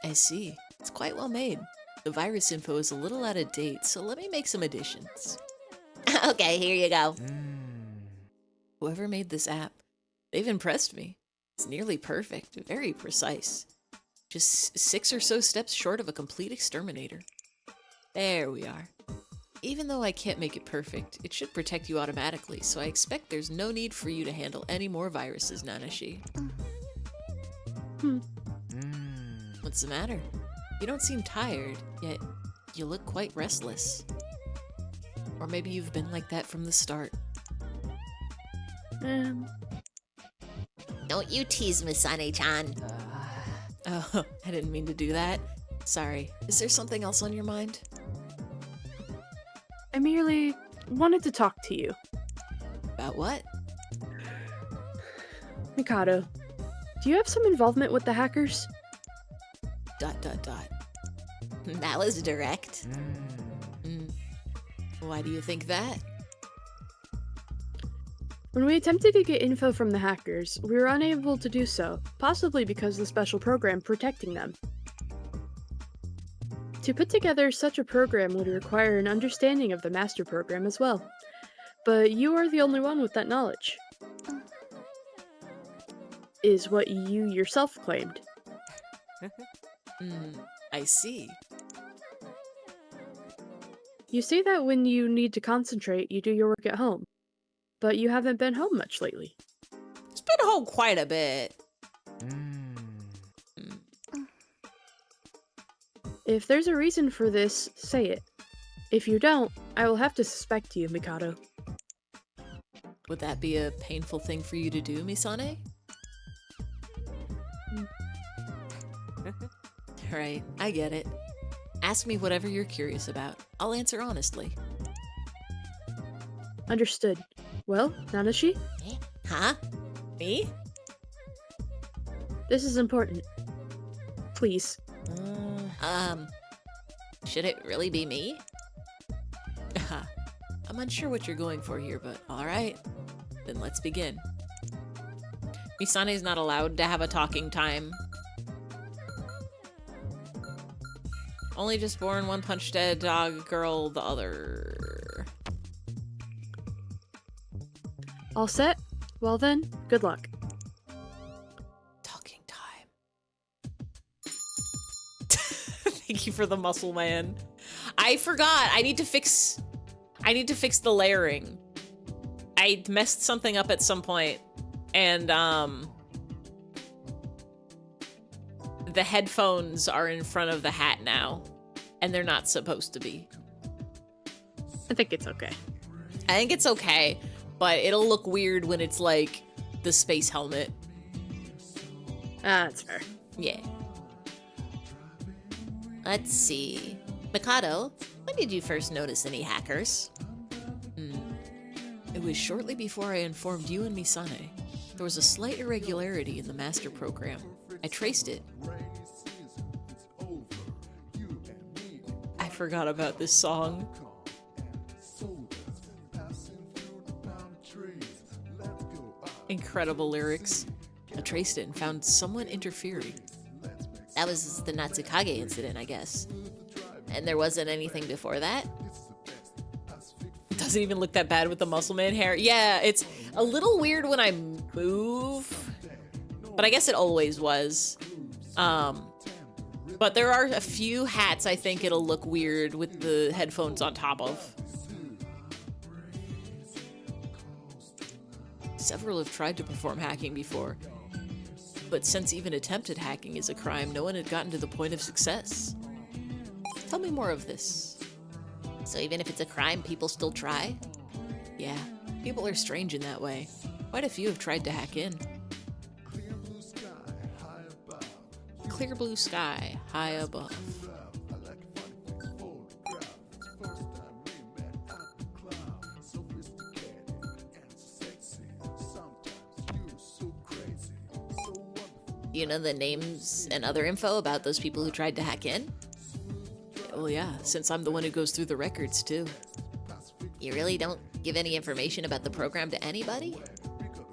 I see. It's quite well made. The virus info is a little out of date, so let me make some additions. Okay, here you go. Whoever made this app, they've impressed me. It's nearly perfect, very precise. Just 6 or so steps short of a complete exterminator. There we are. Even though I can't make it perfect, it should protect you automatically, so I expect there's no need for you to handle any more viruses, Nanashi. What's the matter? You don't seem tired, yet you look quite restless. Or maybe you've been like that from the start. Don't you tease Misane-chan. Oh, I didn't mean to do that. Sorry. Is there something else on your mind? I merely wanted to talk to you. About what? Mikado, do you have some involvement with the hackers? ... That was direct. Why do you think that? When we attempted to get info from the hackers, we were unable to do so, possibly because of the special program protecting them. To put together such a program would require an understanding of the master program as well. But you are the only one with that knowledge. Is what you yourself claimed. I see. You say that when you need to concentrate, you do your work at home. But you haven't been home much lately. It's been home quite a bit. If there's a reason for this, say it. If you don't, I will have to suspect you, Mikado. Would that be a painful thing for you to do, Misane? Right, I get it. Ask me whatever you're curious about. I'll answer honestly. Understood. Well, Nanashi? Huh? Me? This is important. Please. Should it really be me? I'm unsure what you're going for here, but alright. Then let's begin. Misane's not allowed to have a talking time. Only just born, one punch dead, dog, girl, the other. All set? Well then, good luck. Talking time. Thank you for the muscle man. I forgot. I need to fix the layering. I messed something up at some point, and the headphones are in front of the hat now, and they're not supposed to be. I think it's okay. I think it's okay, but it'll look weird when it's like the space helmet. That's fair. Yeah. Let's see. Mikado, when did you first notice any hackers? It was shortly before I informed you and Misane. There was a slight irregularity in the master program. I traced it. I forgot about this song. Incredible lyrics. I traced it and found someone interfering. That was the Natsukage incident, I guess. And there wasn't anything before that? It doesn't even look that bad with the muscle man hair. Yeah, it's a little weird when I move, but I guess it always was. But there are a few hats I think it'll look weird with the headphones on top of. Several have tried to perform hacking before, but since even attempted hacking is a crime, no one had gotten to the point of success. Tell me more of this. So even if it's a crime, people still try? Yeah, people are strange in that way. Quite a few have tried to hack in. Clear blue sky, high above. You know the names and other info about those people who tried to hack in? Well, yeah, since I'm the one who goes through the records, too. You really don't give any information about the program to anybody?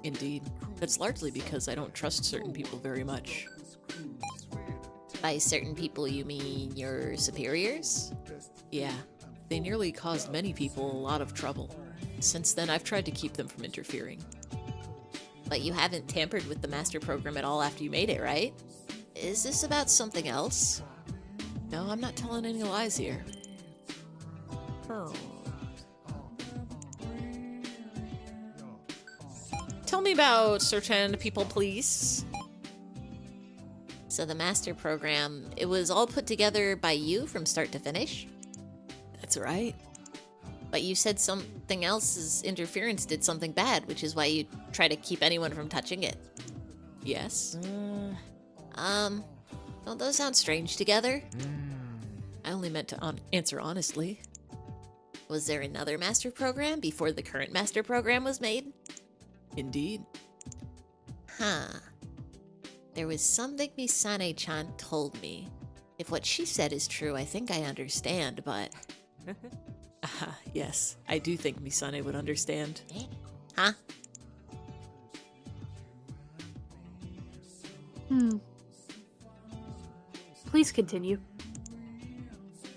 Indeed. That's largely because I don't trust certain people very much. By certain people, you mean your superiors? Yeah. They nearly caused many people a lot of trouble. Since then, I've tried to keep them from interfering. But you haven't tampered with the master program at all after you made it, right? Is this about something else? No, I'm not telling any lies here. Oh. Tell me about certain people, please. So the master program, it was all put together by you from start to finish? That's right. But you said something else's interference did something bad, which is why you try to keep anyone from touching it. Yes? Don't those sound strange together? I only meant to answer honestly. Was there another master program before the current master program was made? Indeed. Huh. There was something Misane-chan told me. If what she said is true, I think I understand, but... yes, I do think Misane would understand. Huh? Please continue.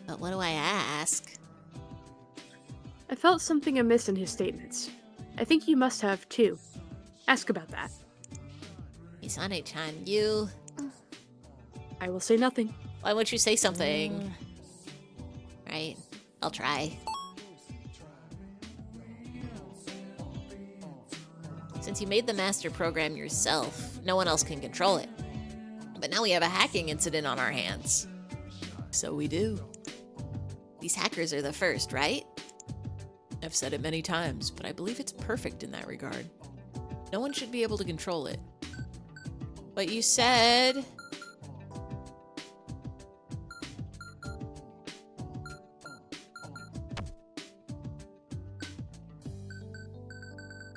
But what do I ask? I felt something amiss in his statements. I think you must have, too. Ask about that. Misane-chan, you... I will say nothing. Why won't you say something? Right, I'll try. Since you made the master program yourself, no one else can control it. But now we have a hacking incident on our hands. So we do. These hackers are the first, right? I've said it many times, but I believe it's perfect in that regard. No one should be able to control it. But you said...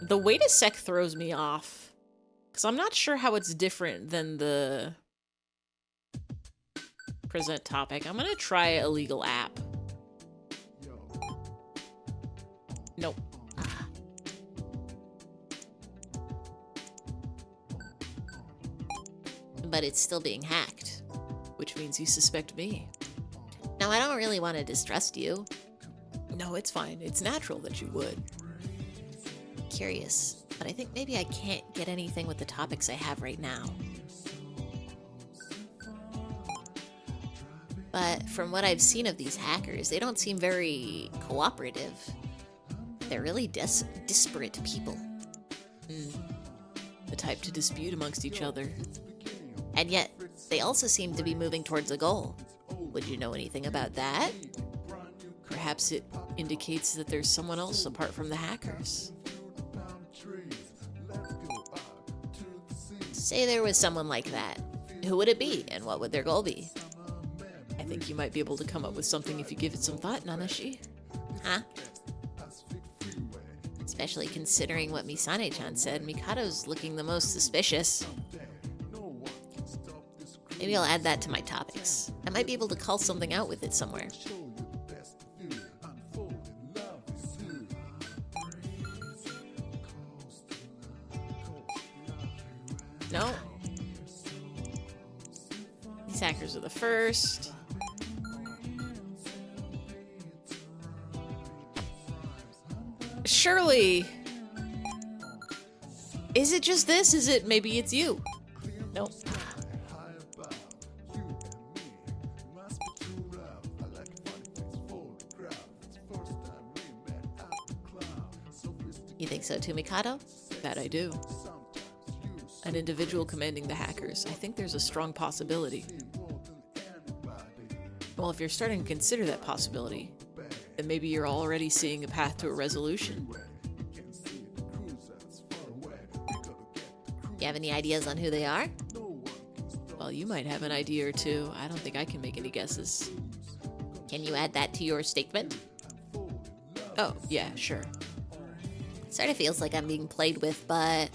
The wait a sec throws me off. Because I'm not sure how it's different than the present topic. I'm going to try a legal app. Nope. But it's still being hacked, which means you suspect me. Now, I don't really want to distrust you. No, it's fine. It's natural that you would. Curious, but I think maybe I can't get anything with the topics I have right now. But from what I've seen of these hackers, they don't seem very cooperative. They're really disparate people. The type to dispute amongst each other. And yet, they also seem to be moving towards a goal. Would you know anything about that? Perhaps it indicates that there's someone else apart from the hackers. Say there was someone like that. Who would it be, and what would their goal be? I think you might be able to come up with something if you give it some thought, Nanashi. Huh? Especially considering what Misane-chan said, Mikado's looking the most suspicious. Maybe I'll add that to my topics. I might be able to call something out with it somewhere. No. These hackers are the first. Surely. Is it just this? Is it maybe it's you? Nope. You think so too, Mikado? That I do. An individual commanding the hackers. I think there's a strong possibility. Well, if you're starting to consider that possibility, then maybe you're already seeing a path to a resolution. You have any ideas on who they are? Well, you might have an idea or two. I don't think I can make any guesses. Can you add that to your statement? Oh, yeah, sure. Sort of feels like I'm being played with, but...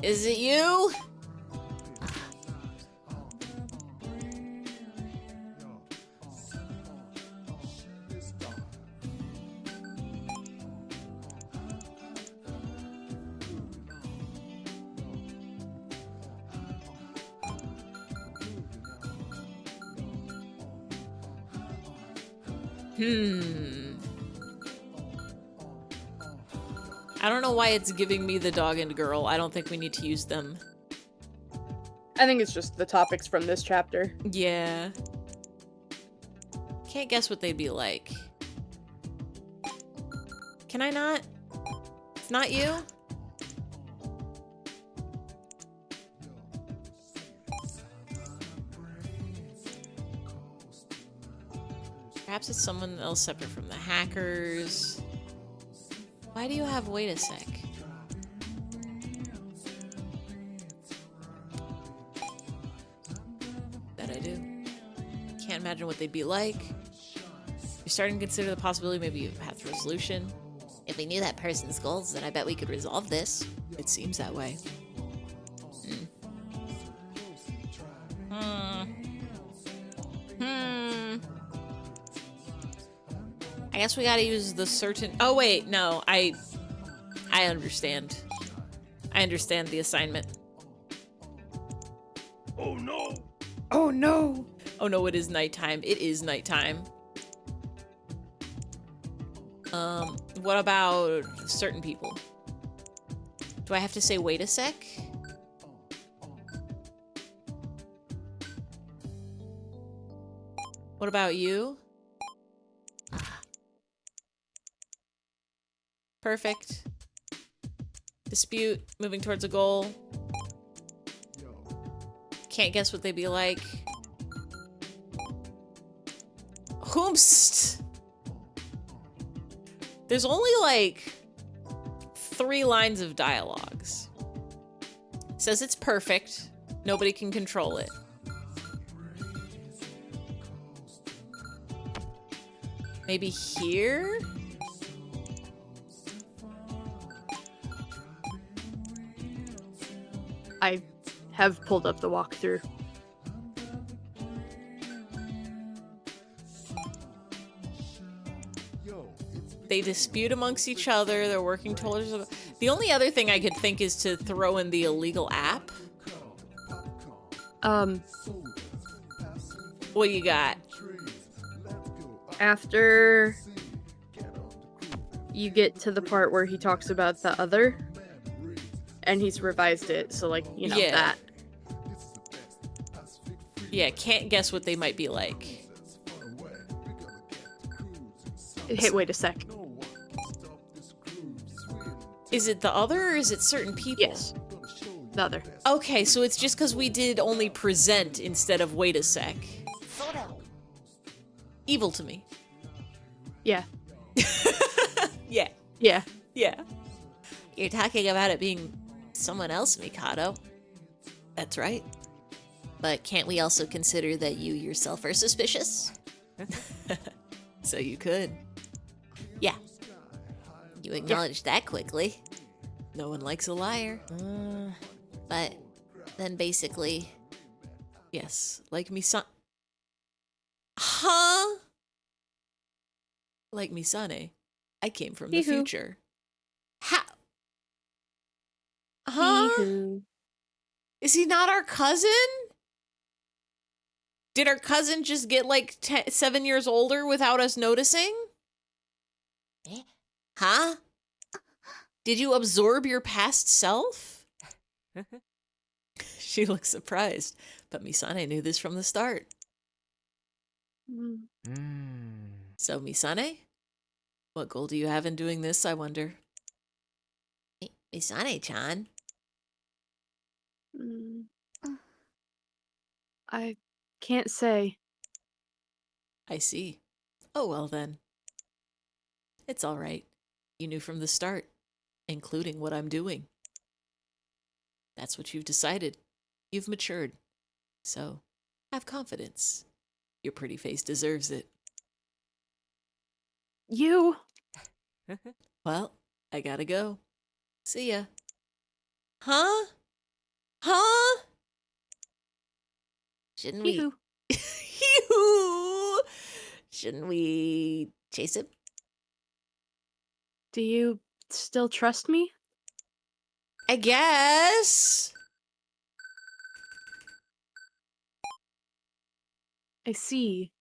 Is it you? I don't know why it's giving me the dog and girl. I don't think we need to use them. I think it's just the topics from this chapter. Yeah. Can't guess what they'd be like. Can I not? It's not you? Perhaps it's someone else separate from the hackers. Why do you have wait a sec? That I do. Can't imagine what they'd be like. You're starting to consider the possibility maybe you have path resolution. If we knew that person's goals, then I bet we could resolve this. It seems that way. I guess we gotta use the certain... Oh, wait, no, I understand. I understand the assignment. Oh no! Oh no! Oh no, it is nighttime. It is nighttime. What about certain people? Do I have to say wait a sec? What about you? Perfect. Dispute, moving towards a goal. Can't guess what they'd be like. Whomst! There's only like 3 lines of dialogues. Says it's perfect. Nobody can control it. Maybe here? I have pulled up the walkthrough. They dispute amongst each other. They're working towards... The only other thing I could think is to throw in the illegal app. What you got? After you get to the part where he talks about the other, and he's revised it, so like, you know, Yeah. that. Yeah, can't guess what they might be like. Hey, wait a sec. Is it the other or is it certain people? Yes. The other. Okay, so it's just because we did only present instead of wait a sec. Evil to me. Yeah. Yeah. Yeah. Yeah. You're talking about it being someone else, Mikado. That's right. But can't we also consider that you yourself are suspicious? So you could. Yeah. You acknowledged that quickly. No one likes a liar. But then basically... Yes, like Misane. Huh? Like Misane. I came from the Hee-hoo. future. How? Huh? Hee-hoo. Is he not our cousin? Did our cousin just get like 7 years older without us noticing? Huh? Did you absorb your past self? She looks surprised, but Misane knew this from the start. So, Misane? What goal do you have in doing this, I wonder? Misane-chan? Mm, I can't say. I see. Oh, well then. It's all right. You knew from the start, including what I'm doing. That's what you've decided. You've matured. So, have confidence. Your pretty face deserves it. You! Well, I gotta go. See ya. Huh? Huh? Shouldn't we... Yoo-hoo. Yoo-hoo! Shouldn't we chase him? Do you still trust me? I guess. I see.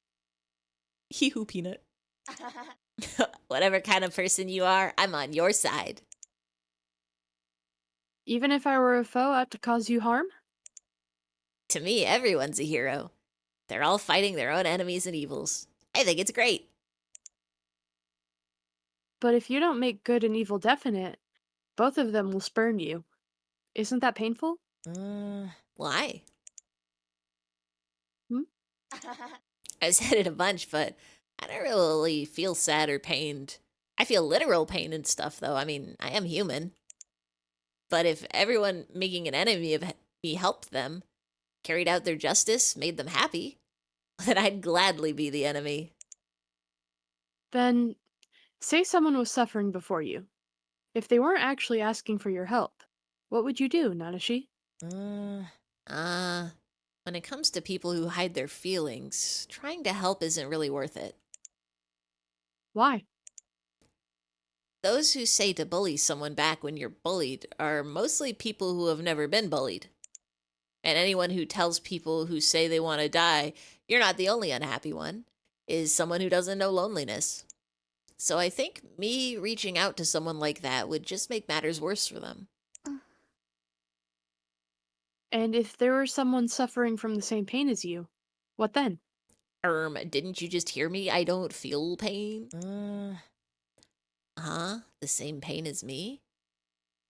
Hee-hoo, Peanut. Whatever kind of person you are, I'm on your side. Even if I were a foe out to cause you harm? To me, everyone's a hero. They're all fighting their own enemies and evils. I think it's great. But if you don't make good and evil definite, both of them will spurn you. Isn't that painful? Why? Hmm? I've said it a bunch, but I don't really feel sad or pained. I feel literal pain and stuff, though. I mean, I am human. But if everyone making an enemy of me helped them, carried out their justice, made them happy, then I'd gladly be the enemy. Then, say someone was suffering before you. If they weren't actually asking for your help, what would you do, Nanashi? When it comes to people who hide their feelings, trying to help isn't really worth it. Why? Those who say to bully someone back when you're bullied are mostly people who have never been bullied. And anyone who tells people who say they want to die, you're not the only unhappy one, is someone who doesn't know loneliness. So I think me reaching out to someone like that would just make matters worse for them. And if there were someone suffering from the same pain as you, what then? Didn't you just hear me? I don't feel pain. The same pain as me?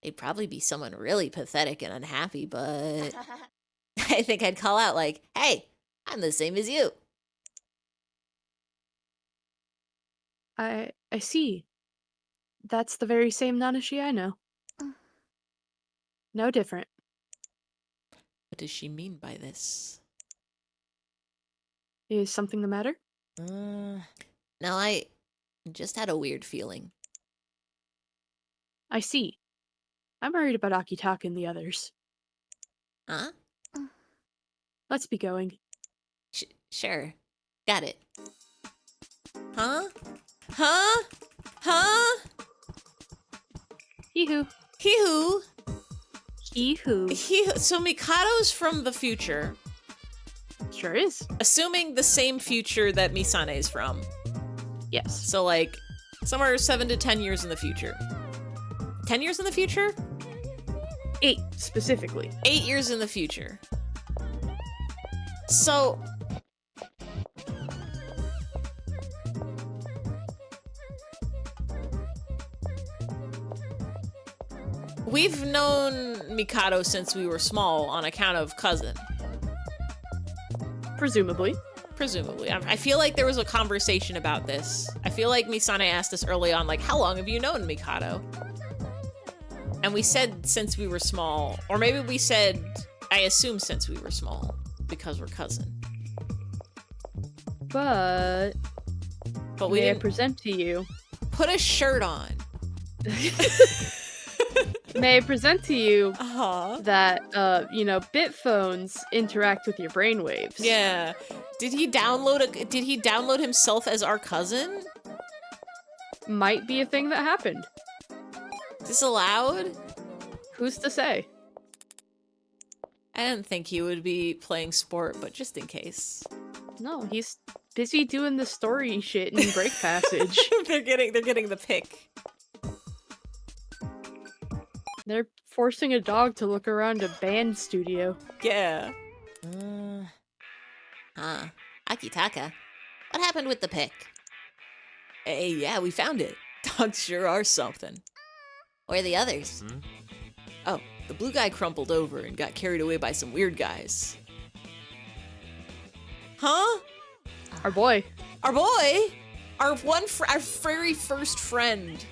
They'd probably be someone really pathetic and unhappy, but I think I'd call out like, hey, I'm the same as you. I see. That's the very same Nanashi I know. No different. What does she mean by this? Is something the matter? No, I just had a weird feeling. I see. I'm worried about Akitaka and the others. Huh? Let's be going. Sure. Got it. Huh? Huh? Huh? Hee-hoo. Hee-hoo. Hee-hoo. So Mikado's from the future. Sure is. Assuming the same future that Misane's from. Yes. So like, somewhere 7 to 10 years in the future. 10 years in the future? 8, specifically. 8 years in the future. So... we've known Mikado since we were small on account of cousin. Presumably. Presumably. I feel like there was a conversation about this. I feel like Misane asked us early on, like, how long have you known Mikado? And we said since we were small. Or maybe we said, I assume since we were small. Because we're cousin. But we may I didn't present to you... put a shirt on. May I present to you Uh-huh. that, you know, bit phones interact with your brainwaves. Yeah. Did he download himself as our cousin? Might be a thing that happened. Is this allowed? Who's to say? I didn't think he would be playing sport, but just in case. No, he's busy doing the story shit in Break Passage. they're getting the pick. They're forcing a dog to look around a band studio. Yeah. Akitaka. What happened with the pick? Hey, yeah, we found it. Dogs sure are something. Where are the others? Oh, The blue guy crumpled over and got carried away by some weird guys. Huh? Our boy. Our boy? Our very first friend.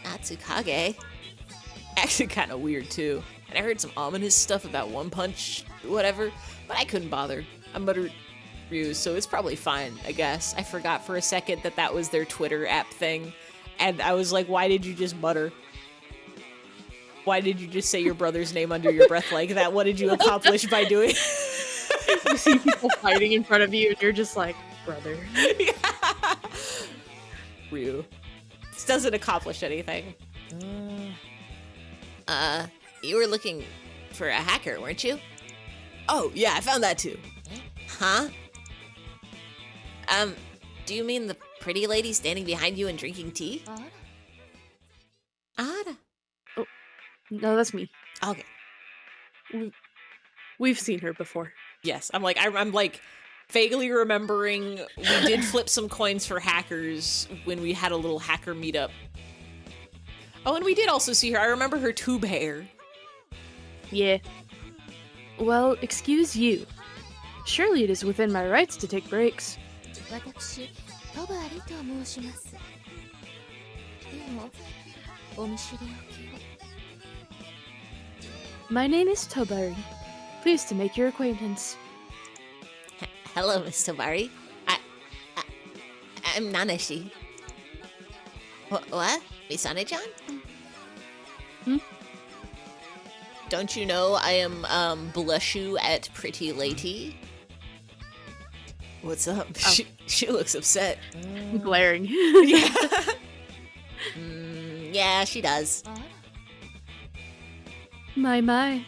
Natsukage. Actually kind of weird too. And I heard some ominous stuff about One Punch, whatever, but I couldn't bother. I muttered Ryu, so it's probably fine, I guess. I forgot for a second that was their Twitter app thing. And I was like, why did you just mutter? Why did you just say your brother's name under your breath like that? What did you accomplish by doing? You see people fighting in front of you, and you're just like, brother. Yeah. Ryu. This doesn't accomplish anything. You were looking for a hacker, weren't you? Oh, yeah, I found that too. Huh? Do you mean the pretty lady standing behind you and drinking tea? Ada. Oh, no, that's me. Okay. We've seen her before. Yes, I'm like vaguely remembering we did flip some coins for hackers when we had a little hacker meetup. Oh, and we did also see her. I remember her tube hair. Yeah. Well, excuse you. Surely it is within my rights to take breaks. 私、トバリと申します。でも、お見知りおきを。My name is Tobari. Pleased to make your acquaintance. Hello, Miss Tobari. I'm Nanashi. What? Misane-chan? Hmm? Don't you know I am Blushu at Pretty Lady? What's up? She looks upset. Glaring. Yeah. Yeah, she does. My.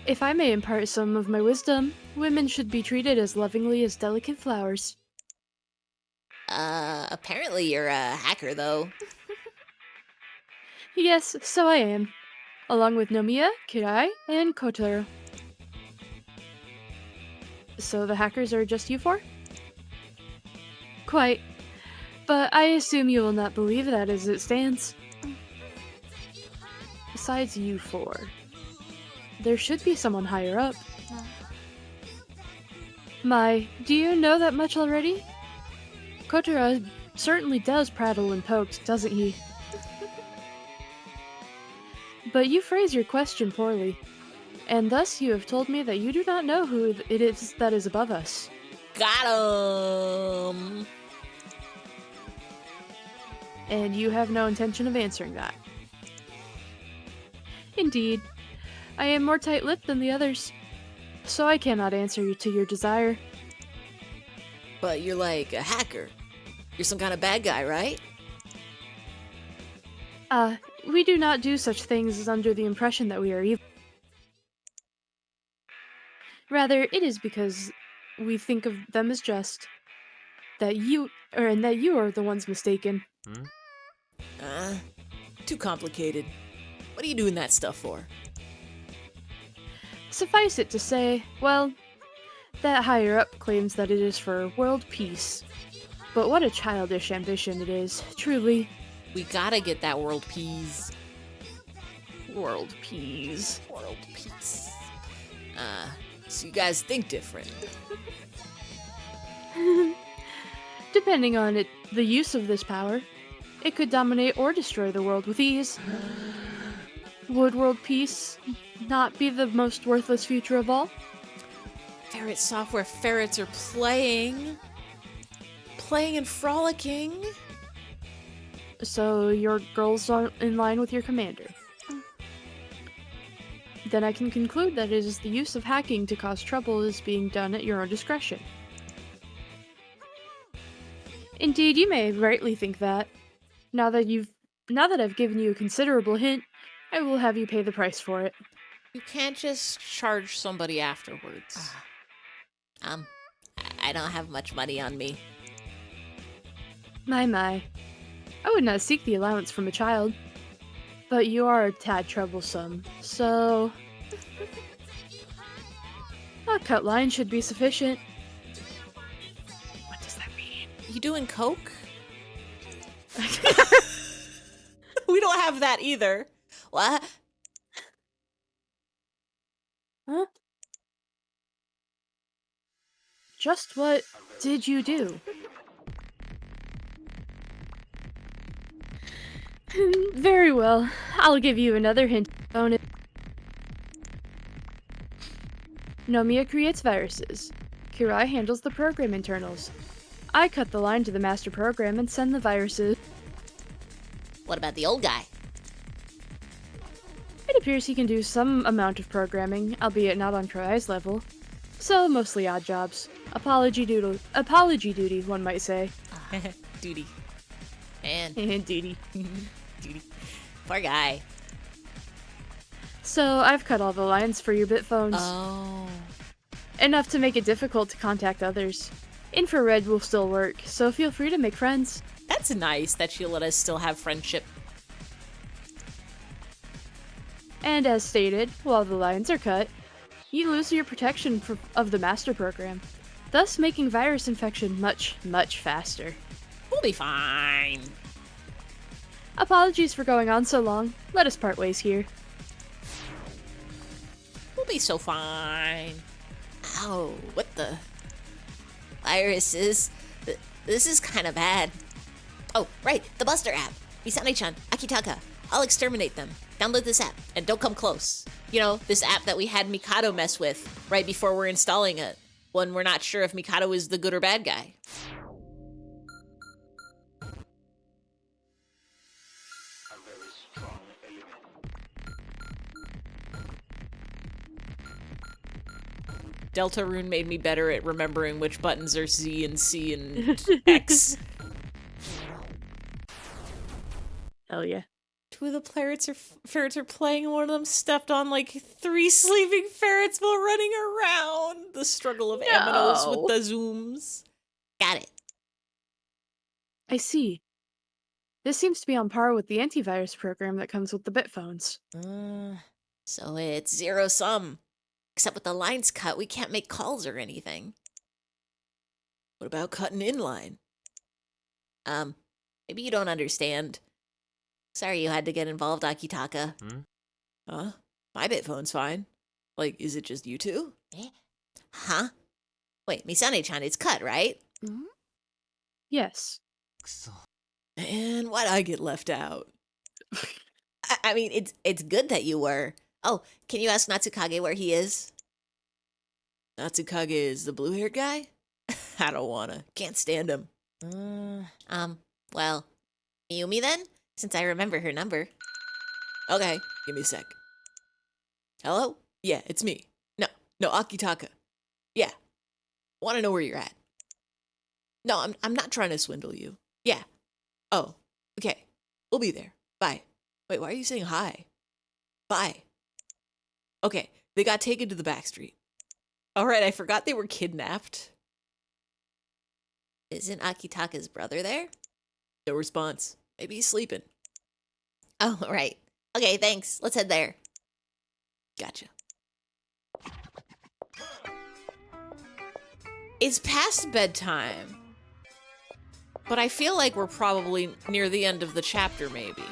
If I may impart some of my wisdom, women should be treated as lovingly as delicate flowers. Apparently you're a hacker, though. Yes, so I am. Along with Nomiya, Kirai, and Kotaro. So the hackers are just you four? Quite. But I assume you will not believe that as it stands. Besides you four, there should be someone higher up. Do you know that much already? Kotaro certainly does prattle and poke, doesn't he? But you phrase your question poorly, and thus you have told me that you do not know who it is that is above us. Got him! And you have no intention of answering that. Indeed. I am more tight-lipped than the others, so I cannot answer you to your desire. But you're like a hacker. You're some kind of bad guy, right? We do not do such things as under the impression that we are evil. Rather, it is because we think of them as just, and that you are the ones mistaken. Too complicated. What are you doing that stuff for? Suffice it to say, well, that higher up claims that it is for world peace. But what a childish ambition it is, truly. We gotta get that world peas. World peas. World peace. So you guys think different. Depending on the use of this power, it could dominate or destroy the world with ease. Would world peace not be the most worthless future of all? Ferret software ferrets are playing and frolicking. So your goals aren't in line with your commander. Then I can conclude that it is the use of hacking to cause trouble is being done at your own discretion. Indeed, you may rightly think that. Now that I've given you a considerable hint, I will have you pay the price for it. You can't just charge somebody afterwards. I don't have much money on me. My. I would not seek the allowance from a child. But you are a tad troublesome, so... a cut line should be sufficient. What does that mean? You doing coke? We don't have that either. What? Huh? Just what did you do? Very well. I'll give you another hint bonus. Nomiya creates viruses. Kirai handles the program internals. I cut the line to the master program and send the viruses. What about the old guy? It appears he can do some amount of programming, albeit not on Kirai's level. So, mostly odd jobs. Apology duty, one might say. Duty. Man. Duty. Duty. Poor guy. So, I've cut all the lines for your bit phones. Oh. Enough to make it difficult to contact others. Infrared will still work, so feel free to make friends. That's nice that she let us still have friendship. And as stated, while the lines are cut, you lose your protection of the master program, thus making virus infection much, much faster. We'll be fine. Apologies for going on so long. Let us part ways here. We'll be so fine. Ow, what the? Viruses. This is kind of bad. Oh, right, the Buster app. Misane-chan, Akitaka. I'll exterminate them. Download this app, and don't come close. You know, this app that we had Mikado mess with right before we're installing it, when we're not sure if Mikado is the good or bad guy. Deltarune made me better at remembering which buttons are Z and C and X. Hell yeah. Two of the ferrets are playing, and one of them stepped on like 3 sleeping ferrets while running around. The struggle of aminos with the zooms. Got it. I see. This seems to be on par with the antivirus program that comes with the bit phones. So it's zero sum. Except with the lines cut, we can't make calls or anything. What about cutting in line? Maybe you don't understand. Sorry you had to get involved, Akitaka. Huh? My bit phone's fine. Like, is it just you two? Huh? Wait, Misane-chan, it's cut, right? Yes. And why'd I get left out? I mean, it's good that you were. Oh, can you ask Natsukage where he is? Natsukage is the blue-haired guy? I don't wanna. Can't stand him. Well, Miyumi then? Since I remember her number. Okay, give me a sec. Hello? Yeah, it's me. No, Akitaka. Yeah. Wanna know where you're at. No, I'm not trying to swindle you. Yeah. Oh, okay. We'll be there. Bye. Wait, why are you saying hi? Bye. Okay, they got taken to the back street. Alright, I forgot they were kidnapped. Isn't Akitaka's brother there? No response. Maybe he's sleeping. Oh, right. Okay, thanks. Let's head there. Gotcha. It's past bedtime. But I feel like we're probably near the end of the chapter, maybe.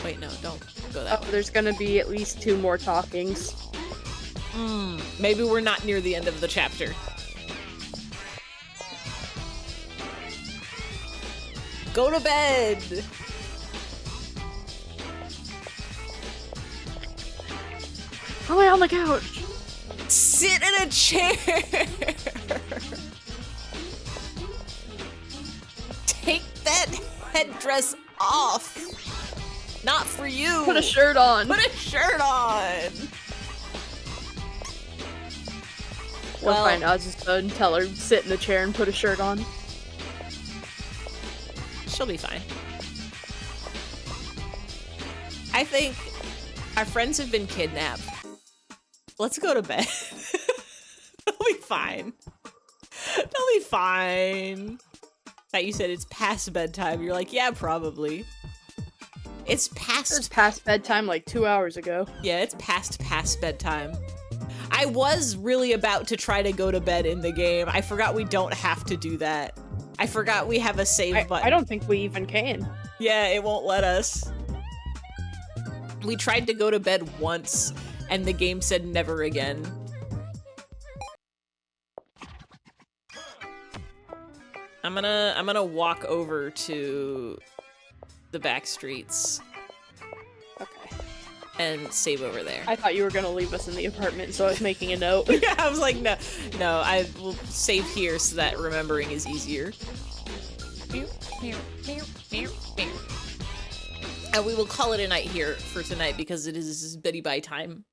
Wait, no, don't go that way. There's gonna be at least 2 more talkings. Maybe we're not near the end of the chapter. Go to bed! I'll lay on the couch! Sit in a chair! Take that headdress off! Not for you! Put a shirt on! Put a shirt on! We'll find Azusa and tell her sit in the chair and put a shirt on. She'll be fine. I think our friends have been kidnapped. Let's go to bed. They'll be fine. They'll be fine. That you said it's past bedtime. You're like, yeah, probably. It's past bedtime like 2 hours ago. Yeah, it's past bedtime. I was really about to try to go to bed in the game. I forgot we don't have to do that. I forgot we have a save button. I don't think we even can. Yeah, it won't let us. We tried to go to bed once, and the game said never again. I'm gonna walk over to the back streets. Okay. And save over there. I thought you were gonna leave us in the apartment, so I was making a note. Yeah, I was like, no, I will save here so that remembering is easier. And we will call it a night here for tonight because it is Betty Bye time.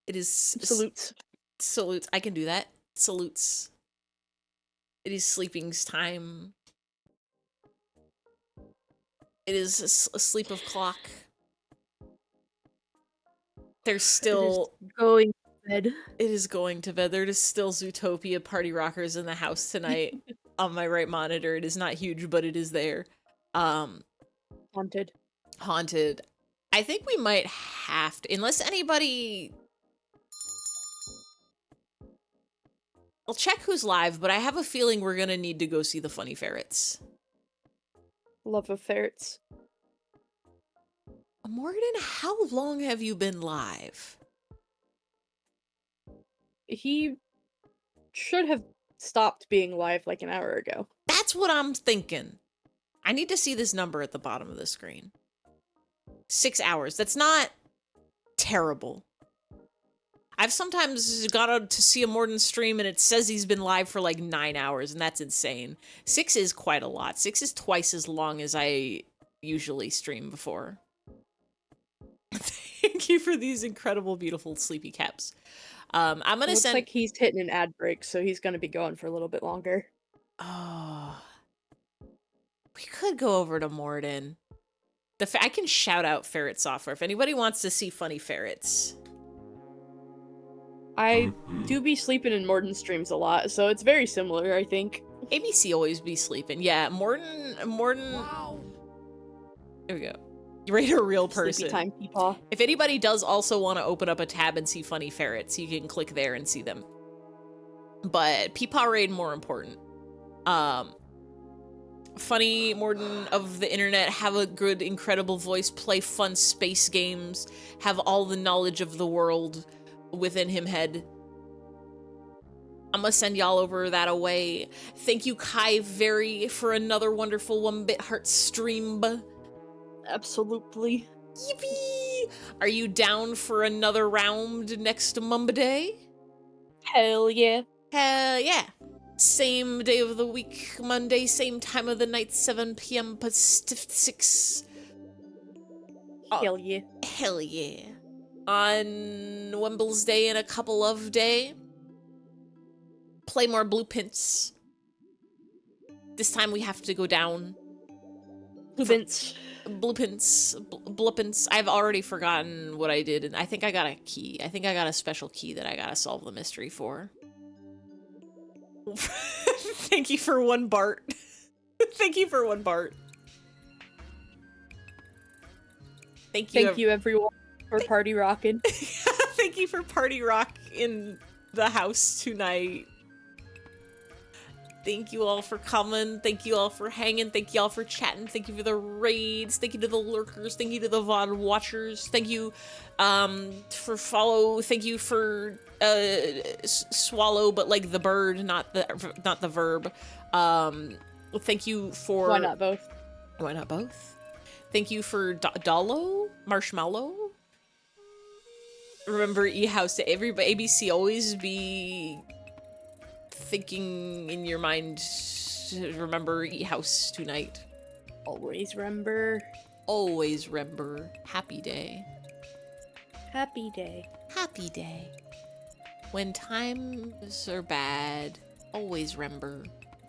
It is salutes. Salutes. I can do that. Salutes. It is sleeping's time. It is a sleep of clock. There's still going to bed. It is going to bed. There is still Zootopia party rockers in the house tonight. On my right monitor. It is not huge, but it is there. Haunted. Haunted. I think we might have to, unless anybody. I'll check who's live, but I have a feeling we're gonna need to go see the funny ferrets. Love of ferrets. Morgan, how long have you been live? He should have stopped being live like an hour ago. That's what I'm thinking. I need to see this number at the bottom of the screen. 6 hours. That's not terrible. I've sometimes got to see a Morden stream and it says he's been live for like 9 hours, and that's insane. 6 is quite a lot. 6 is twice as long as I usually stream before. Thank you for these incredible, beautiful sleepy caps. I'm gonna Looks send. like he's hitting an ad break, so he's gonna be going for a little bit longer. Oh, we could go over to Morden. I can shout out Ferret Software if anybody wants to see funny ferrets. I do be sleeping in Morden streams a lot, so it's very similar, I think. ABC always be sleeping. Yeah, Morden. Wow. There we go. Rate a real person. Sleepy time, peepaw. If anybody does also want to open up a tab and see funny ferrets, you can click there and see them. But peepaw raid more important. Funny Morden of the internet, have a good, incredible voice, play fun space games, have all the knowledge of the world within him head. I'm gonna send y'all over that away. Thank you, Kai, very for another wonderful 1bitHeart stream. Absolutely. Yippee! Are you down for another round next Monday? Hell yeah. Hell yeah. Same day of the week, Monday, same time of the night, 7 p.m. Pacific. Hell yeah. Hell yeah. On Wemble's Day and a couple of day, play more blue pints. This time we have to go down. Blue pints. Bluepins. I've already forgotten what I did, and I think I got a key. I think I got a special key that I gotta solve the mystery for. Thank you for 1 Bart. Thank you for 1 Bart. Thank you everyone for party rocking. Thank you for party rock in the house tonight. Thank you all for coming. Thank you all for hanging. Thank you all for chatting. Thank you for the raids. Thank you to the lurkers. Thank you to the VOD watchers. Thank you for follow. Thank you for swallow, but like the bird, not the verb. Thank you for. Why not both? Why not both? Thank you for Dollo Marshmallow. Remember E-House to everybody. ABC always be thinking in your mind, remember E-House tonight. Always remember. Always remember. Happy day. Happy day. Happy day. When times are bad, always remember.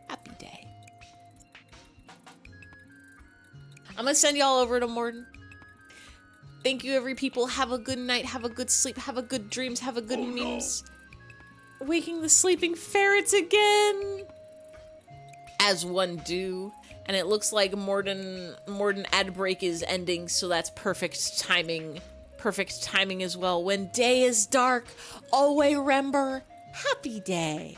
Happy day. I'm gonna send y'all over to Morden. Thank you, every people. Have a good night. Have a good sleep. Have a good dreams. Have a good memes. Waking the sleeping ferrets again, as one do, and it looks like Morden ad break is ending, so that's perfect timing as well. When day is dark, always remember, happy day.